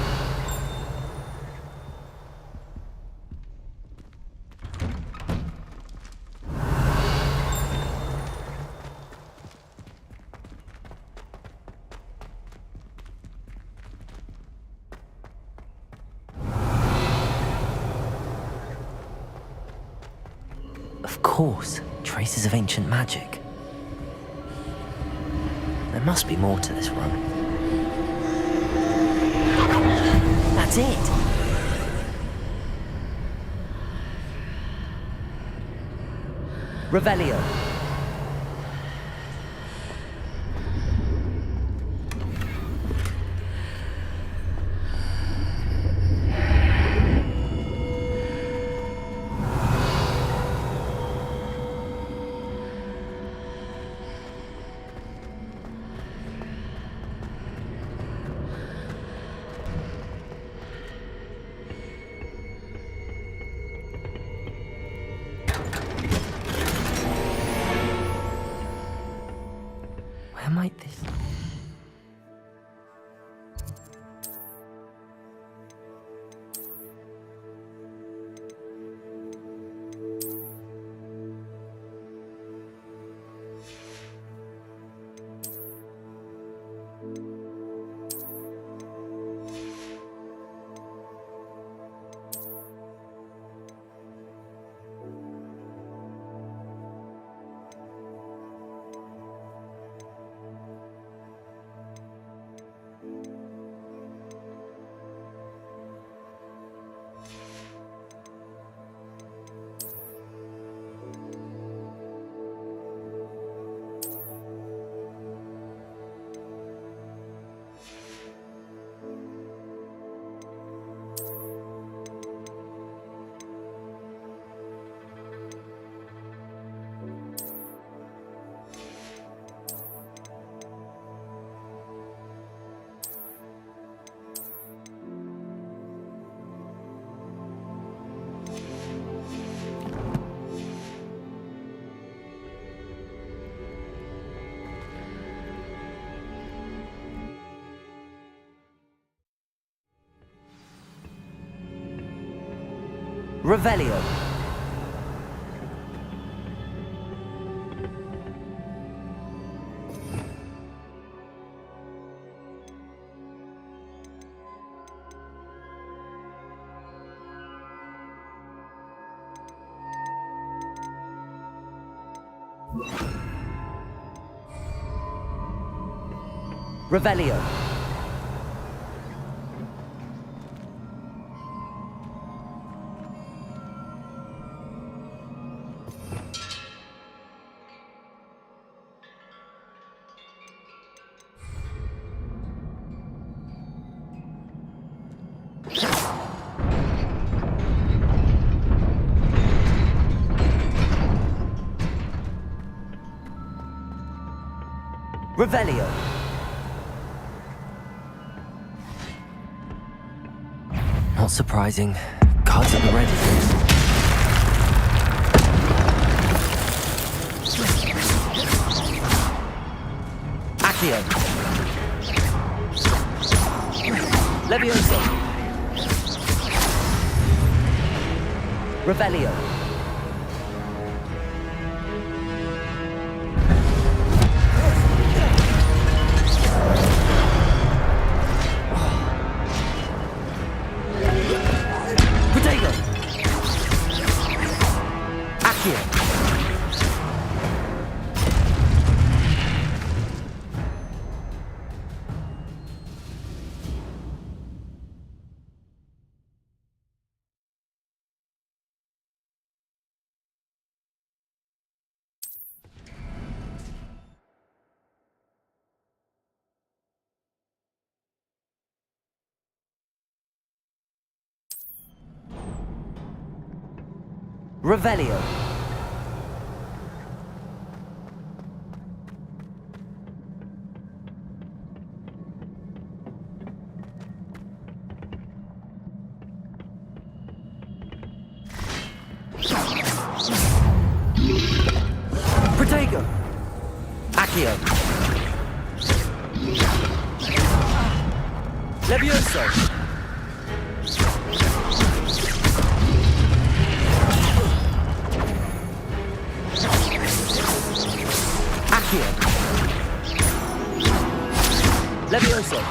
course, traces of ancient magic. There must be more to this run. That's it! Revelio. Where might this... Revelio. Revelio. Revelio. Not surprising. Guards at the ready. Accio. Levioso. Revelio. Revelio. Protego. Accio. Levioso. Levioso.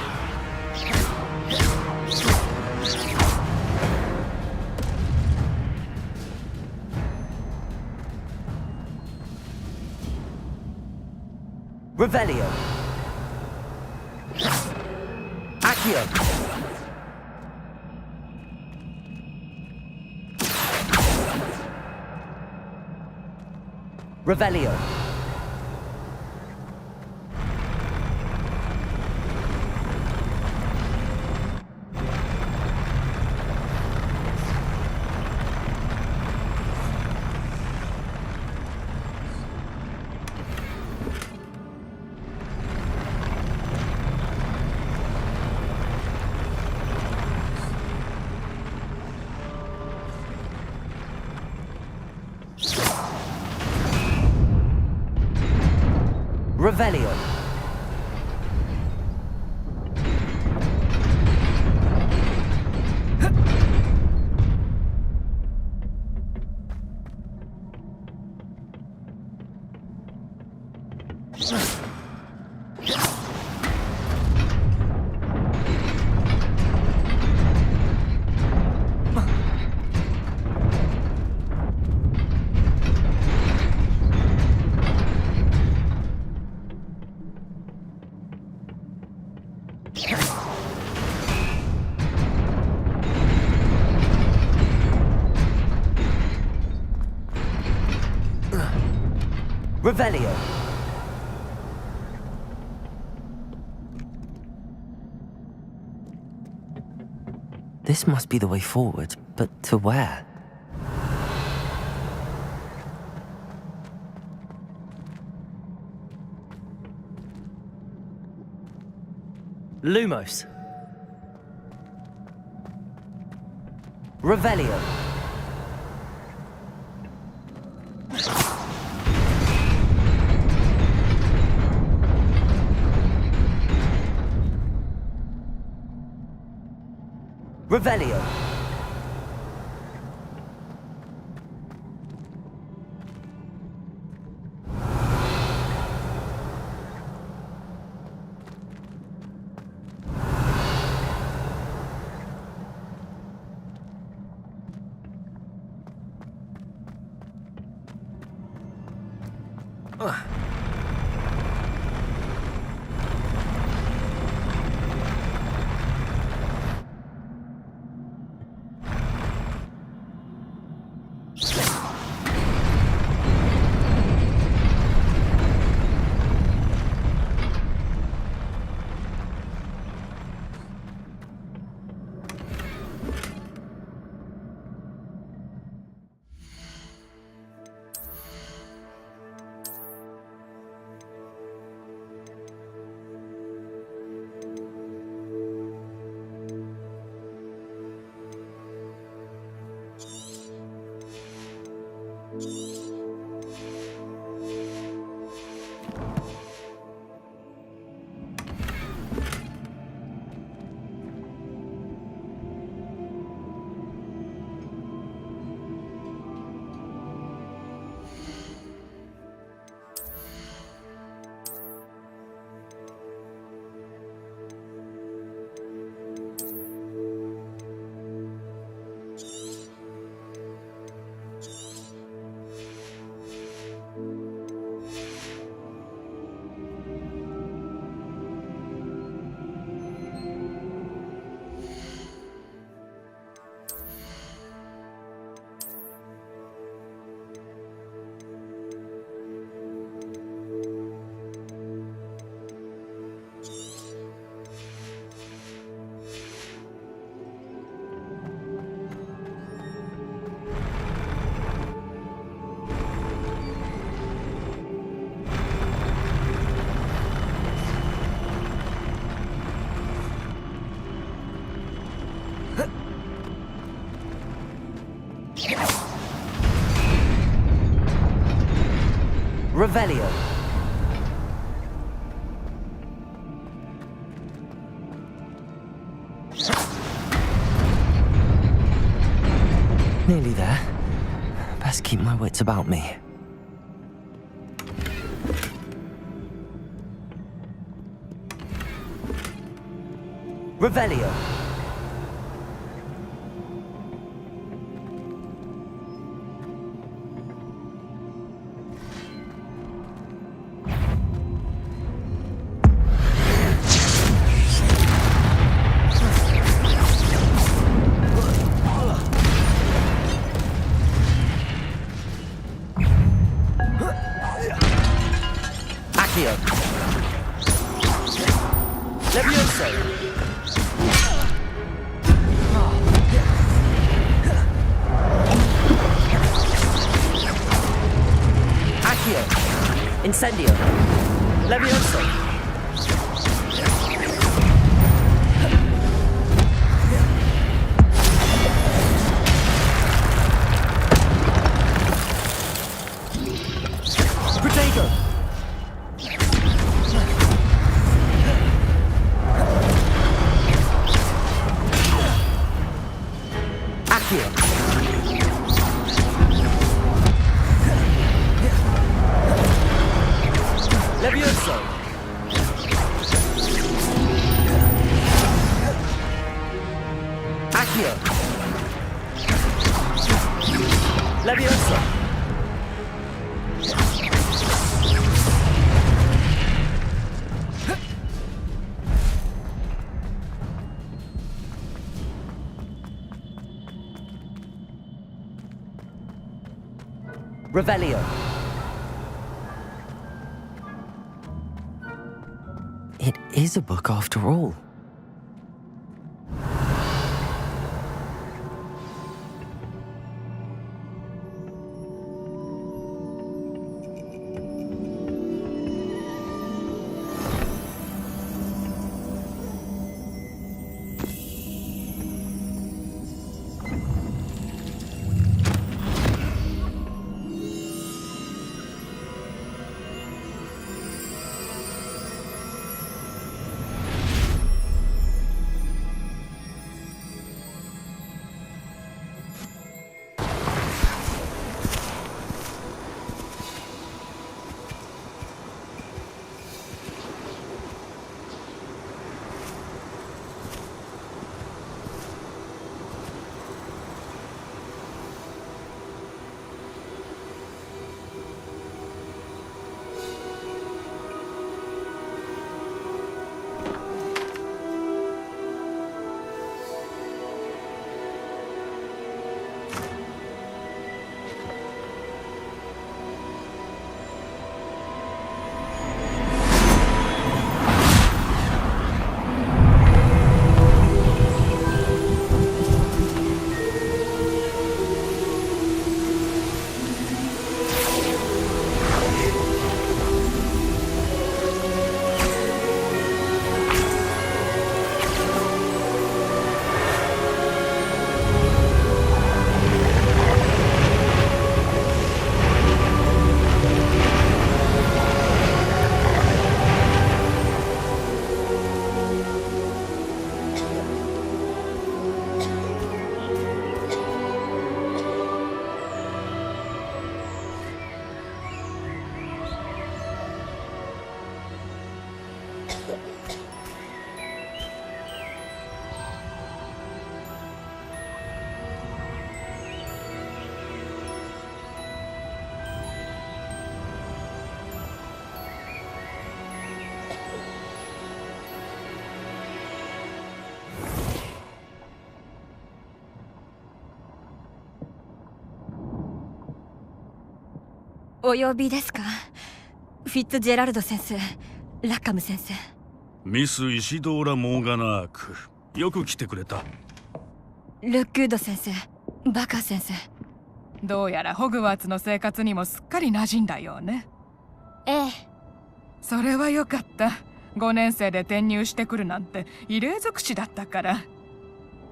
Revelio. Accio. Revelio. Revelio. Revelio. This must be the way forward, but to where? Lumos. Revelio. Revelio. Revelio. Nearly there. Best keep my wits about me. Revelio. Accio. Levioso. Accio. Incendio. Levioso. Protego. Accio. Levioso. Accio. Levioso. Revelio. It is a book after all.お呼びですか？フィッツジェラルド先生、ラッカム先生。ミス・イシドーラ・モーガナーク、よく来てくれた。ルックウッド先生、バカ先生。どうやらホグワーツの生活にもすっかり馴染んだようね。ええ。それはよかった。5年生で転入してくるなんて異例尽くしだったから。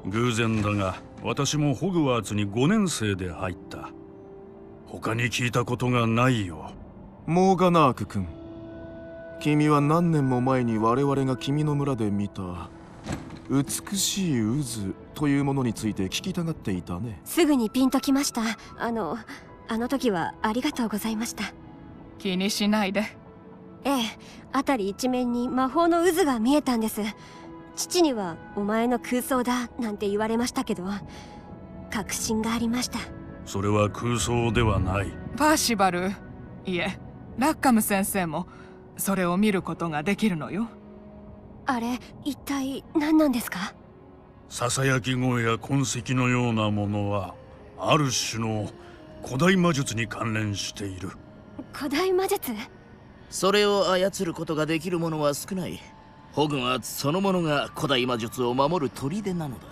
偶然だが、私もホグワーツに5年生で入った。他に聞いたことがないよ。モーガナーク君、君は何年も前に我々が君の村で見た美しい渦というものについて聞きたがっていたね。すぐにピンときました。あの時はありがとうございました。気にしないで。ええ、辺り一面に魔法の渦が見えたんです。父にはお前の空想だなんて言われましたけど、確信がありました。それは空想ではない。パーシバル、いえ、ラッカム先生もそれを見ることができるのよ。あれ、一体何なんですか？ささやき声や痕跡のようなものはある種の古代魔術に関連している。古代魔術？それを操ることができる者は少ない。ホグワーツそのものが古代魔術を守る砦なのだ。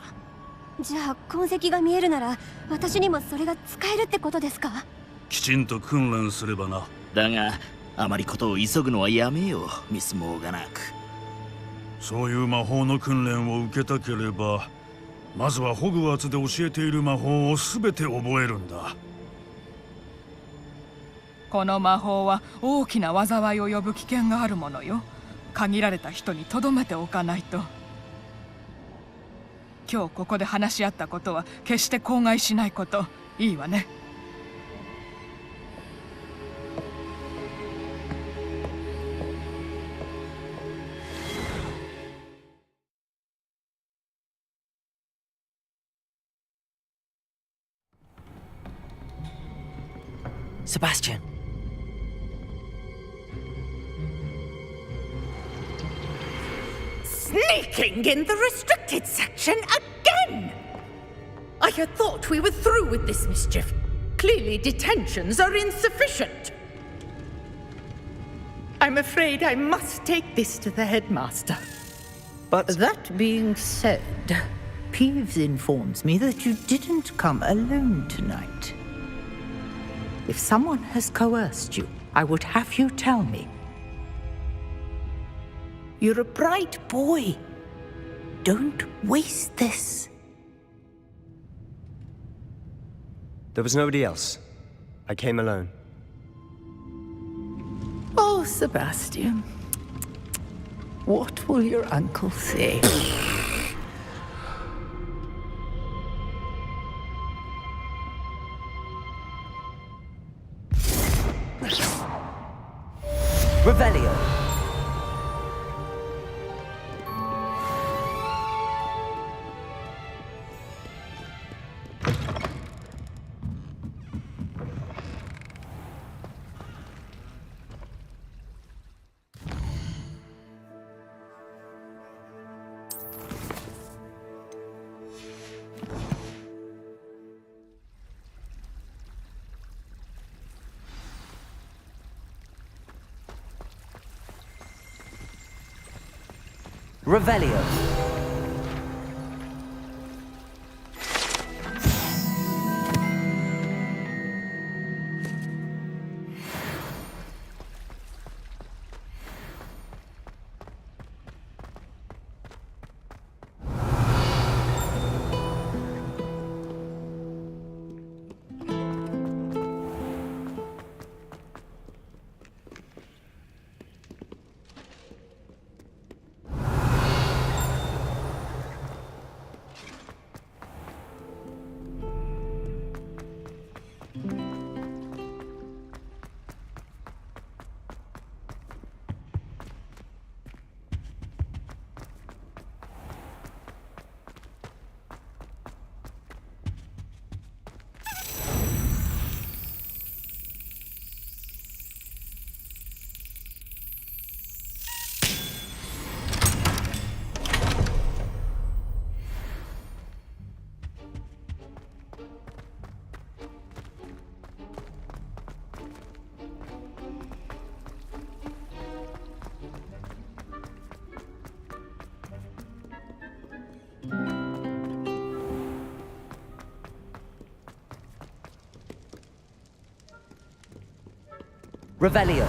じゃあ痕跡が見えるなら私にもそれが使えるってことですか？きちんと訓練すればな。だがあまりことを急ぐのはやめよう、ミス・モーガナーク。そういう魔法の訓練を受けたければ、まずはホグワーツで教えている魔法を全て覚えるんだ。この魔法は大きな災いを呼ぶ危険があるものよ。限られた人に留めておかないと。今日ここで話し合ったことは決して口外しないこと。いいわね。Sebastian. Sneaking in the restricted section again! I had thought we were through with this mischief. Clearly detentions are insufficient. I'm afraid I must take this to the headmaster. But that being said, Peeves informs me that you didn't come alone tonight. If someone has coerced you, I would have you tell me. You're a bright boy. Don't waste this. there was nobody else. I came alone. Oh, Sebastian. What will your uncle say? Revelio. Revelio. Revelio.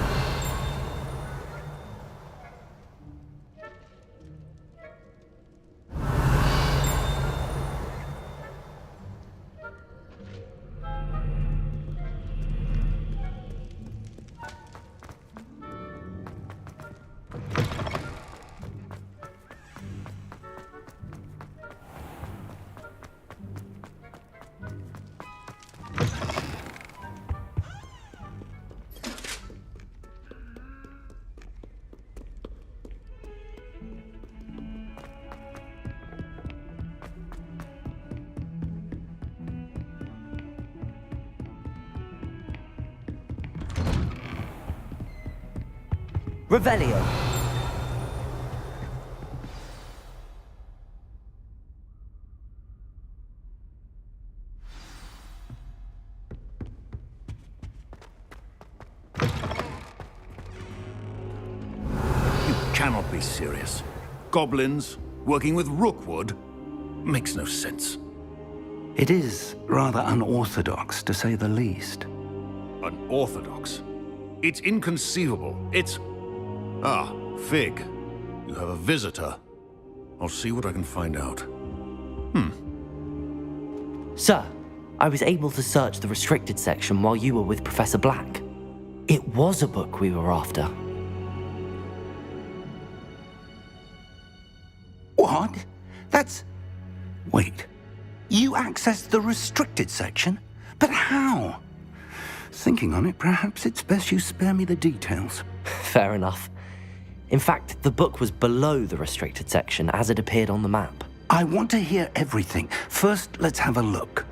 Revelio. cannot be serious. Goblins working with Rookwood makes no sense. It is rather unorthodox, to say the least. Unorthodox? It's inconceivable. It's... Ah, Fig. You have a visitor. I'll see what I can find out. Sir, I was able to search the restricted section while you were with Professor Black. It was a book we were after. What? That's... Wait. You accessed the restricted section? But how? Thinking on it, perhaps it's best you spare me the details. Fair enough. In fact, the book was below the restricted section as it appeared on the map. I want to hear everything. First, let's have a look.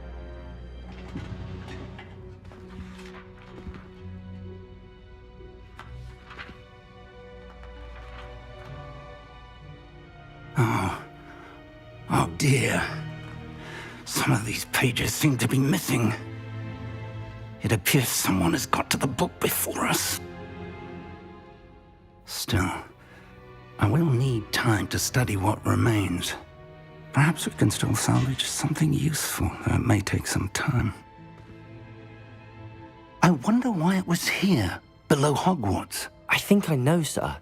Oh dear. Some of these pages seem to be missing. It appears someone has got to the book before us. Still, I will need time to study what remains. Perhaps we can still salvage something useful, though it may take some time. I wonder why it was here, below Hogwarts. I think I know, sir.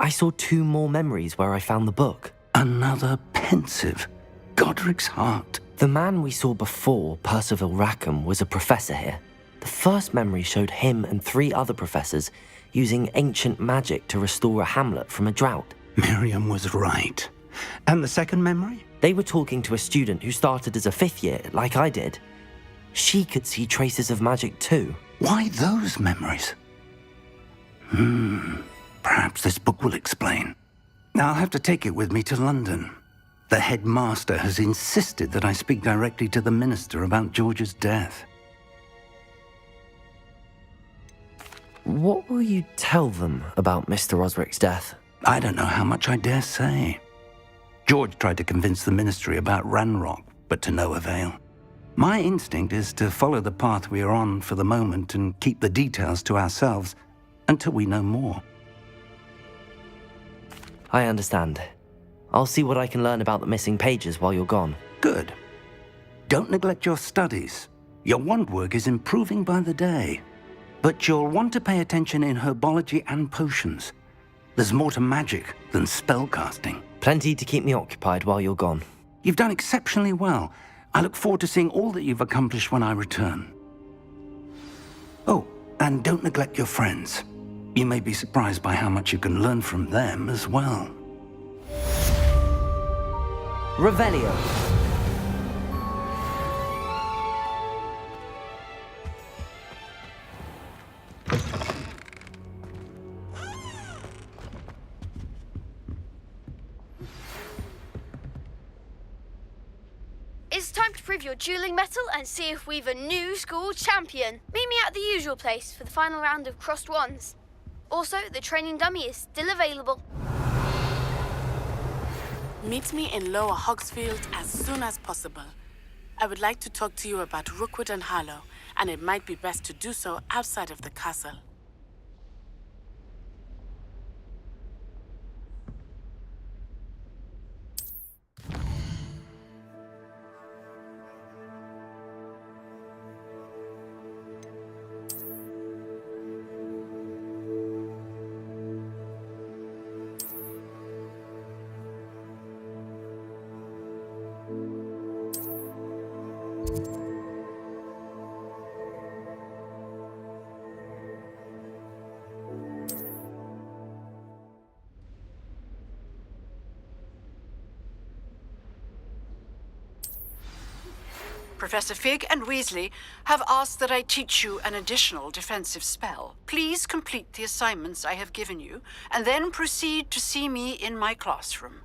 I saw 2 more memories where I found the book. Another pensive. Godric's heart. The man we saw before, Percival Rackham, was a professor here. The first memory showed him and 3 other professors using ancient magic to restore a hamlet from a drought. Miriam was right. And the second memory? They were talking to a student who started as a 5th year, like I did. She could see traces of magic too. Why those memories? Perhaps this book will explain. I'll have to take it with me to London. The headmaster has insisted that I speak directly to the minister about George's death. What will you tell them about Mr. Osric's death? I don't know how much I dare say. George tried to convince the ministry about Ranrock, but to no avail. My instinct is to follow the path we are on for the moment and keep the details to ourselves until we know more. I understand. I'll see what I can learn about the missing pages while you're gone. Good. Don't neglect your studies. Your wand work is improving by the day. But you'll want to pay attention in herbology and potions. There's more to magic than spellcasting. Plenty to keep me occupied while you're gone. You've done exceptionally well. I look forward to seeing all that you've accomplished when I return. Oh, and don't neglect your friends. You may be surprised by how much you can learn from them as well. Revelio. It's time to prove your dueling mettle and see if we've a new school champion. Meet me at the usual place for the final round of crossed wands. Also, the training dummy is still available. Meet me in Lower Hogsfield as soon as possible. I would like to talk to you about Rookwood and Harlow, and it might be best to do so outside of the castle. Professor Fig and Weasley have asked that I teach you an additional defensive spell. Please complete the assignments I have given you, and then proceed to see me in my classroom.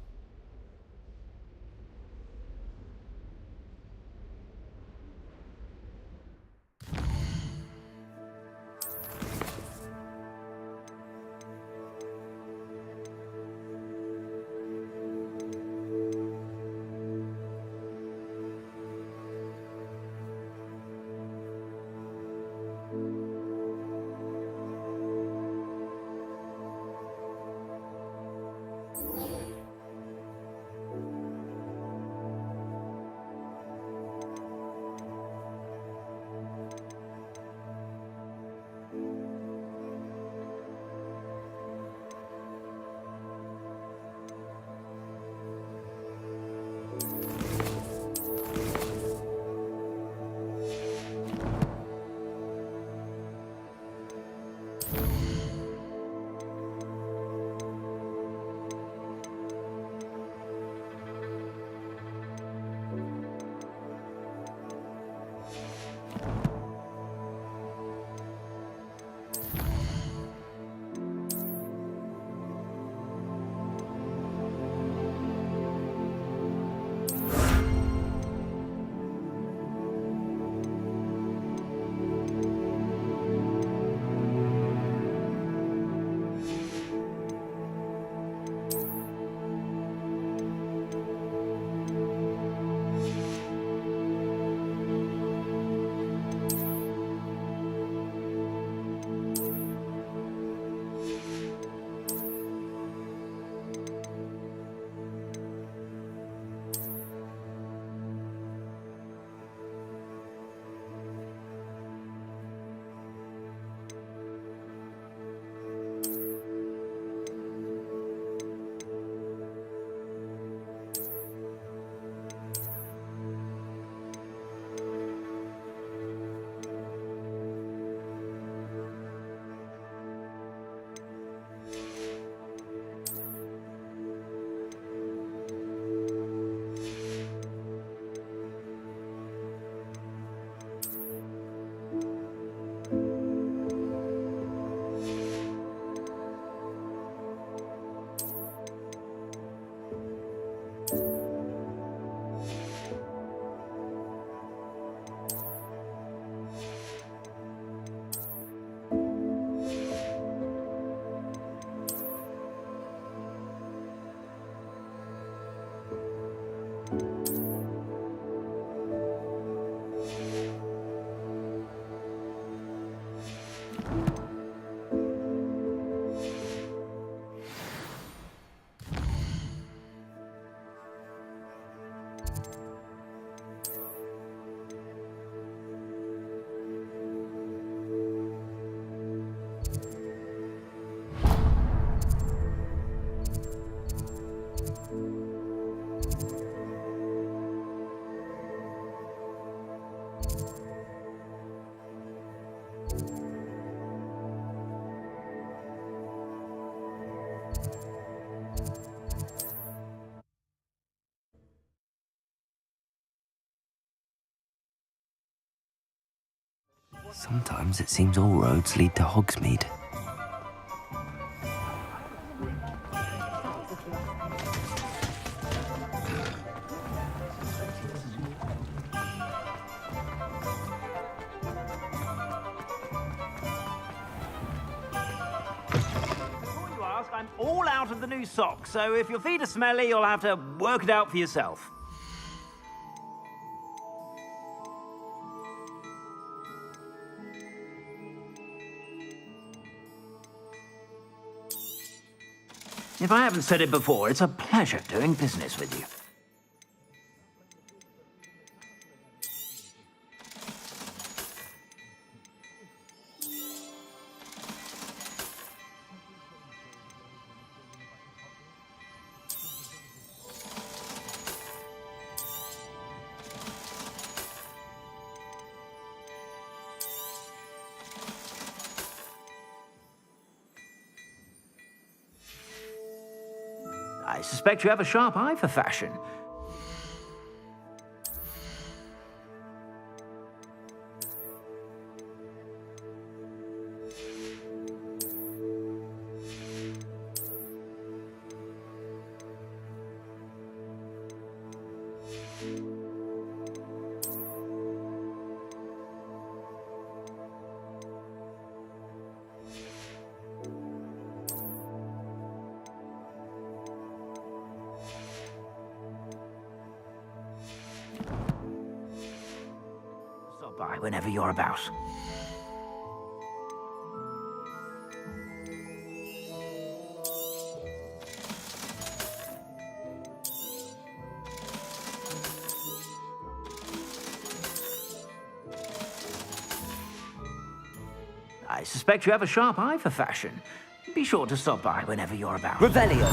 Sometimes it seems all roads lead to Hogsmeade. I'm all out of the new socks, so if your feet are smelly, you'll have to work it out for yourself. If I haven't said it before, it's a pleasure doing business with you. I suspect you have a sharp eye for fashion. Stop by whenever you're about. I suspect you have a sharp eye for fashion. Be sure to stop by whenever you're about. Revelio.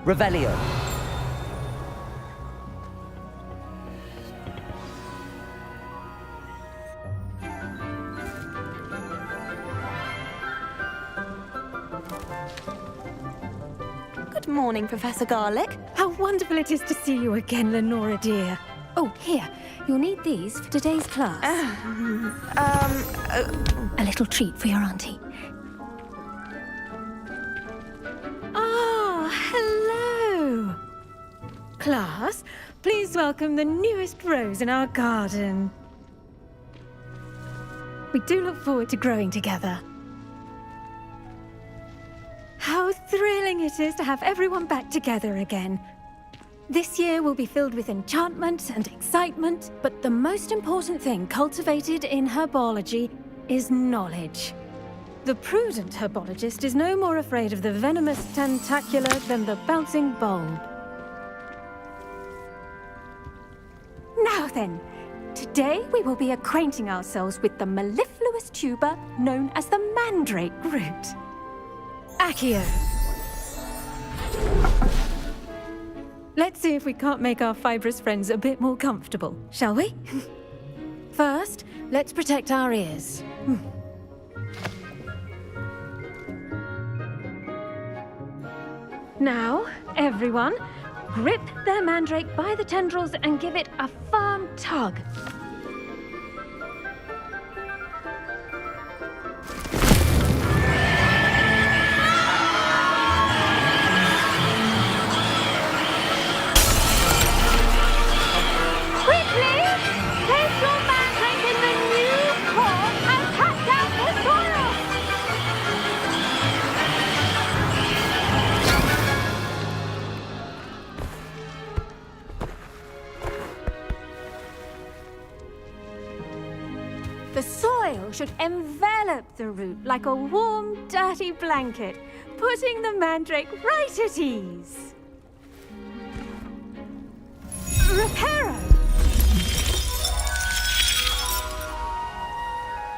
Revelio. Good morning, Professor Garlic. How wonderful it is to see you again, Lenora dear. Oh, here. You'll need these for today's class. A little treat for your auntie. Ah, hello. Class, please welcome the newest rose in our garden. We do look forward to growing together. How thrilling it is to have everyone back together again. This year will be filled with enchantment and excitement, but the most important thing cultivated in herbology is knowledge. The prudent herbologist is no more afraid of the venomous tentacula than the bouncing bulb. Now then, today we will be acquainting ourselves with the mellifluous tuber known as the mandrake root. Accio. Let's see if we can't make our fibrous friends a bit more comfortable, shall we? First, let's protect our ears. Now, everyone, grip their mandrake by the tendrils and give it a firm tug. Quickly, place your mandrake in the new core and cut down the soil. The soil should envelop the root like a warm, dirty blanket, putting the mandrake right at ease. Reparo!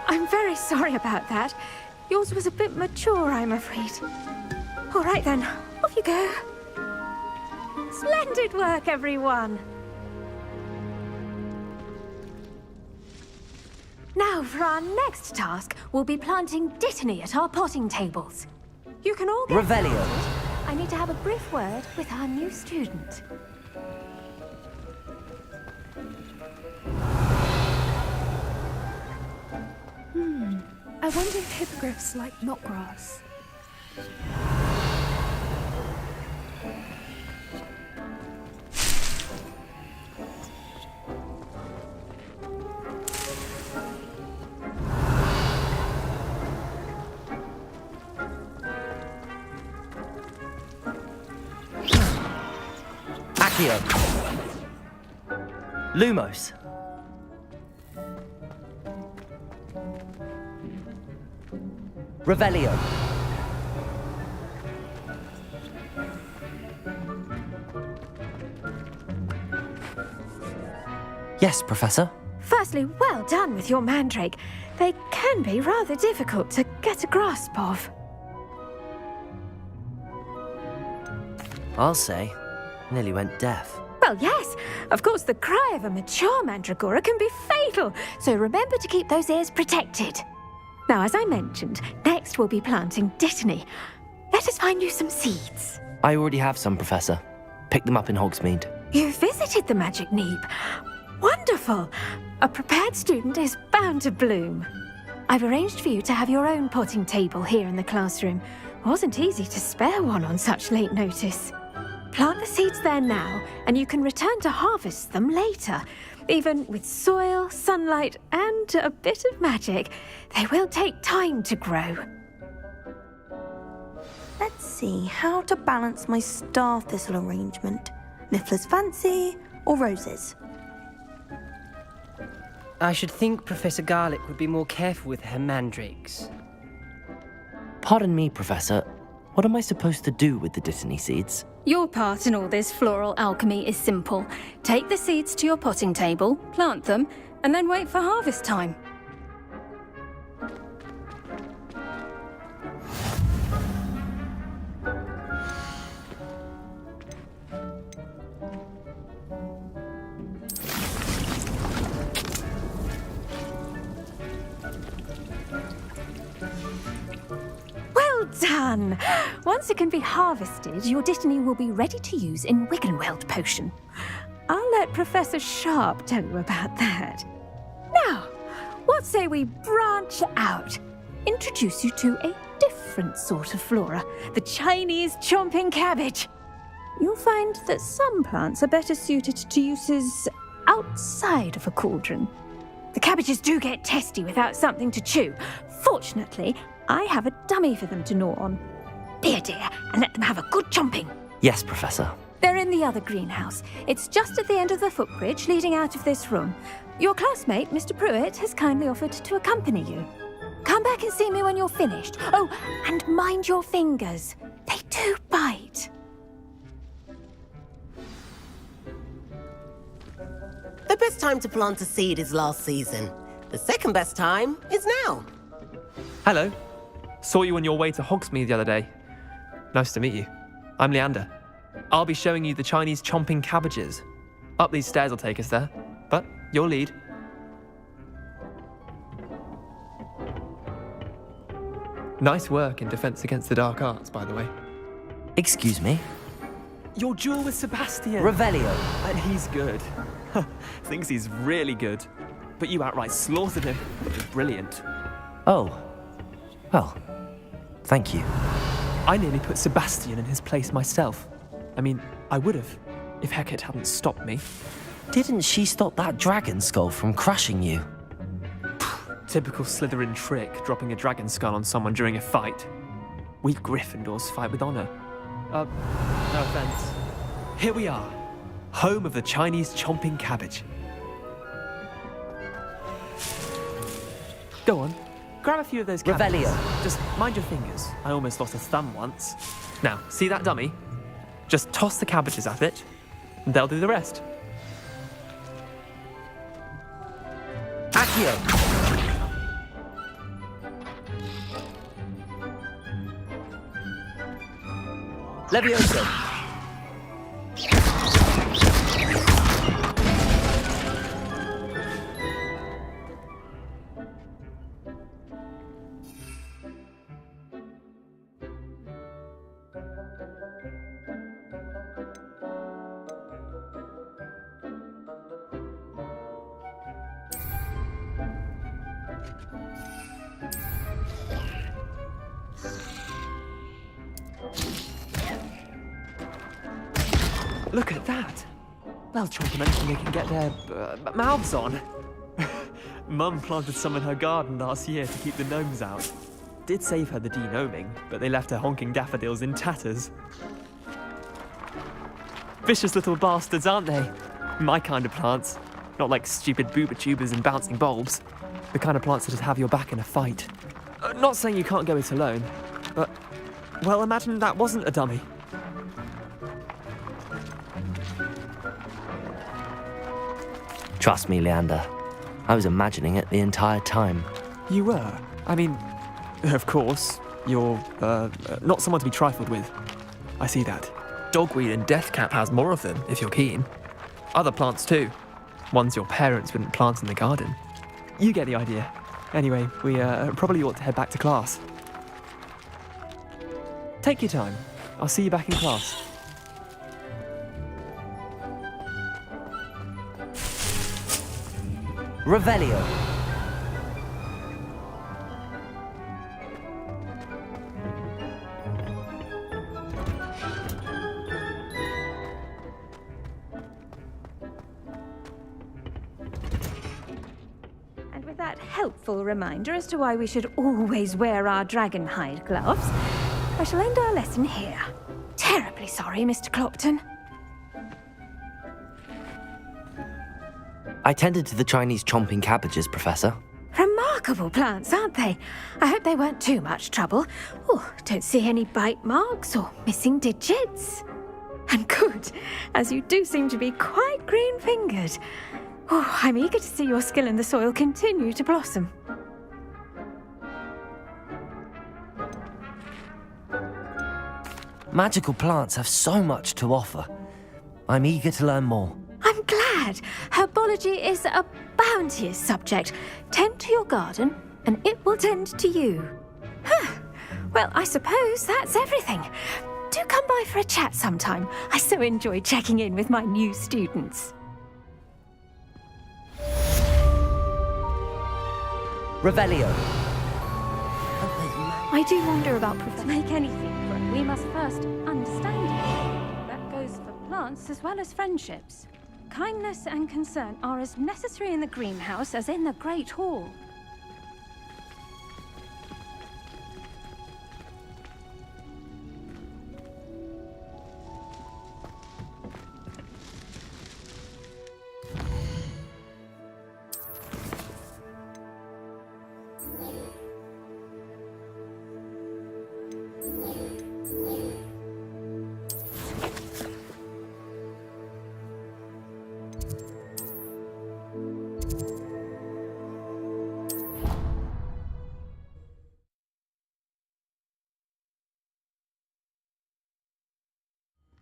I'm very sorry about that. Yours was a bit mature, I'm afraid. All right then, off you go. Splendid work, everyone. Now, for our next task, we'll be planting Dittany at our potting tables. You can all get Revelio. started. I need to have a brief word with our new student. I wonder if hippogriffs like knotgrass. Accio. Lumos. Revelio. Yes, Professor. Firstly, well done with your mandrake. They can be rather difficult to get a grasp of. I'll say. Nearly went deaf. Well, yes. Of course, the cry of a mature mandragora can be fatal, so remember to keep those ears protected. Now, as I mentioned, next we'll be planting Dittany. Let us find you some seeds. I already have some, Professor. Picked them up in Hogsmeade. You visited the Magic Neep. Wonderful! A prepared student is bound to bloom. I've arranged for you to have your own potting table here in the classroom. Wasn't easy to spare one on such late notice. Plant the seeds there now, and you can return to harvest them later. Even with soil, sunlight, and a bit of magic, they will take time to grow. Let's see how to balance my star thistle arrangement. Niffler's fancy or roses? I should think Professor Garlick would be more careful with her mandrakes. Pardon me, Professor. What am I supposed to do with the Dittany seeds? Your part in all this floral alchemy is simple. Take the seeds to your potting table, plant them, and then wait for harvest time. Done! Once it can be harvested, your Dittany will be ready to use in Wiggenweld potion. I'll let Professor Sharp tell you about that. Now, what say we branch out? Introduce you to a different sort of flora, the Chinese chomping cabbage. You'll find that some plants are better suited to uses outside of a cauldron. The cabbages do get testy without something to chew. Fortunately, I have a dummy for them to gnaw on. Be a dear and let them have a good chomping. Yes, Professor. They're in the other greenhouse. It's just at the end of the footbridge leading out of this room. Your classmate, Mr. Pruitt, has kindly offered to accompany you. Come back and see me when you're finished. Oh, and mind your fingers. They do bite. The best time to plant a seed is last season. The second best time is now. Hello. Saw you on your way to Hogsmeade the other day. Nice to meet you. I'm Leander. I'll be showing you the Chinese chomping cabbages. Up these stairs will take us there, but your lead. Nice work in Defense Against the Dark Arts, by the way. Excuse me? Your duel with Sebastian. Revelio. And he's good. Thinks he's really good. But you outright slaughtered him. It was brilliant. Oh. Well, thank you. I nearly put Sebastian in his place myself. I mean, I would have, if Hecate hadn't stopped me. Didn't she stop that dragon skull from crushing you? Typical Slytherin trick, dropping a dragon skull on someone during a fight. We Gryffindors fight with honor. No offense. Here we are, home of the Chinese chomping cabbage. Go on. Grab a few of those cabbages. Revelio. Just mind your fingers. I almost lost a thumb once. Now, see that dummy? Just toss the cabbages at it, and they'll do the rest. Accio. Levioso. Look at that. They'll chomp on anything they can get their mouths on. Mum planted some in her garden last year to keep the gnomes out. Did save her the de-gnoming, but they left her honking daffodils in tatters. Vicious little bastards, aren't they? My kind of plants. Not like stupid booba tubers and bouncing bulbs. The kind of plants that'd have your back in a fight. Not saying you can't go it alone, but, well, imagine that wasn't a dummy. Trust me, Leander. I was imagining it the entire time. You were? I mean, of course, you're, not someone to be trifled with. I see that. Dogweed and deathcap has more of them, if you're keen. Other plants too. Ones your parents wouldn't plant in the garden. You get the idea. Anyway, we probably ought to head back to class. Take your time. I'll see you back in class. Revelio. And with that helpful reminder as to why we should always wear our dragon hide gloves, I shall end our lesson here. Terribly sorry, Mr. Clopton. I tended to the Chinese chomping cabbages, Professor. Remarkable plants, aren't they? I hope they weren't too much trouble. Oh, don't see any bite marks or missing digits. And good, as you do seem to be quite green-fingered. Oh, I'm eager to see your skill in the soil continue to blossom. Magical plants have so much to offer. I'm eager to learn more. I'm glad. Herbology is a bounteous subject. Tend to your garden, and it will tend to you. Well, I suppose that's everything. Do come by for a chat sometime. I so enjoy checking in with my new students. Revelio. I do wonder about Professor. To make anything grow, we must first understand it. That goes for plants as well as friendships. Kindness and concern are as necessary in the greenhouse as in the Great Hall.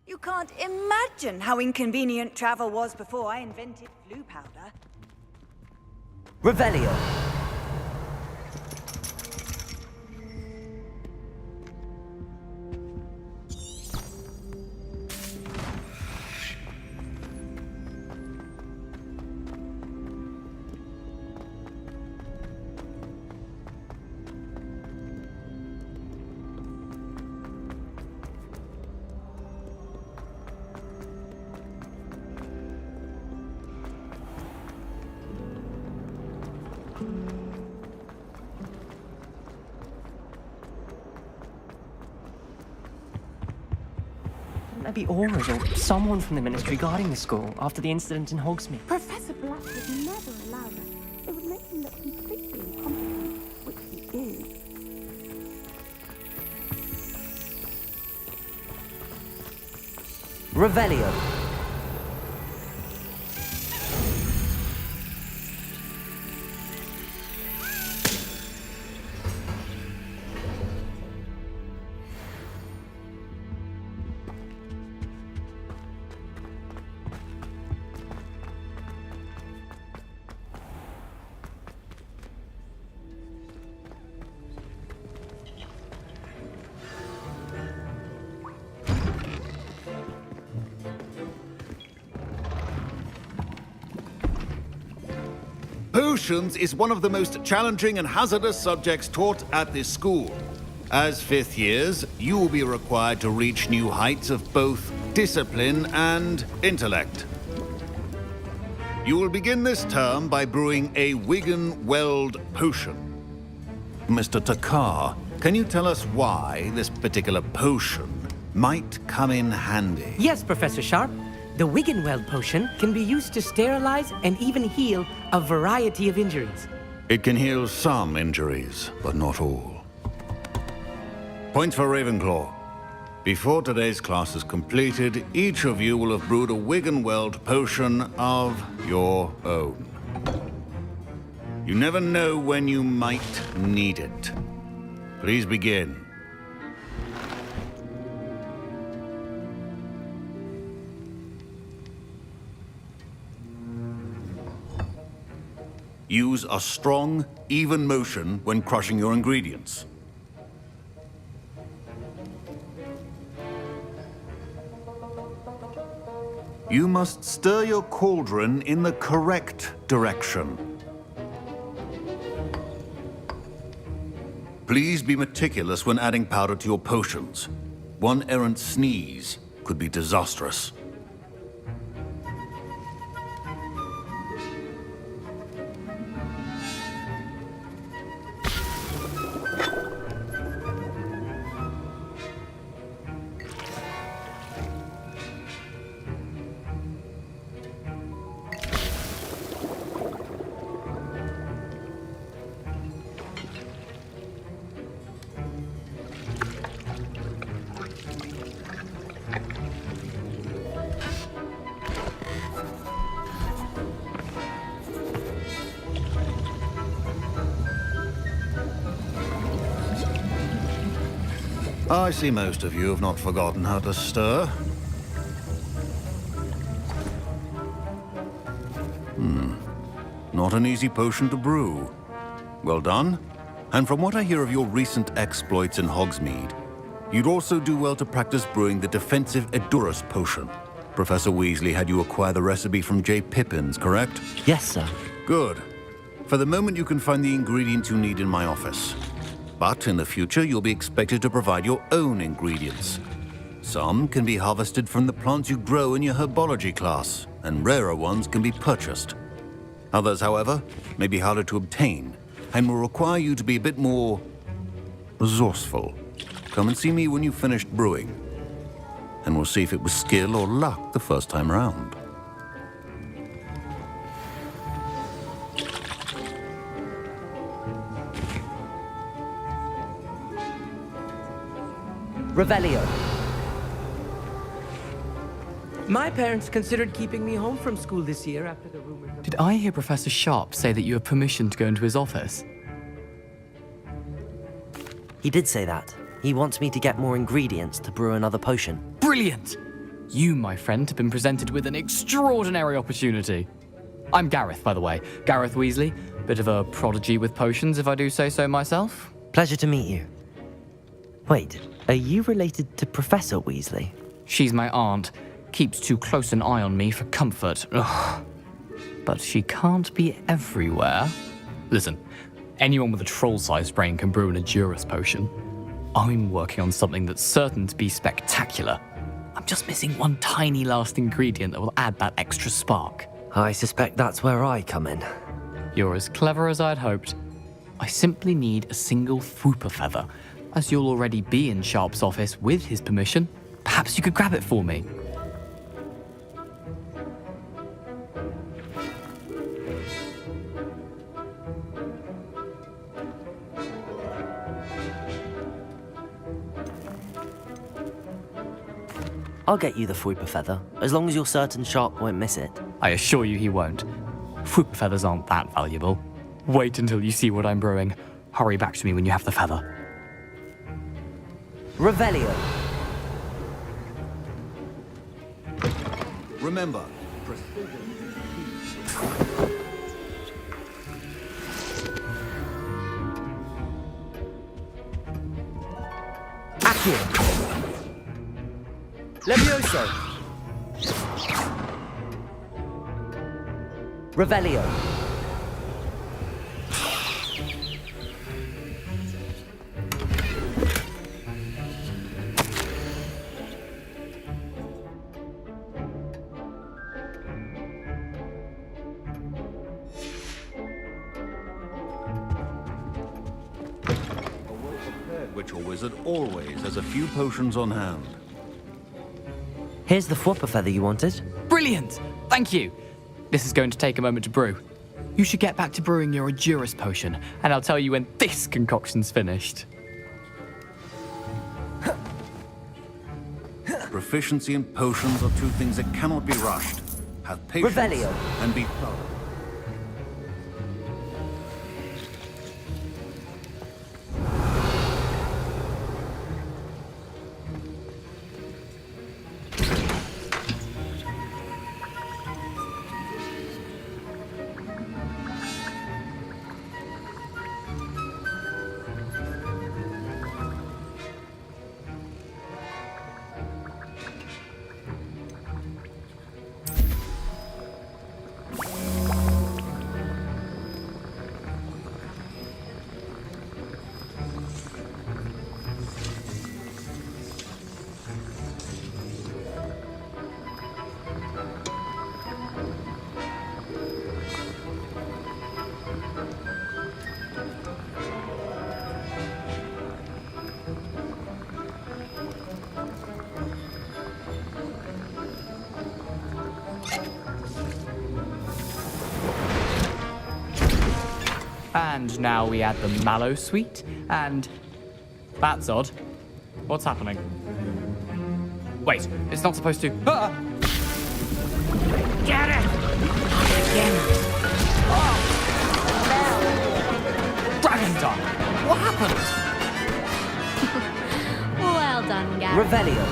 You can't imagine how inconvenient travel was before I invented blue powder. Revelio. Maybe Aurors or someone from the ministry guarding the school after the incident in Hogsmeade. Professor Black would never allow that. It would make him look completely incompetent. Revelio. Potions is one of the most challenging and hazardous subjects taught at this school. As fifth years, you will be required to reach new heights of both discipline and intellect. You will begin this term by brewing a Wigan-Weld potion. Mr. Takar, can you tell us why this particular potion might come in handy? Yes, Professor Sharp. The Wigan-Weld potion can be used to sterilize and even heal a variety of injuries. It can heal some injuries, but not all. Points for Ravenclaw. Before today's class is completed, each of you will have brewed a Wigan-Weld potion of your own. You never know when you might need it. Please begin. Use a strong, even motion when crushing your ingredients. You must stir your cauldron in the correct direction. Please be meticulous when adding powder to your potions. One errant sneeze could be disastrous. I see most of you have not forgotten how to stir. Not an easy potion to brew. Well done. And from what I hear of your recent exploits in Hogsmeade, you'd also do well to practice brewing the defensive Edurus potion. Professor Weasley had you acquire the recipe from J. Pippins, correct? Yes, sir. Good. For the moment, you can find the ingredients you need in my office. But in the future, you'll be expected to provide your own ingredients. Some can be harvested from the plants you grow in your herbology class, and rarer ones can be purchased. Others, however, may be harder to obtain, and will require you to be a bit more resourceful. Come and see me when you've finished brewing, and we'll see if it was skill or luck the first time round. Revelio. My parents considered keeping me home from school this year after the rumors of... Did I hear Professor Sharp say that you have permission to go into his office? He did say that. He wants me to get more ingredients to brew another potion. Brilliant! You, my friend, have been presented with an extraordinary opportunity. I'm Gareth, by the way. Gareth Weasley. Bit of a prodigy with potions, if I do say so myself. Pleasure to meet you. Wait, are you related to Professor Weasley? She's my aunt. Keeps too close an eye on me for comfort. Ugh. But she can't be everywhere. Listen, anyone with a troll-sized brain can brew an Edurus potion. I'm working on something that's certain to be spectacular. I'm just missing one tiny last ingredient that will add that extra spark. I suspect that's where I come in. You're as clever as I'd hoped. I simply need a single Fwooper feather. As you'll already be in Sharp's office with his permission, perhaps you could grab it for me. I'll get you the Fwooper feather, as long as you're certain Sharp won't miss it. I assure you he won't. Fwooper feathers aren't that valuable. Wait until you see what I'm brewing. Hurry back to me when you have the feather. Revelio. Remember, Accio. Levioso. Revelio. Witcher Wizard always has a few potions on hand. Here's the Fwooper feather you wanted. Brilliant! Thank you! This is going to take a moment to brew. You should get back to brewing your Edurus potion, and I'll tell you when this concoction's finished. Proficiency in potions are two things that cannot be rushed. Have patience Revelio. and be thorough. And now we add the mallow sweet, and... That's odd. What's happening? Wait, it's not supposed to... Ah! Get it! Again. Dragon Dog! What happened? Well done, Gary. Revelio.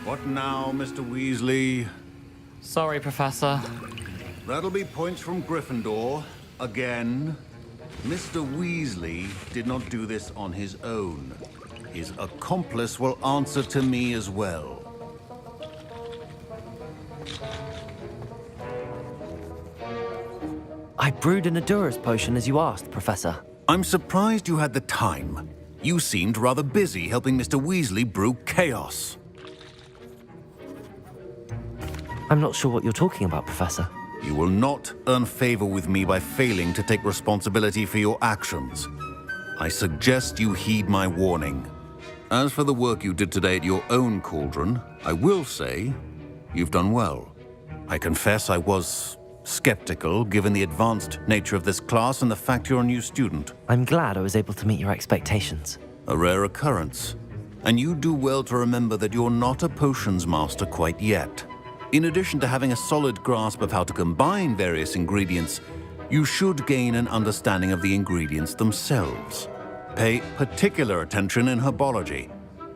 What now, Mr. Weasley? Sorry, Professor. That'll be points from Gryffindor. Again. Mr. Weasley did not do this on his own. His accomplice will answer to me as well. I brewed an Edurus potion as you asked, Professor. I'm surprised you had the time. You seemed rather busy helping Mr. Weasley brew chaos. I'm not sure what you're talking about, Professor. You will not earn favor with me by failing to take responsibility for your actions. I suggest you heed my warning. As for the work you did today at your own cauldron, I will say you've done well. I confess I was skeptical given the advanced nature of this class and the fact you're a new student. I'm glad I was able to meet your expectations. A rare occurrence. And you do well to remember that you're not a potions master quite yet. In addition to having a solid grasp of how to combine various ingredients, you should gain an understanding of the ingredients themselves. Pay particular attention in herbology.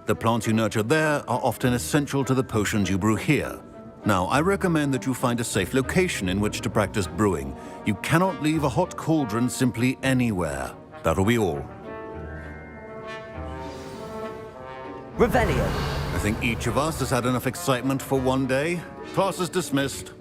The plants you nurture there are often essential to the potions you brew here. Now, I recommend that you find a safe location in which to practice brewing. You cannot leave a hot cauldron simply anywhere. That'll be all. Revelio. I think each of us has had enough excitement for one day. Class is dismissed.